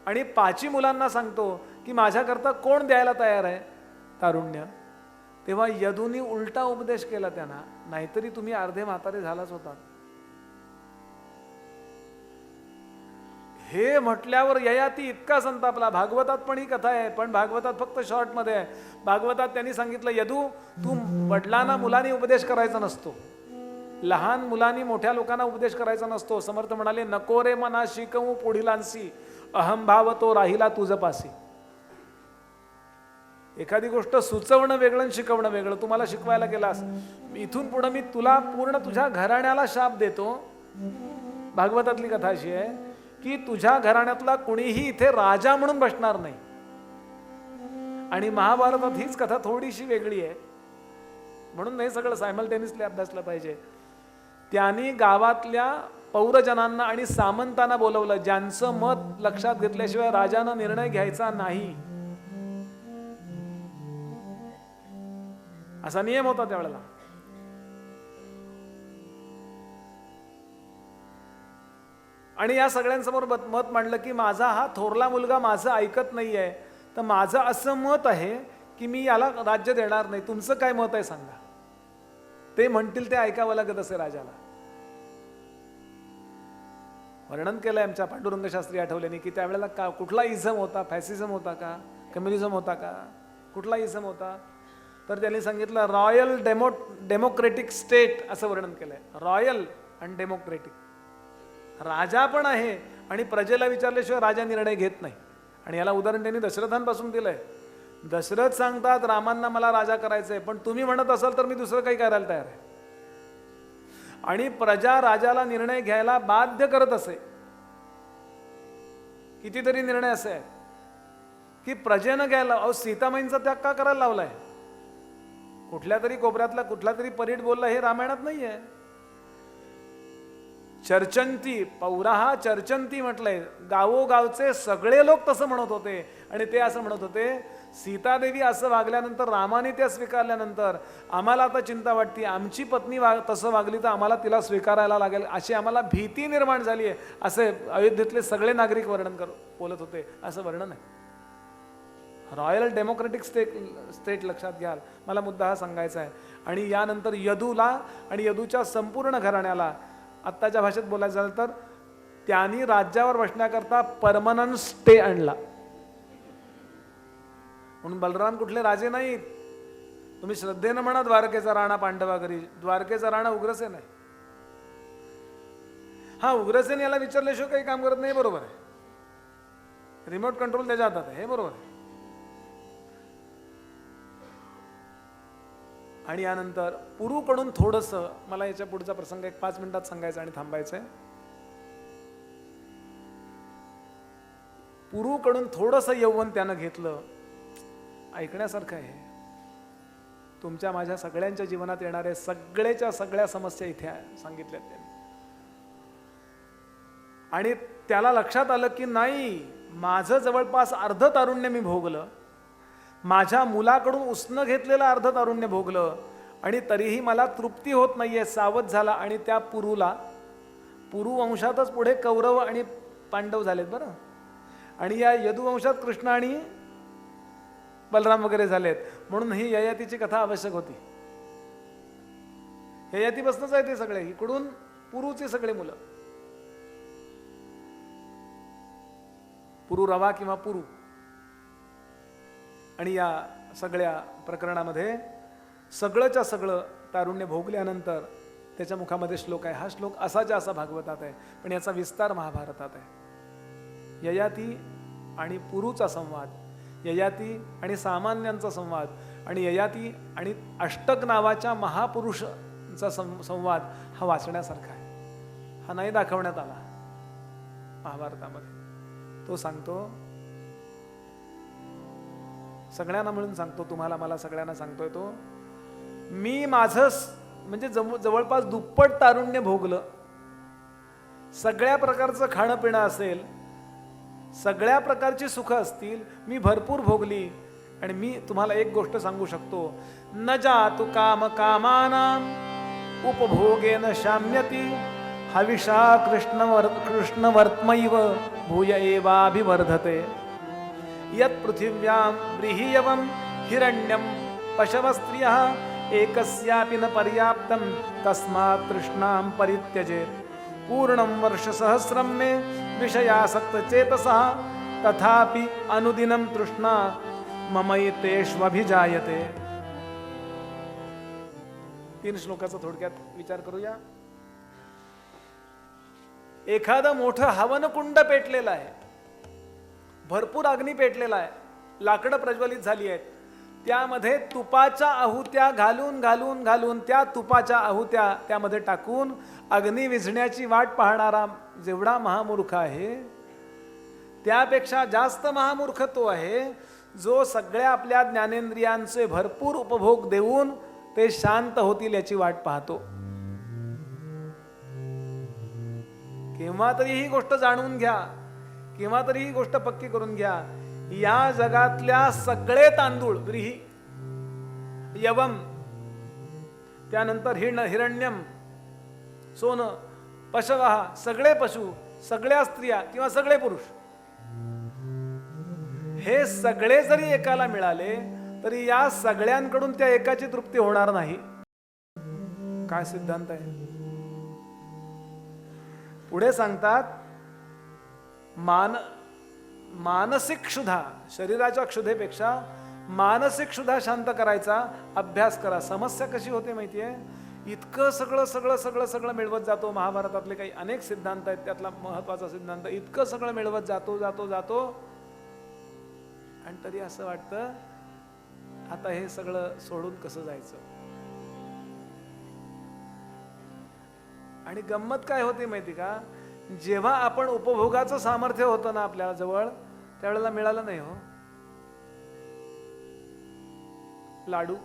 आणि 5 मुलांना सांगतो की माझ्याकरता कोण द्यायला तयार आहे तारुण्य. तेव्हा यदूनी उलटा उपदेश केला त्यांना, नाहीतरी तुम्ही अर्धे म्हातारे झालाच होता. हे म्हटल्यावर ययाती इतका संतापला. भागवतात पण ही कथा आहे, पण भागवतात फक्त शॉर्टमध्ये आहे. भागवतात त्यांनी सांगितलं, यदू तू वडिलांना मुलांनी उपदेश करायचा नसतो, लहान मुलांनी मोठ्या लोकांना उपदेश करायचा नसतो. समर्थ म्हणाले, नको रे मना शिकवू पुढीलांसी, अहंभाव तो राहिला तुझ पासी. एखादी गोष्ट सुचवणं वेगळं आणि शिकवणं वेगळं. तुम्हाला शिकवायला गेलास, इथून पुढे मी तुला पूर्ण तुझ्या घराण्याला शाप देतो. भागवतातली कथा अशी आहे की तुझ्या घराण्यातला कुणीही इथे राजा म्हणून बसणार नाही. आणि महाभारतात हीच कथा थोडीशी वेगळी आहे, म्हणून हे सगळं सायमल्टेनियसली अभ्यासलं पाहिजे. त्यांनी गावातल्या पौरजनांना आणि सामंतांना बोलवलं, ज्यांचं मत लक्षात घेतल्याशिवाय राजानं निर्णय घ्यायचा नाही, असा नियम होता त्यावेळेला. आणि या सगळ्यांसमोर मत मांडलं की माझा हा थोरला मुलगा माझं ऐकत नाहीये, तर माझं असं मत आहे की मी याला राज्य देणार नाही. तुमचं काय मत आहे सांगा. ते म्हणतील ते ऐकावं लागत असे राजाला. वर्णन केलंय आमच्या पांडुरंग शास्त्री आठवलेनी की त्यावेळेला कुठला इझम होता, फॅसिझम होता का, कम्युनिझम होता का, कुठला इझम होता. तर त्यांनी सांगितलं रॉयल डेमोक्रेटिक स्टेट असं वर्णन केलंय. रॉयल आणि डेमोक्रेटिक, राजा पण आहे आणि प्रजेला विचारल्याशिवाय राजा निर्णय घेत नाही. आणि याला उदाहरण त्यांनी दशरथांपासून दिलंय. दशरथ सांगतात रामांना मला राजा करायचंय, पण तुम्ही म्हणत असाल तर मी दुसरं काही करायला तयार आहे. आणि प्रजा राजाला निर्णय घ्यायला बाध्य करत असे. कितीतरी निर्णय असे आहेत की प्रजेनं घ्यायला. अहो, सीतामाईंचा त्याग का करायला लावलाय? कुठल्या तरी कोपऱ्यातला कुठला तरी परीट बोलला हे रामायणात नाहीये. चर्चंती, पौराहा चर्चंती म्हटलंय. गावोगावचे सगळे लोक तसं म्हणत होते. आणि ते असं म्हणत होते सीतादेवी असं वागल्यानंतर, रामाने त्या स्वीकारल्यानंतर आम्हाला आता चिंता वाटते, आमची पत्नी तसं वागली तर आम्हाला तिला स्वीकारायला लागेल, अशी आम्हाला भीती निर्माण झाली आहे, असे अयोध्येतले सगळे नागरिक वर्णन बोलत होते. असं वर्णन आहे. रॉयल डेमोक्रेटिक स्टेट लक्षात घ्याल. मला मुद्दा हा सांगायचा आहे. आणि यानंतर यदूला आणि यदूच्या संपूर्ण घराण्याला आत्ताच्या भाषेत बोलायचं झालं तर त्यांनी राज्यावर बसण्याकरता परमनंट स्टे आणला. म्हणून बलराम कुठले राजे नाहीत. तुम्ही श्रद्धेनं म्हणा द्वारकेचा राणा पांडवाघरी, द्वारकेचा राणा उग्रसेन आहे. हा, उग्रसेन याला विचारल्याशिवाय काही काम करत नाही, बरोबर आहे. रिमोट कंट्रोल त्याच्या हातात आहे, हे बरोबर आहे. आणि यानंतर पुरूकडून थोडंसं, मला याच्या पुढचा प्रसंग एक 5 मिनिटात सांगायचा आणि थांबायचंय. पुरूकडून थोडंसं यौवन त्यानं घेतलं. ऐकण्यासारखं आहे. तुमच्या माझ्या सगळ्यांच्या जीवनात येणारे सगळ्याच्या सगळ्या समस्या इथे सांगितल्यात त्यांनी. आणि त्याला लक्षात आलं की नाही, माझं जवळपास अर्ध तारुण्य मी भोगलं, माझ्या मुलाकडून उसनं घेतलेलं अर्ध तारुण्य भोगलं, आणि तरीही मला तृप्ती होत नाहीये. सावध झाला आणि त्या पुरू वंशातच पुढे कौरव आणि पांडव झालेत बरं. आणि या यदुवंशात कृष्ण आणि बलराम वगैरे झालेत. म्हणून ही ययातीची कथा आवश्यक होती. ययातीपासूनच आहे ते सगळे, इकडून पुरूचे सगळे मुलं. पुरूरवा किंवा पुरू. आणि या सगळ्या प्रकरणामध्ये सगळंच्या सगळं तारुण्य भोगल्यानंतर त्याच्या मुखामध्ये श्लोक आहे. हा श्लोक असाच्या असा भागवतात आहे, पण याचा विस्तार महाभारतात आहे. ययाती आणि पुरूचा संवाद, ययाती आणि सामान्यांचा संवाद, आणि ययाती आणि अष्टक नावाच्या महापुरुषांचा संवाद हा वाचण्यासारखा आहे. हा नाही दाखवण्यात आला महाभारतामध्ये. तो सांगतो, सगळ्यांना म्हणून सांगतो, तुम्हाला मला सगळ्यांना सांगतोय तो, मी माझं म्हणजे जवळपास दुप्पट तारुण्य भोगलं. सगळ्या प्रकारचं खाणं पिणं असेल, सगळ्या प्रकारची सुख असतील, मी भरपूर भोगली. आणि मी तुम्हाला एक गोष्ट सांगू शकतो, न जातु काम कामानाम उपभोगेन शाम्यती हविषा कृष्णवर्त्मैव भूय एवाभिवर्धते. यत् पृथिव्यां व्रीहियवं हिरण्यं पशवस्त्रियः एकस्यापि न पर्याप्तं तस्मात् तृष्णां परित्यजेत्. पूर्णं वर्षसहस्रं मे विषयासक्तचेतसः तथापि अनुदिनं तृष्णा ममैतेष्वभिजायते. 3 श्लोकाचा थोडक्यात विचार करूया. एखादं मोठं हवनकुंड पेटलेलं आहे, भरपूर अग्नी पेटलेला आहे, लाकडं प्रज्वलित झाली आहेत, त्यामध्ये तुपाच्या आहुत्या घालून घालून घालून त्या तुपाच्या आहुत्या त्यामध्ये टाकून अग्नी विझण्याची वाट पाहणारा जेवढा महामूर्ख आहे, त्यापेक्षा जास्त महामूर्ख तो आहे जो सगळ्या आपल्या ज्ञानेंद्रियांचे भरपूर उपभोग देऊन ते शांत होतील याची वाट पाहतो. केव्हा तरी ही गोष्ट जाणून घ्या, केव्हा तरी ही गोष्ट पक्की करून घ्या. या जगातल्या सगळे तांदूळ, व्रीही, यवम, त्यानंतर हिरण्यम, सोनं, पशवः, सगळे पशु, सगळ्या स्त्रिया किंवा सगळे पुरुष, हे सगळे जरी एकाला मिळाले तरी या सगळ्यांकडून त्या एकाची तृप्ती होणार नाही. काय सिद्धांत आहे? पुढे सांगतात, मानसिक क्षुधा, शरीराच्या क्षुधेपेक्षा मानसिक क्षुधा शांत करायचा अभ्यास करा. समस्या कशी होते माहितीये? इतकं सगळं सगळं सगळं सगळं मिळवत जातो. महाभारतातले काही अनेक सिद्धांत आहेत, त्यातला महत्वाचा सिद्धांत, इतकं सगळं मिळवत जातो जातो जातो आणि तरी असं वाटतं आता हे सगळं सोडून कसं जायचं. आणि गंमत काय होते माहिती का? जेव्हा आपण उपभोगाचं सामर्थ्य होतं ना आपल्या जवळ, त्यावेळेला मिळालं नाही हो. लाडू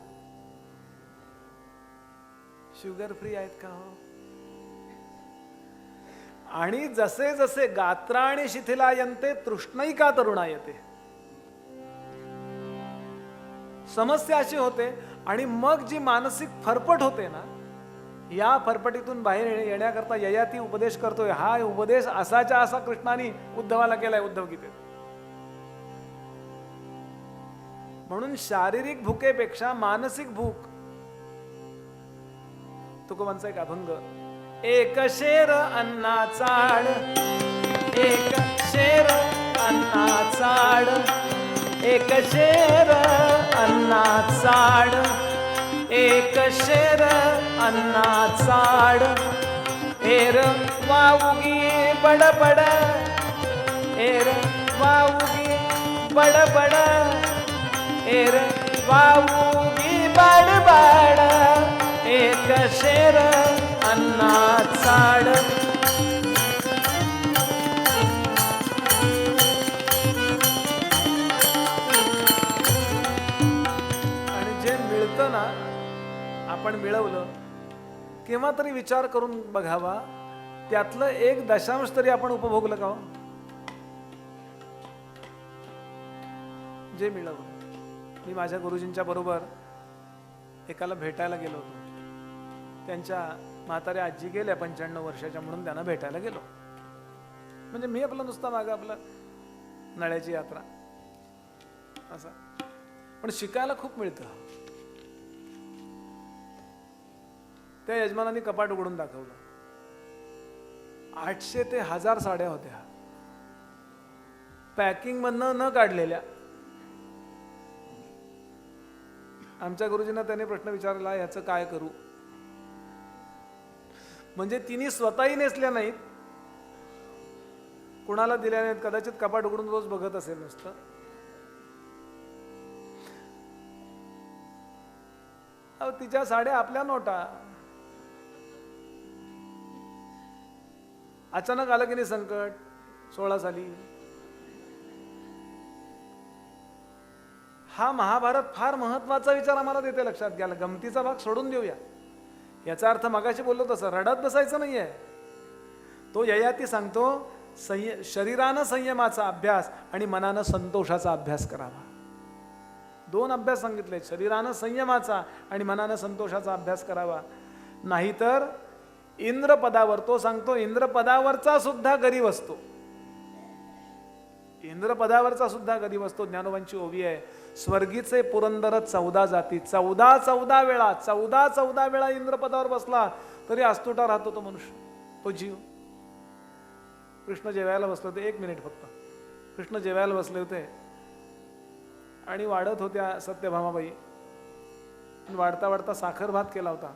शुगर फ्री आहेत का हो? आणि जसे जसे गात्राणि शिथिलायन्ते तृष्णैका तरुणायते, समस्या अशी होते. आणि मग जी मानसिक फरफट होते ना, या फरफटीतून बाहेर येण्याकरता ययाती उपदेश करतोय. हा उपदेश असाच्या असा कृष्णाने उद्धवाला केलाय, उद्धव गीतेत. म्हणून शारीरिक भुकेपेक्षा मानसिक भूक. तुकोबांचा एक अभंग, एक शेर अन्नाचाड, एक शेर अन्नाचाड, एक शेर अन्नाचाड, एक शेर अन्नाचाड, एर वाऊगी बडबड, एर वाऊगी बडबड, एर वाऊगी बडबड, एक शेर अन्नाचाड. आणि जे मिळतं ना, आपण मिळवलं, केव्हा तरी विचार करून बघावा, त्यातलं 1% तरी आपण उपभोगलं का हो? जे मिळवलं. मी माझ्या गुरुजींच्या बरोबर एकाला भेटायला गेलो होतो. त्यांच्या म्हाताऱ्या आजी गेल्या 95 वर्षाच्या, म्हणून त्यांना भेटायला गेलो. म्हणजे मी आपलं नुसता मागं आपलं नळ्याची यात्रा असं, पण शिकायला खूप मिळतं. त्या यजमानांनी कपाट उघडून दाखवलं. 800 ते 1000 साड्या होत्या, पॅकिंग मधनं न काढलेल्या. आमच्या गुरुजींना त्याने प्रश्न विचारला, ह्याचं काय करू? म्हणजे तिने स्वतःही नेसल्या नाहीत, कुणाला दिल्या नाहीत, कदाचित कपाट उघडून रोज बघत असेल नुसतं. तिच्या साड्या आपल्या नोटा. अचानक आलं की नाही संकट 16 साली. हा महाभारत फार महत्वाचा विचार आम्हाला देते लक्षात घ्या. गमतीचा भाग सोडून देऊया. याचा अर्थ मगाशी बोललो तसं रडत बसायचं नाहीये. तो ययाती सांगतो, शरीरानं संयमाचा अभ्यास आणि मनानं संतोषाचा अभ्यास करावा. 2 अभ्यास सांगितले, शरीरानं संयमाचा आणि मनानं संतोषाचा अभ्यास करावा. नाहीतर इंद्रपदावर, तो सांगतो इंद्रपदावरचा सुद्धा गरीब असतो. इंद्रपदावरचा सुद्धा गरीब असतो. ज्ञानोबांची ओवी आहे, स्वर्गीचे पुरंदर 14 जाती, 14 वेळा 14 वेळा इंद्रपदावर बसला तरी अस्तुटा राहतो तो मनुष्य, तो जीव. कृष्ण जेवायला बसले होते, 1 मिनिट फक्त. कृष्ण जेवायला बसले होते आणि वाढत होत्या सत्यभामाबाई. वाढता वाढता साखर भात केला होता,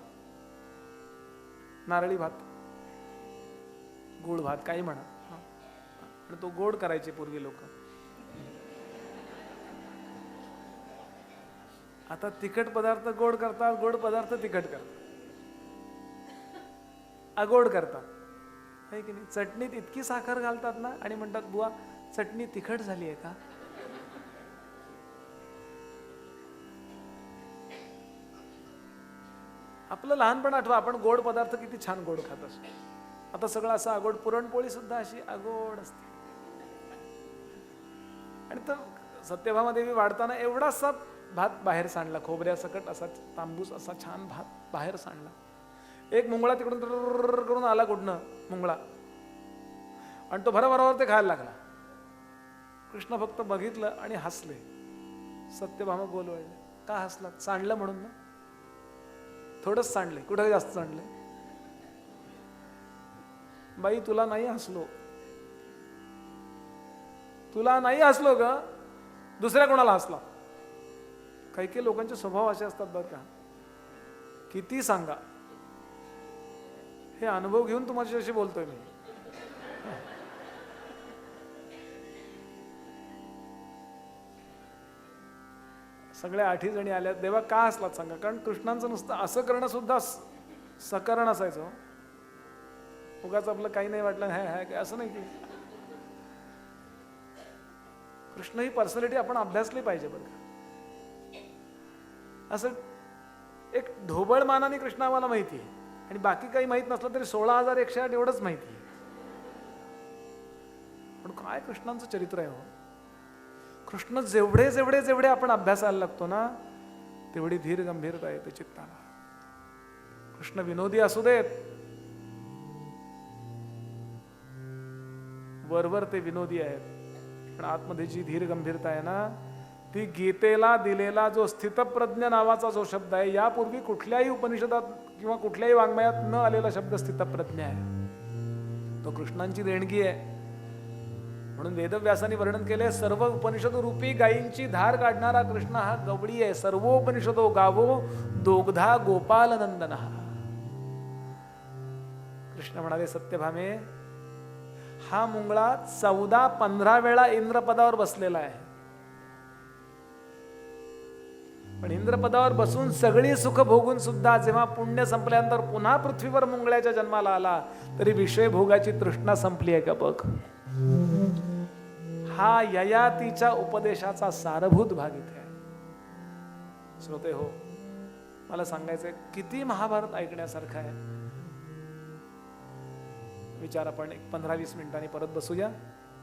नारळी भात, गोड भात, काही म्हणा. आणि तो गोड करायचे पूर्वी लोक. आता तिखट पदार्थ गोड करतात, गोड पदार्थ तिखट करतात, अगोड करतात, है की नाही? चटणीत इतकी साखर घालतात ना आणि म्हणतात बुवा चटणी तिखट झाली आहे का? आपलं लहानपण आठवा, आपण गोड पदार्थ किती छान गोड खात असतो. आता सगळं असं अगोड, पुरणपोळी सुद्धा अशी अगोड असते. आणि तर सत्यभामादेवी वाढताना एवढासा भात बाहेर सांडला, खोबऱ्यासकट असा तांबूस असा छान भात बाहेर सांडला. एक मुंगळा तिकडून तर करून आला, कुठनं मुंगळा, आणि तो भराभरावर ते खायला लागला. कृष्ण फक्त बघितलं आणि हसले. सत्यभामा गोल वळले. का हसलात? सांडलं म्हणून ना. थोडंच सांडले, कुठं जास्त सांडले? बाई तुला नाही हसलो, तुला नाही हसलो ग, दुसऱ्या कोणाला हसला. काही काही लोकांचे स्वभाव असे असतात बरं का, किती सांगा. हे अनुभव घेऊन तुमच्याशी बोलतोय मी. सगळ्या 8 जणी आल्या. देवा का हसलात सांगा? कारण कृष्णांचं नुसतं असं करणं सुद्धा सकरण असायचं. उगाच आपलं काही नाही वाटलं हाय काय असं नाही की. कृष्ण ही पर्सनॅलिटी आपण अभ्यासली पाहिजे बरं का. असं एक ढोबळ मानाने कृष्ण आम्हाला माहिती आहे, आणि बाकी काही माहीत नसलं तरी 16,108 एवढंच माहिती आहे. पण काय कृष्णांचं चरित्र आहे हो. कृष्ण जेवढे जेवढे जेवढे आपण अभ्यासाला लागतो ना, तेवढी धीर गंभीरता येते चित्ताला. कृष्ण विनोदी असू देत, वरवर ते विनोदी आहेत, पण आतमध्ये जी धीर गंभीरता आहे ना, ती गीतेला दिलेला जो स्थितप्रज्ञ नावाचा जो शब्द आहे, यापूर्वी कुठल्याही उपनिषदात किंवा कुठल्याही वाङ्मयात न आलेला शब्द स्थितप्रज्ञ आहे. तो कृष्णांची देणगी आहे. म्हणून वेदव्यासांनी वर्णन केले, सर्व उपनिषद रूपी गायींची धार काढणारा कृष्ण हा गवळी आहे. सर्वोपनिषदो गावो दोग्धा गोपाल नंदन. कृष्ण म्हणाले, सत्यभामे, हा मुंगळा 14-15 वेळा इंद्रपदावर बसलेला आहे. पण इंद्रपदावर बसून सगळी सुख भोगून सुद्धा जेव्हा पुण्य संपल्यानंतर पुन्हा पृथ्वीवर मुंगळ्याच्या जन्माला आला, तरी विषय भोगाची तृष्णा संपली आहे का बघ. हा ययातीच्या उपदेशाचा सारभूत भाग इथे आहे. श्रोते हो, मला सांगायचंय, किती महाभारत ऐकण्यासारखं आहे. विचार आपण एक 15-20 मिनिटांनी परत बसूया.